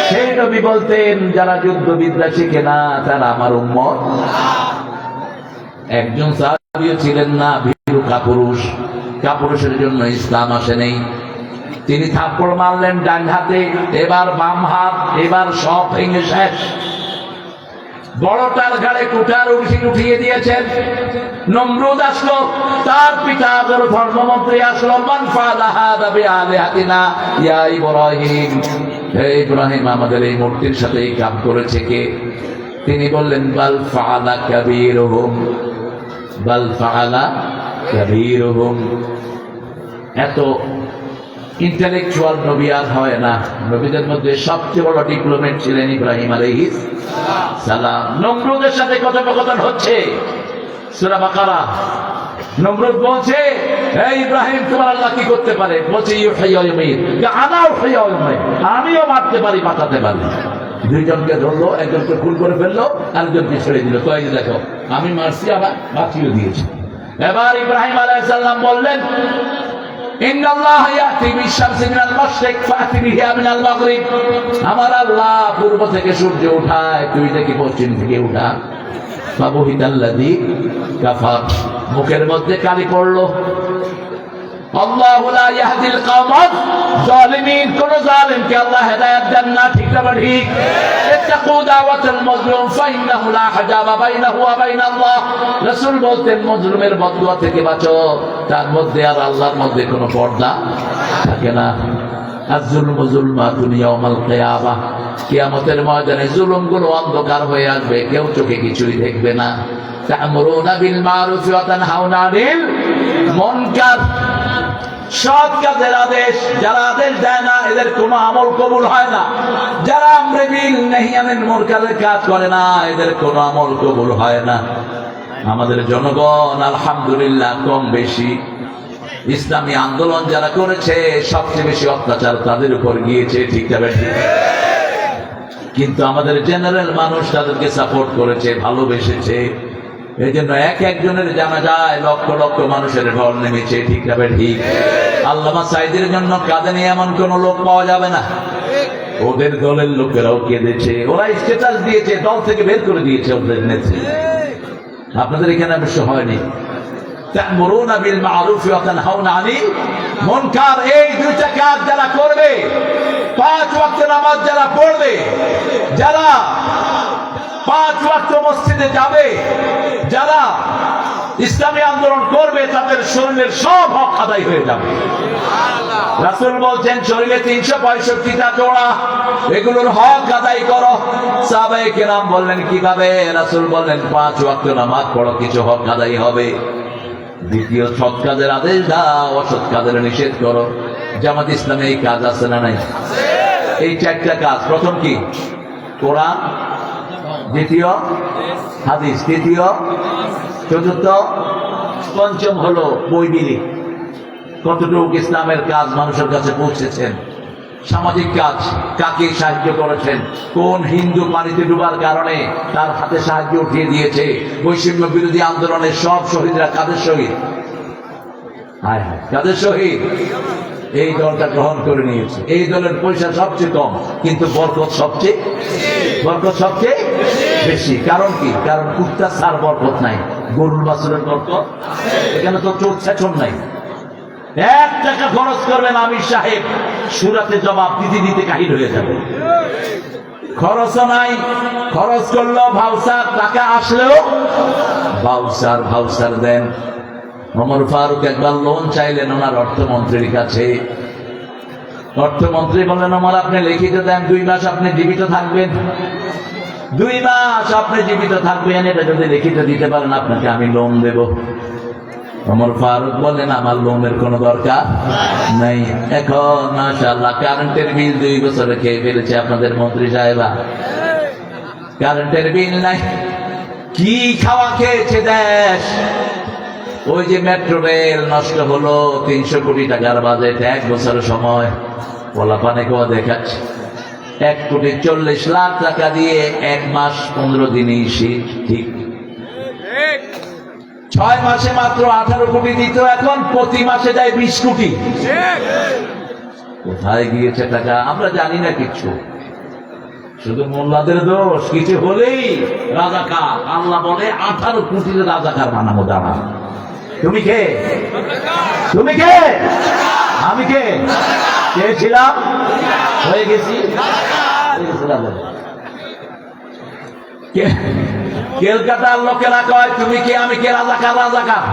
সেই নবী বলতেন, যারা যুদ্ধবিদ্যা শিখে না তারা আমার উম্মত। একজন সাহাবীও ছিলেন না ভীরু কাপুরুষ। কাপুরুষের জন্য ইসলাম আসে নেই। তিনি থাপ্পড় মারলেন ডান হাতে, এবার বাম হাত, এবার সব ভেঙে শেষ। বড়টার ঘাড়ে কুঠার উঠিয়ে দিয়েছেন। নমরুদ আসলো, তার পিতা ধর্মমন্ত্রী আসলো, মান ফাআলা হাযা বিআলিহাতিনা ইয়া ইব্রাহিম, হে ইব্রাহিম, আমাদের এই মূর্তির সাথে এই কাজ করেছে কে? তিনি বললেন, বাল ফাআলা কাবীরুহুম, বাল ফাআলা কাবীরুহুম। এত ইন্টেলেকচুয়াল নবী আর হয় না। নবীদের মধ্যে সবচেয়ে বড় ডিপ্লোমেট ছিলেন ইব্রাহিম আলাইহিস সালাম। নমরুদের সাথে কথোপকথন হচ্ছে, সূরা বাকারা। নমরুদ বলছে, হে ইব্রাহিম, তোমার আল্লাহ কি করতে পারে? বলছে, ইউহয়ী ওয়া ইউমীত, আনাও ইউহয়ী ওয়া ইউমীত, আমিও মারতে পারি, বাঁচাতে পারি। 2 জনকে ধরলো, একজনকে খুন করে ফেললো, আরেকজনকে ছেড়ে দিল। তো এই যে দেখো, আমি মারছি, আবার বাঁচিয়ে দিয়েছি। এবার ইব্রাহিম আলাইহিস সালাম বললেন, ইন্নাল্লাহ ইয়াতি বিশ-শামসি মিনাল মাশরিক ফাতি বিহা মিনাল মাগরিব, আমার আল্লাহ পূর্ব থেকে সূর্য উঠায়, তুই দেখি পশ্চিম থেকে উঠা। ফাবুহিতাল্লাযী কাফার, মুখের মধ্যে কালি পড়লো। আল্লাহু লা ইয়াহদিল কওমাজ জালিমিন, কোন জালিমকে আল্লাহ হেদায়েত দেন না, ঠিক না ঠিক? ইত্তাকু দাওয়াতাল মাজলুম ফাইন্নাহু লা হাজাবা বাইনাহু ওয়া বাইনাল্লাহ। রাসূল বলতেন মাজলুমের বদদুয়া থেকে বাঁচো, তার মধ্যে আর আল্লাহর মধ্যে কোনো পর্দা থাকে না। আয-যুলমু যুলমাতুন ইয়াউমাল কিয়ামাহ, কিয়ামতের ময়দানে জুলুমগুলো অন্ধকার হয়ে আসবে, কেউ চোখে কিছুই দেখবে না। তা'মুরুনা বিল মারুফ ওয়া তানহাউনা আনিল মুনকার, সৎ কাজের আদেশ, যারা আদেশ দেয় না এদের কোনো আমল কবুল হয় না। যারা আমরে বিল নাহি আনিল মুনকারের কাজ করে না এদের কোনো আমল কবুল হয় না। আমাদের জনগণ আলহামদুলিল্লাহ কম বেশি ইসলামী আন্দোলন যারা করেছে সবচেয়ে বেশি অত্যাচার তাদের উপর গিয়েছে, ঠিক না ঠিক? কিন্তু আমাদের জেনারেল মানুষ তাদেরকে সাপোর্ট করেছে, ভালোবেসেছে। এই জন্য একজনের জানা যায় লক্ষ লক্ষ মানুষের ঢল নেমেছে, ঠিক না ঠিক? আল্লামা সাঈদীর জন্য কাঁদেনি এমন কোন লোক পাওয়া যাবে না। ওদের দলের লোকেরাও কেঁদেছে, ওরা স্ট্যাটাস দিয়েছে, দল থেকে বের করে দিয়েছে ওদের নেত্রী। আপনাদের এখানে অবশ্য হয়নি। তা'মুরুনা বিল মা'রুফ ওয়া তানহাউনা আনিল মুনকার, এই দুইটা কাজ যারা করবে, 5 ওয়াক্ত নামাজ যারা পড়বে, যারা 5 ওয়াক্ত মসজিদে যাবে, যারা ইসলামী আন্দোলন করবে, তাদের শরীরের সব হক আদায় হয়ে যাবে। রাসূল বলছেন শরীরে 365টা জোড়া, এগুলোর হক আদায় করো। সাহাবায়ে কেরাম বললেন কিভাবে? রাসূল বললেন 5 ওয়াক্ত নামাজ পড়ো, কিছু হক আদায় হবে। দ্বিতীয়, সৎ কাজের আদেশ দাও, অসৎ কাজের নিষেধ করো। জামাত ইসলামে এই কাজ আছে না নাই? এই 4টা কাজ। প্রথম কি? কোরআন, দ্বিতীয় হাদিস, তৃতীয়, চতুর্থ, পঞ্চম হলো বই বিলি। কতটুকু ইসলামের কাজ মানুষের কাছে পৌঁছেছেন? সামাজিক কাজ কাকে সাহায্য করেছেন? কোন হিন্দু পানিতে ডুবার কারণে তার হাতে সাহায্য উঠিয়ে দিয়েছে? বৈষম্য বিরোধী আন্দোলনের সব শহীদরা কাদের শহীদ? হায় হায়, কাদের শহীদ? এই দলটা গ্রহণ করে নিয়েছে। এই দলের পয়সা সবচেয়ে কম, কিন্তু বরকত সবচেয়ে বেশি। কারণ কি? কারণ কুত্তা সার বরকত নাই, গরুর বাছুরের বরকত। এখানে তো চোর ছেচন নাই। 1 টাকা খরচ করবেন আমির সাহেব, সুরাতে জবাব দিতে দিতে কাহিল হয়ে যাবে। খরচও নাই, খরচ করলেও ভাউচার, টাকা আসলেও ভাউচার দেন। ওমর ফারুক একবার লোন চাইলেন ওনার অর্থমন্ত্রীর কাছে। অর্থমন্ত্রী বললেন, ওমর আপনি লিখিত দেন, 2 মাস আপনি জীবিত থাকবেন, 2 মাস আপনি জীবিত থাকবেন, এটা যদি লিখিত দিতে পারেন আপনাকে আমি লোন দেব। ওমর ফারুক বললেন, আমার লোনের কোনো দরকার নাই। এখন মাশাআল্লাহ কারেন্টের বিল 2 বছরে খেয়ে ফেলেছে আপনাদের মন্ত্রী সাহেবা। কারেন্টের বিল নাই, কি খাওয়া খেয়েছে দেশ। ওই যে মেট্রো রেল নষ্ট হলো, 300 কোটি টাকার বাজেট, 1 বছরের সময়। পোলাপানে কেউ দেখাচ্ছে 1,40,00,000 টাকা দিয়ে 1 মাস 15 দিনই শীত, ঠিক? 6 মাসে মাত্র 18 কোটি দিত, এখন প্রতি মাসে যায় 20 কোটি। কোথায় গিয়েছে টাকা আমরা জানি না কিচ্ছু। শুধু মোল্লাদের দোষ, কিছু হলেই রাজাকার। আল্লাহ বলে 18 কোটির রাজাকার বানাবো। দাঁড়া, তুমি কে? তুমি কে? আমি কে? চেয়েছিলাম, হয়ে গেছি। কলকাতার লোকেরা কয় তুমি কে, আমি কে? রাজাকার।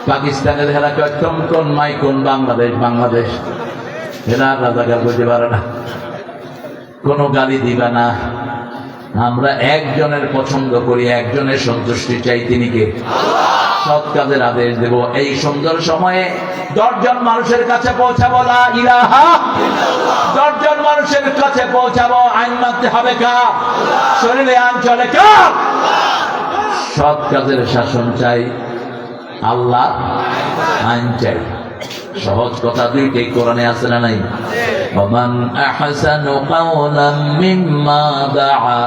পাকিস্তানের হেরা কয় তুম কোন, মাই কোন, বাংলাদেশ। এরা রাজাকার বুঝতে পারে না, কোনো গালি দিবা না। আমরা একজনের পছন্দ করি, একজনের সন্তুষ্টি চাই, তিনি কে? সৎ কাজের আদেশ দেব। এই সুন্দর সময়ে 10 জন মানুষের কাছে পৌঁছাবো লা ইলাহা ইল্লাল্লাহ। 10 জন মানুষের কাছে পৌঁছাবো। আইন মানতে হবে কার? শরীরে আইন চলে কার? সৎ কাজের শাসন চাই, আল্লাহ আইন চাই। সহজ কথা, 2টাই কোরআনে আছে না নাই? ومن أحسن قولا مما دعا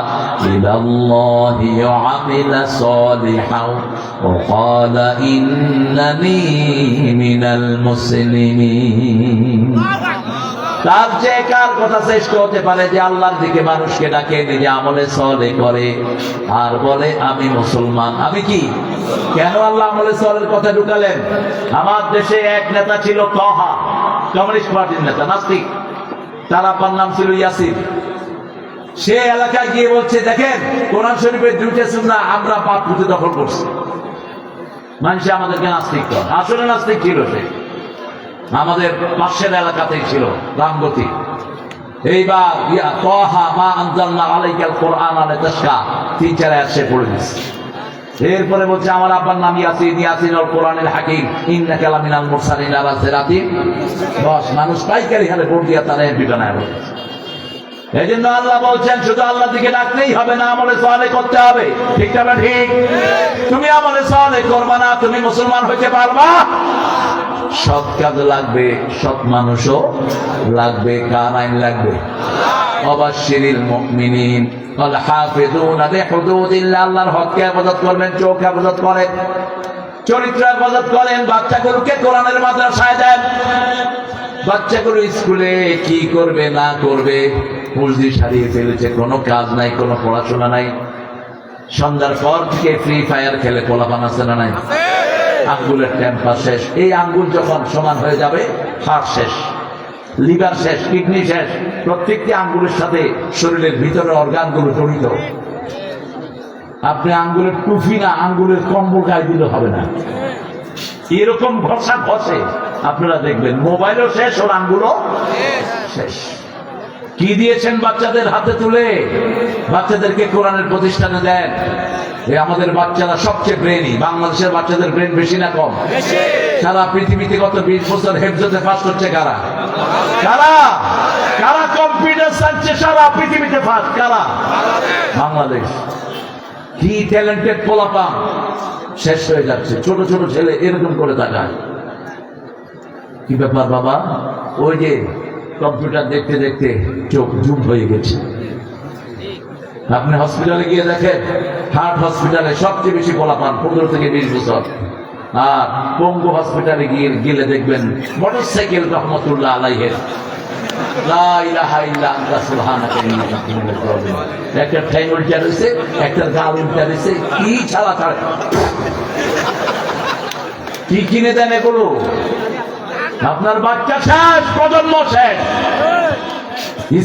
إلى الله وعمل صالحا وقال إنني من المسلمين। তার যে কার কথা শ্রেষ্ঠ হতে পারে যে আল্লাহর দিকে মানুষকে ডাকে, নিজে আমলে সলে করে আর বলে আমি মুসলমান। আমি কি? কেন আল্লাহ আমলে সলের কথা ঢুকালেন? আমার দেশে এক নেতা ছিল তহা, কমিউনিস্ট পার্টির নেতা, নাস্তিক। তার আব্বার নাম ছিল ইয়াসিন। সে এলাকায় গিয়ে বলছে, দেখেন কোরআন শরীফের দুইটা সুন্নাহ আমরা পাপ পুঁতে দখল করছি, মানুষ আমাদেরকে নাস্তিক করে। আসলে নাস্তিক ছিল সে, আমাদের পাশের এলাকাতেই ছিল, রামগতি। এইবার তহা মা আনজালনা আলাইকাল কোরআন লিতাশকা 3-4 আয়াত সে পড়ে দিচ্ছে। এরপরে বলছে আমার আব্বার নাম ইয়াসিন, ইয়াসিনুল কোরআনিল হাকিম ইন্নাকা লামিনাল মুরসালিন আলা সিরাতিন। বস মানুষ পাইকারি হারে ভোট দিয়া তারা এমপি বানায় বলছে। এই জন্য আল্লাহ বলছেন শুধু আল্লাহ দিকে ডাকলেই হবে না, আমলে সালেহ করতে হবে। ঠিক না ঠিক? তুমি আমলে সালেহ করবা না, তুমি মুসলমান হইতে পারবা? সৎ কাজ লাগবে, সৎ মানুষও লাগবে। কার আইন লাগবে? ওয়াবাশশিরিল মুমিনিন ওয়াল হাফিজুনা লিহুদুদিল্লাহ। আল্লাহর হককে হেফাজত করবেন, চোখ হেফাজত করেন, চরিত্র হেফাজত করেন, বাচ্চাগুলোকে কোরআনের মাদ্রাসায় দেন। বাচ্চাগুলো স্কুলে কি করবে না করবে মুরজি সারিয়ে ফেলেছে, কোনো কাজ নাই, কোনো পড়াশোনা নাই। সন্ধ্যার পর থেকে ফ্রি ফায়ার খেলে পোলাপান আছে না নাই? আঙ্গুলের টেম্পার শেষ। এই আঙ্গুল যখন সমান হয়ে যাবে, হার্ট শেষ, লিভার শেষ, কিডনি শেষ। প্রত্যেকটি আঙ্গুলের সাথে শরীরের ভিতরের অর্গানগুলো জড়িত। আপনি আঙ্গুলের টুফি না, আঙ্গুলের কম্বল গায়ে দিলে হবে না। এরকম ঘষা ঘষে আপনারা দেখবেন মোবাইলও শেষ, ওর আঙ্গুলও শেষ। কি দিয়েছেন বাচ্চাদের হাতে তুলে? বাচ্চাদেরকে কোরআনের প্রতিষ্ঠানে দেন। আমাদের বাচ্চারা সবচেয়ে ব্রেনি। বাংলাদেশের বাচ্চাদের ব্রেন বেশি না কম? সারা পৃথিবীতে গত 20 বছর হেফজতে পাস করছে কারা? কারা কারা কম্পিউটার সায়েন্সে সারা পৃথিবীতে ফার্স্ট? কারা? বাংলাদেশ। কি ট্যালেন্টেড পোলাপান শেষ হয়ে যাচ্ছে। ছোট ছোট ছেলে এরকম করে তাকায়। কি ব্যাপার বাবা? ওই যে কম্পিউটার দেখতে দেখতে চোখ জুম হয়ে গেছে। আপনি হসপিটালে গিয়ে দেখেন, হার্ট হসপিটালে সবচেয়ে বেশি পোলাপান 15 থেকে 20 বছর। আর পঙ্গু হসপিটালে গেলে দেখবেন মোটরসাইকেল রহমতুল্লাহ আলাইহের লা ইলাহা ইল্লা আনতা সুবহানাকা ইন্নী কুনতু মিনাজ জালিমিন। একটা ঠ্যাং উল্টা রয়েছে, একটা গাল উল্টা রয়েছে। কি ছাড়া ছাড়ে, কি কিনে দেন এগুলো? আপনার বাচ্চা শেষ, প্রজন্ম শেষ।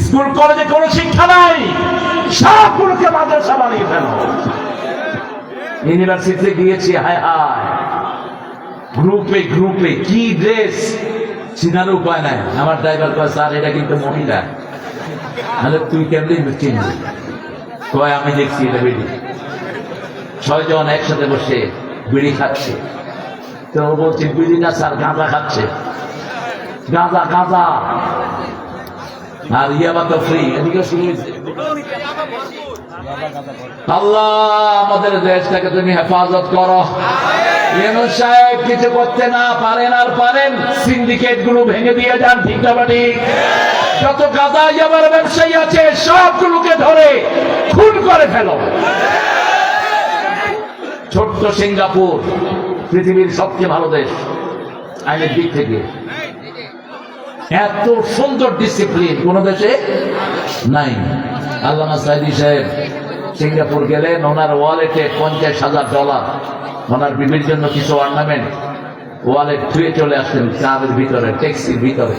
স্কুল কলেজে কোনো শিক্ষা নাই, সবগুলোকে মাদ্রাসা বানিয়ে ফেল। ইউনিভার্সিটিতে গিয়েছি, হায় হায়, গ্রুপে গ্রুপে কি ড্রেস, চিনার উপায় নাই। আমার ড্রাইভার কয় স্যার এটা কিন্তু মহিলা। তাহলে তুই কেমনি চিনবি? কয় আমি দেখছি এটা বিড়ি। 6 জন একসাথে বসে বিড়ি খাচ্ছে। তো বলছি বিড়ি না স্যার, গাঁজা খাচ্ছে। গাঁজা গাঁজা আর ইয়াবা তো ফ্রি। এদিকে শুরু হয়েছে। আল্লাহ আমাদের দেশটাকে তুমি হেফাজত করো। ইউনূস সাহেব কিছু করতে না পারেন, আর পারেন সিন্ডিকেট গুলো ভেঙে দিয়ে যান। ঠিক না ঠিক? যত গাঁজা ইয়াবার ব্যবসায়ী আছে সবগুলোকে ধরে খুন করে ফেলো। ছোট্ট সিঙ্গাপুর পৃথিবীর সবচেয়ে ভালো দেশ আইনের দিক থেকে। এত সুন্দর ডিসিপ্লিন কোন দেশে নাই। আল্লামা সাইদি সাহেব সিঙ্গাপুর গেলেন, ওনার ওয়ালেটে $50,000, ওনার বিবির জন্য কিছু অর্নামেন্ট ওয়ালেট ধুয়ে চলে আসলেন কারের ভিতরে, ট্যাক্সির ভিতরে।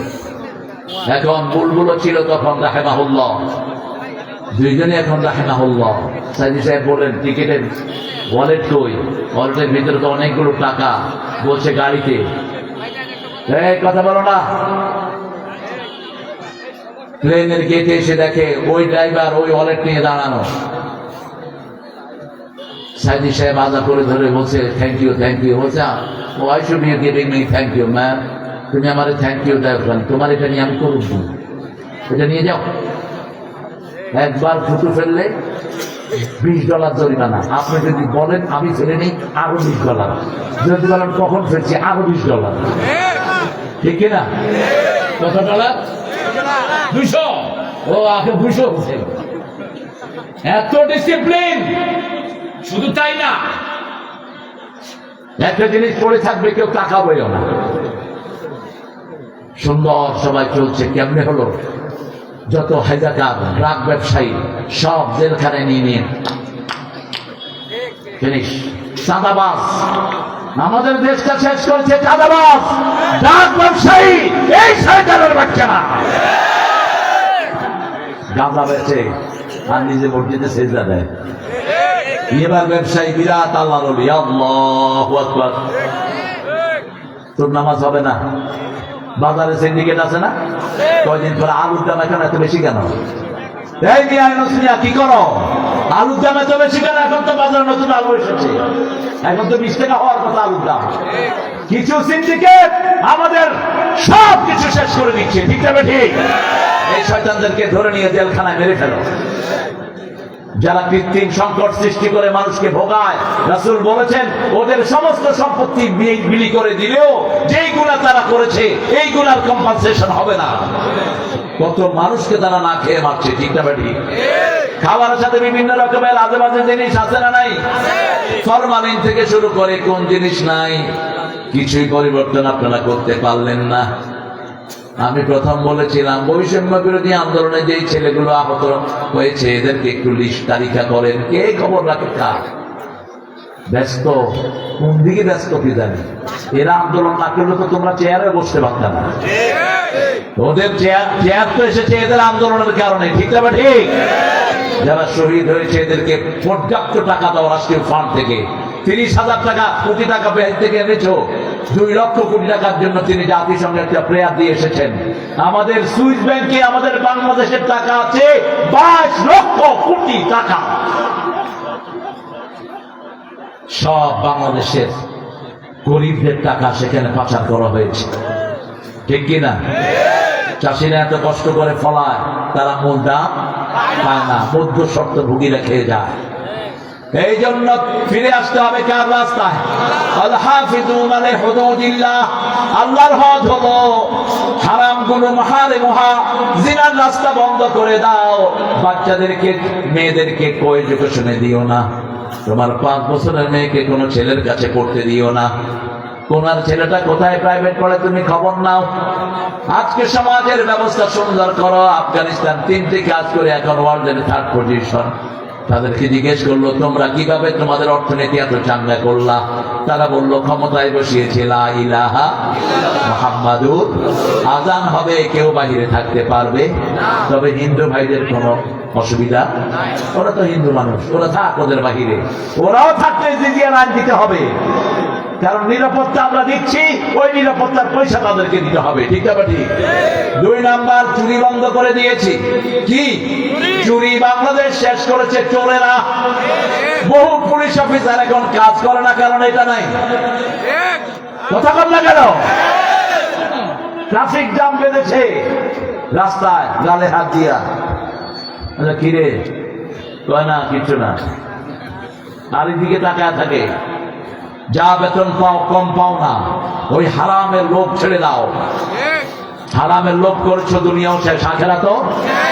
এখন বুলবুল ছিল তখন রাহেমাহুল্লাহ, দুইজনে এখন রাহেমাহুল্লাহ। সাইদি সাহেব বললেন টিকিটের ওয়ালেট কই? ওয়ালেটের ভিতরে তো অনেকগুলো টাকা। বলছে গাড়িতে। এই কথা বলো না। প্লেনের গেটে এসে দেখে ওই ড্রাইভার ওই ওয়ালেট নিয়ে দাঁড়ানো। সাইদি সাহেব আদা করে ধরে বলছে থ্যাংক ইউ থ্যাংক ইউ। বলছে why should you giving me thank you ma'am? তুমি আমার থ্যাংক ইউ দেখবেন, তোমার এটা নিয়ে আমি করব, এটা নিয়ে যাও। একবার ফুটু ফেললে $20 জরিমানা। আপনি যদি বলেন আমি ফেলে নেই, আরো $20। যদি বলেন কখন ফেলছি, আরো $20। ঠিক কিনা? কত ডলার? 200। ও আগে 200 হচ্ছে। এত ডিসিপ্লিন। শুধু তাই না, একটা জিনিস পড়ে থাকবে, কেউ টাকা বইও না। সুন্দর সবাই চলছে। কেমনে হলো? যত হাইজাকার ড্রাগ ব্যবসায়ী সব জেলখানায় নিয়ে নিন, ফিনিশ। চাঁদাবাজ আমাদের দেশটা শেষ করেছে, চাঁদাবাজ ড্রাগ ব্যবসায়ী, এই শয়তানের বাচ্চারা গাঁজা বেচে আর নিজে মসজিদে সেজদা দেয়। এবার ব্যবসায়ী বিরাট আল্লাহর ওলি, আল্লাহু আকবার। তোর নামাজ হবে না? বাজারে সিন্ডিকেট আছে না? কয়দিন পরে আলুর দাম এখন এত বেশি কেন? এই মিয়া কি করো? আলুর দাম এত বেশি কেন? এখন তো বাজারে নতুন আলু এসেছে, এখন তো 20 টাকা হওয়ার কথা আলুর দাম। কিছু সিন্ডিকেট আমাদের সব কিছু শেষ করে দিচ্ছে, ঠিক না ঠিক? এই শয়তানদেরকে ধরে নিয়ে জেলখানায় মেরে ফেলো। যারা কৃত্রিম সংকট সৃষ্টি করে মানুষকে ভোগায়, রাসূল বলেছেন ওদের সমস্ত সম্পত্তি বিলি করে দিলেও যেই গুনাহ তারা করেছে এই গুনার কম্পেনসেশন হবে না। কত মানুষকে তারা না খেয়ে মারছে, ঠিক না ঠিক? খাবারের সাথে বিভিন্ন রকমের আজে বাজে জিনিস আছে না নাই? ফরমালিন থেকে শুরু করে কোন জিনিস নাই, কিছুই পরিবর্তন আপনারা করতে পারলেন না। আমি প্রথম বলেছিলাম বৈষম্য বিরোধী আন্দোলনে যেই ছেলেগুলো আহত হয়েছে এদেরকে একটু লিস্ট তালিকা করেন, কে খবর রাখে কার? ব্যস্ত কোন দিকে ব্যস্ত কি জানি। এরা আন্দোলন না করলে তো তোমরা চেয়ারে বসতে পারত না। ওদের চেয়ার তো এসেছে এদের আন্দোলনের কারণে, ঠিক না ঠিক? যারা শহীদ হয়েছে এদেরকে পর্যাপ্ত টাকা দাও রাষ্ট্রীয় ফান্ড থেকে। 30,000 টাকা কোটি টাকা ব্যাংক থেকে এনেছো, 2 লক্ষ কোটি টাকার জন্য তিনি জাতিসংঘে একটা প্রেয়ার দিয়ে এসেছেন। আমাদের সুইস ব্যাংকে আমাদের বাংলাদেশের টাকা আছে 22 লক্ষ কোটি টাকা, সব বাংলাদেশের গরিবদের টাকা সেখানে পাচার করা হয়েছে, ঠিক কিনা? চাষিরা এত কষ্ট করে ফলায়, তারা মূল দাম পায় না, মধ্য শর্ত ভুগিরা খেয়ে যায়। এই জন্য ফিরে আসতে হবে কার রাস্তায়? আল হাফিজুনা লিহুদুদিল্লাহ, আল্লাহর হদ হলো হারামগুলো মাহারিমুহা, জিনার রাস্তা বন্ধ করে দাও। বাচ্চাদেরকে মেয়েদেরকে কোএডুকেশনে দিও না। তোমার 5 বছরের মেয়েকে কোনো ছেলের কাছে পড়তে দিও না। কোনার ছেলেটা কোথায় প্রাইভেট পড়ে তুমি খবর নাও। আজকে সমাজের ব্যবস্থা সুন্দর করো। আফগানিস্তান 3টি কাজ করে এখন ওয়ার্ল্ডের 3rd পজিশন। তাদেরকে জিজ্ঞেস করলো তোমরা কিভাবে তোমাদের অর্থনীতি এত চাঙ্গা করলা? তারা বললো ক্ষমতায় বসিয়েছে লা ইলাহা মুহাম্মাদুর। আজান হবে, কেউ বাহিরে থাকতে পারবে, তবে হিন্দু ভাইদের কোনো অসুবিধা, ওরা তো হিন্দু মানুষ, ওরা থাক ওদের বাহিরে, ওরাও থাকতে জিজিয়ার আইন দিতে হবে। কারণ নিরাপত্তা আমরা দিচ্ছি, ওই নিরাপত্তার পয়সা তাদেরকে দিতে হবে, ঠিক আছে ঠিক? 2 নাম্বার, চুরি বন্ধ করে দিয়েছি। কি চুরি বাংলাদেশ শেষ করেছে চোরেরা। বহু পুলিশ অফিসার এখন কাজ করে না, কারণ এটা নাই। কথা বল না কেন? ট্রাফিক জ্যাম বেঁধেছে রাস্তায়, গালে হাত দিয়া। কিরে কয় না কিছু না, আর এদিকে তাকায় থাকে। যা বেতন পাও কম পাও না, ওই হারামের লোভ ছেড়ে দাও। হারামের লোভ করেছো, দুনিয়াও শেষ, আখেরাতও।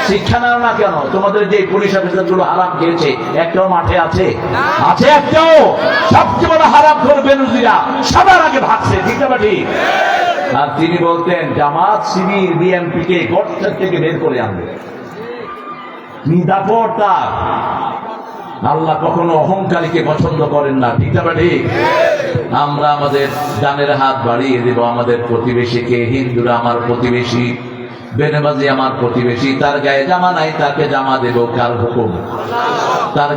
শিক্ষা নাও না কেন? তোমাদের যে পুলিশ অফিসার গুলো হারাম খেয়েছে একটাও মাঠে আছে? আছে একটাও? সবচেয়ে বড় হারাম করে বেনজিরা সবার আগে ভাগছে, ঠিক না ঠিক? আর তিনি বলতেন জামাত শিবির বিএনপি কে গর্ত থেকে বের করে আনবে। কি দাপট তার! আল্লাহ কখনো অহংকারীকে পছন্দ করেন না, ঠিক না ঠিক? আমরা আমাদের ডানের হাত বাড়িয়ে দেব আমাদের প্রতিবেশীকে। হিন্দুরা আমার প্রতিবেশী, বেনামাজি আমার প্রতিবেশী, তার গায়ে জামা নাই তাকে জামা দেব, কার হুকুম? তার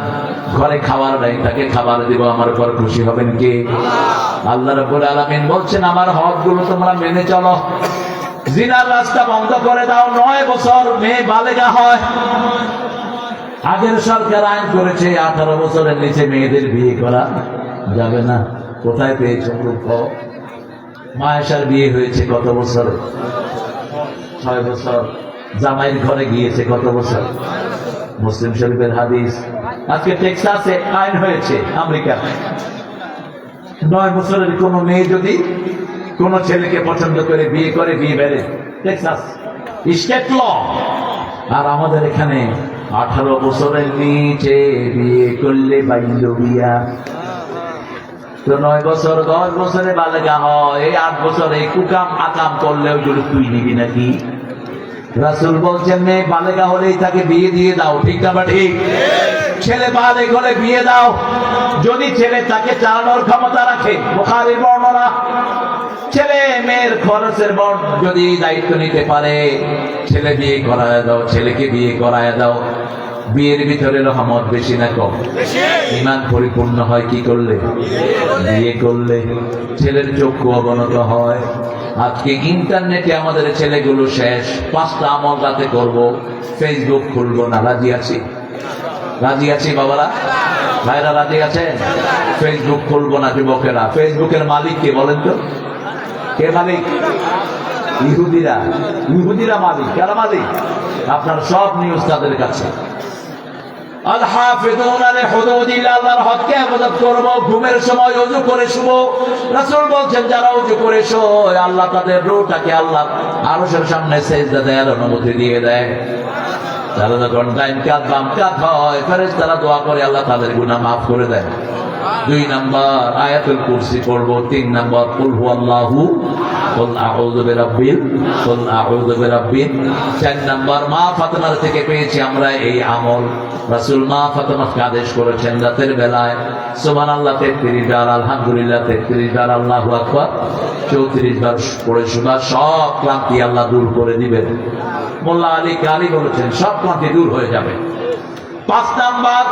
ঘরে খাবার নাই তাকে খাবার দেব, আমার উপর খুশি হবেন কে? আল্লাহ রাব্বুল আলামিন বলছেন আমার হকগুলো তোমরা মেনে চলো। জিনার রাস্তা বন্ধ করে দাও। 9 বছর মেয়ে বালেগা হয়। আগের সরকার আইন করেছে 18 বছরের নিচে মেয়েদের বিয়ে করা যাবে না। কোথায় পেয়েছ? মায়েশার বিয়ে হয়েছে কত বছর? 6 বছর। জামাইয়ের ঘরে গিয়েছে কত বছর? মুসলিম শরীফের হাদিস। আজকে টেক্সাসে আইন হয়েছে, আমেরিকা, 9 বছরের কোন মেয়ে যদি কোন ছেলেকে পছন্দ করে বিয়ে করে, বিয়ে বেড়ে, টেক্সাস স্টেট ল। আর আমাদের এখানে 18 বছরের নিচে বিয়ে করলে বাইন্দ বিয়া। তো 9 বছর 10 বছরে বালেগা হয়, এই 8 বছরে কুকাম আকাম করলে ওইগুলো তুই নিবি নাকি? রাসূল বলছেন মেয়ে বালেগা হলেই তাকে বিয়ে দিয়ে দাও, ঠিক না? ঠিক। ছেলে বালেগ হলে বিয়ে দাও যদি ছেলে তাকে চালানোর ক্ষমতা রাখে। বুখারীর বর্ণনা, ছেলে মেয়ের খরচের বড় যদি দায়িত্ব নিতে পারে, ছেলে বিয়ে করায় দাও, ছেলেকে বিয়ে করায় দাও। বিয়ের ভিতরে রহমত বেশি না কম? ঈমান পরিপূর্ণ হয় কি করলে? বিয়ে করলে। ছেলের চক্ষু অবনত হয়। আজকে ইন্টারনেটে আমাদের ছেলেগুলো শেষ। 5টা আমল রাতে করবো, ফেসবুক খুলবো না। রাজি আছি? রাজি আছি বাবারা, ভাইরা রাজি আছেন? ফেসবুক খুলবো না যুবকেরা। ফেসবুকের মালিক কে বলেন তো? কে মালিক? ইহুদিরা। ইহুদিরা মালিক। কারা মালিক? আপনার সব নিউজ তাদের কাছে। আল হাফিজুনা লিহুদুদিল্লাহ, আল্লাহর হককে হেফাজত করব। ঘুমের সময় ওযু করে শুবো। রাসূল বলছেন যারা ওযু করে শোয়, আল্লাহ তাদের রূহটাকে আল্লাহ আরশের সামনে সিজদা দেওয়ার অনুমতি দিয়ে দেয়। যারা যখন ডাইন কাত বাম কাত হয়, ফেরেশতারা দোয়া করে, আল্লাহ তাদের গুনাহ মাফ করে দেয়। 2 নাম্বার আয়াতুল কুরসি পড়ব। 3 নাম্বার কুল হুয়াল্লাহু, কুল আউযু বিরাব্বিল, কুল আউযু বিরাব্বিন। 4 নাম্বার মা ফাতেমার থেকে পেয়েছি আমরা এই আমল। রাসূল মা ফাতেমাকে আদেশ করেছেন রাতের বেলায় সুবহানাল্লাহ 33 বার, আলহামদুলিল্লাহ 33 বার, আল্লাহু আকবার 34 বার পড়ে শোনা। সব ক্লান্তি আল্লাহ দূর করে দিবেন। মোল্লা আলী কারি বলেছেন সব ক্লান্তি দূর হয়ে যাবে। 5 নাম্বার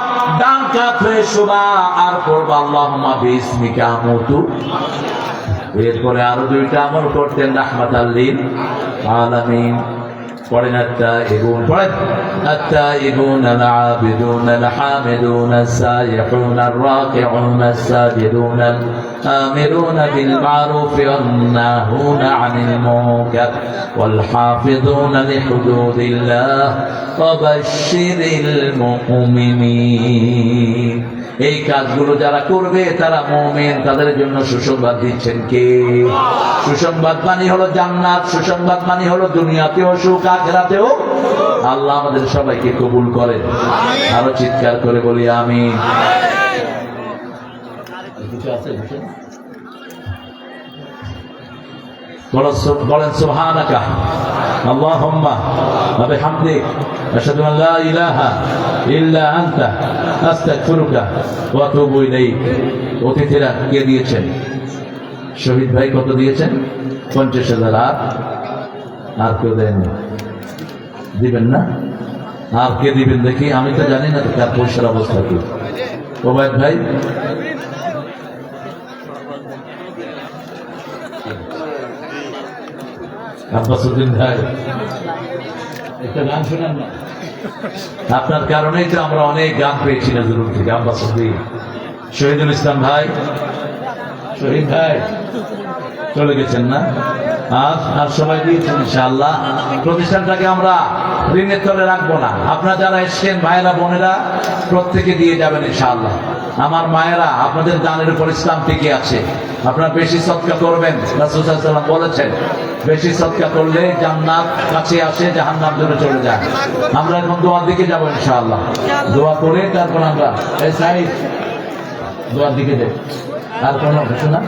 ডান কাত হয়ে শোনা আর পড়বা আল্লাহুম্মা বিসমিকা আমুতু। এরপরে আরো 2টা আমল করতেন রাহমাতাল লিল আলামিন। পড়েন আত্তাইবুন, পড়েন আত্তাইবুন আল আবিদুন আল হামিদুন আস-সাইহুন আর-রাকিউন আস-সাজিদুন আল-আমিরুন বিল মারুফ ওয়ান নাহুনা আনিল মুনকার ওয়াল হাফিজুন লিহুদুদিল্লাহ ওয়া বাশশিরিল মুমিনিন। এই কাজগুলো যারা করবে তারা মুমিন, তাদের জন্য সুসংবাদ দিচ্ছেন কে? সুসংবাদ মানে হলো জান্নাত, সুসংবাদ মানে হলো দুনিয়াতেও সুখ, আখিরাতেও। আল্লাহ আমাদের সবাইকে কবুল করেন। আরো চিৎকার করে বলি আমিন। বলেন সুবহানাকা আল্লাহুম্মা ওয়া বিহামদিক আশহাদু আন লা ইলাহা ইল্লা আনতা আস্তাগফিরুকা ওয়া আতুবু ইলাইক। অতিথিরা কে দিয়েছেন? শহীদ ভাই কত দিয়েছেন? 50,000। আর কেউ দেননি? দিবেন না? আর কে দিবেন দেখি? আমি তো জানি না তার পয়সার অবস্থা কি। ওবায়দ ভাই আব্বাসউদ্দিন ভাই একটা গান শোনান না। আপনার কারণেই তো আমরা অনেক গান পেয়েছি নজরুল থেকে। আব্বাসউদ্দিন, শহীদুল ইসলাম ভাই, শহীদ ভাই চলে গেছেন না? আর সবাই দিয়েছেন ইনশাআল্লাহ। প্রতিষ্ঠানটাকে আমরা ঋণের তলে রাখবো না। আপনারা যারা এসছেন ভাইয়েরা বোনেরা প্রত্যেকে দিয়ে যাবেন ইনশাআল্লাহ। আমার মায়েরা, আপনাদের দানের উপর ইসলাম টিকে আছে। আপনারা বেশি সদকা করবেন। রাসূল সাল্লাল্লাহু আলাইহি ওয়াসাল্লাম বলেছেন বেশি সদকা করলে জান্নাত কাছে আসে, জাহান্নাম দূরে চলে যায়। আমরা এখন দোয়ার দিকে যাবো ইনশাআল্লাহ। দোয়া করে তারপর আমরা এই সাইড দোয়ার দিকে যাই। আর কোনো কিছু না?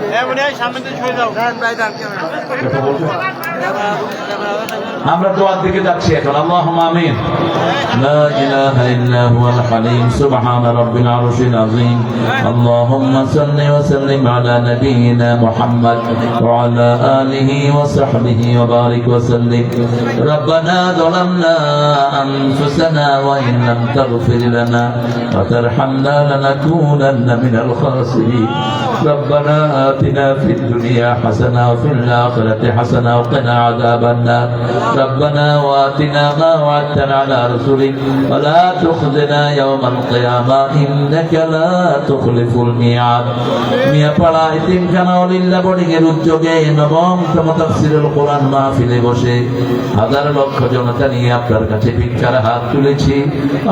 আমরা দোয়ার দিকে যাচ্ছি এখন। আল্লাহুম্মা আমিন। লা ইলাহা ইল্লা হুয়াল হালিম সুবহান রাব্বিল আরশিল আযীম। আল্লাহুম্মা সাল্লি ওয়া সাল্লিম আলা নাবিয়িনা মুহাম্মদ ওয়া আলা আলিহি ওয়া সাহবিহি ওয়া বারিক ওয়া সাল্লিম। রব্বানা যালামনা আনফুসানা ওয়া ইন লাম তাগফির লানা ওয়া তারহামনা লানাকুনান্না মিনাল খাসিরিন। ربنا آتنا في الدنيا حسنة وفي الآخرة حسنة وقنا عذاب النار. ربنا وآتنا ما وعدتنا على رسلك ولا تخزنا يوم القيامة إنك لا تخلف الميعاد. মিয়া পাড়া এতিমখানা ওলিল্লাহ বোর্ডিং এর উদ্যোগে নবমতম তাফসীরুল কোরআন মাহফিলে বসে হাজার লক্ষ জনতা নিয়ে আপনার কাছে ভিক্ষার হাত তুলেছি।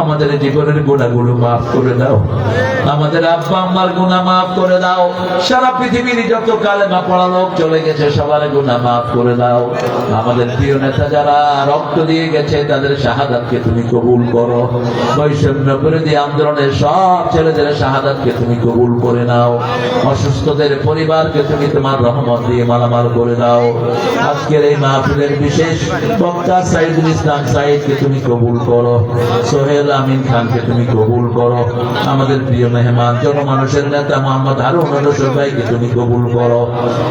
আমাদের জীবনের গুনাহগুলো মাফ করে দাও, আমাদের আব্বা আম্মার গুনাহ মাফ করে দাও, সারা পৃথিবীর যত কালেমা পড়া লোক চলে গেছে সবার গুনাহ মাফ করে দাও। আমাদের প্রিয় নেতা যারা রক্ত দিয়ে গেছে তাদের শাহাদাতকে তুমি কবুল করো। বৈষম্য বিরোধী আন্দোলনের সব ছেলেদের শাহাদাতকে তুমি কবুল করে নাও। অসুস্থদের পরিবারকে তুমি তোমার রহমত দিয়ে মালামাল করে দাও। আজকের এই মাহফিলের বিশেষ বক্তা সাইদুল ইসলাম সাইদকে তুমি কবুল করো। সোহেল আমিন খানকে তুমি কবুল করো। আমাদের প্রিয় মেহমান জনমানুষের নেতা মোহাম্মদ হারুন রশিদ ভাইকে তুমি কবুল করো।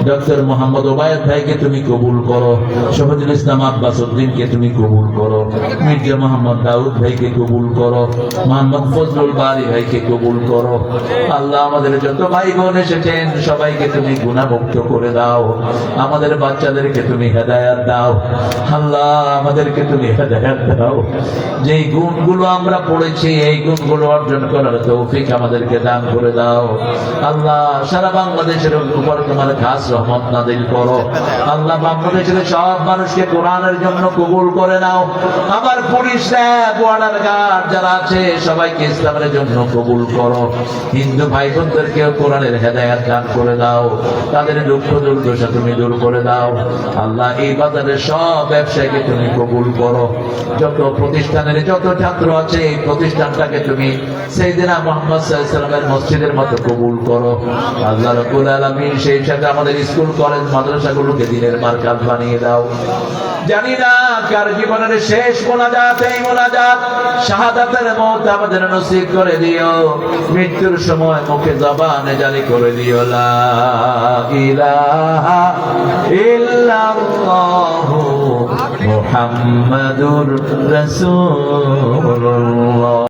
ডক্টর মোহাম্মদ ওবায়দ ভাইকে তুমি কবুল করো। শহীদুল ইসলাম আব্বাস উদ্দিনকে তুমি কবুল করো। মির্জা মোহাম্মদ দাউদ ভাইকে কবুল করো। মোহাম্মদ ফজলুল বারী ভাইকে কবুল করো। আল্লাহ আমাদের যত ভাই বোন এসেছেন সবাইকে তুমি গুনাহমুক্ত করে দাও। আমাদের বাচ্চাদেরকে তুমি হেদায়েত দাও। আল্লাহ আমাদেরকে তুমি হেদায়েত দাও। যেই গুণগুলো আমরা পড়েছি এই গুণগুলো অর্জন করার তৌফিক আমাদেরকে দান করে দাও। আল্লাহ সারা বাংলাদেশের উপর তোমার খাস রহমত নাযিল করো। আল্লাহ বাংলাদেশের সব মানুষকে কোরআনের জন্য কবুল করে নাও। আমার পুলিশরা বর্ডার গার্ড যারা আছে সবাইকে ইসলামের জন্য কবুল করো। হিন্দু ভাই বোনদেরকেও কোরআনের হেদায়েত দান করে দাও। তাদের দুঃখ দুর্দশা তুমি দূর করে দাও। আল্লাহ এই বাজারের সব ব্যবসায়ীকে তুমি কবুল করো। যত প্রতিষ্ঠানের যত ছাত্র আছে এই প্রতিষ্ঠানটাকে তুমি সাইয়েদনা মুহাম্মদ সাল্লাল্লাহু আলাইহি ওয়াসাল্লামের মসজিদের মতো কবুল করো। আল্লাহ রাব্বুল আলামিন সেই সাথে আমাদের স্কুল কলেজ মাদ্রাসাগুলোকে দ্বীনের মারকাজ বানিয়ে দাও। জানি না কার জীবনের শেষ মোনাজাত এই মোনাজাত শাহাদাতের মওত আমাদের নসিব করে দিও। মৃত্যুর সময় মুখে জবানে জারি করে দিও লা ইলাহা ইল্লাল্লাহু মুহাম্মাদুর রাসূলুল্লাহ।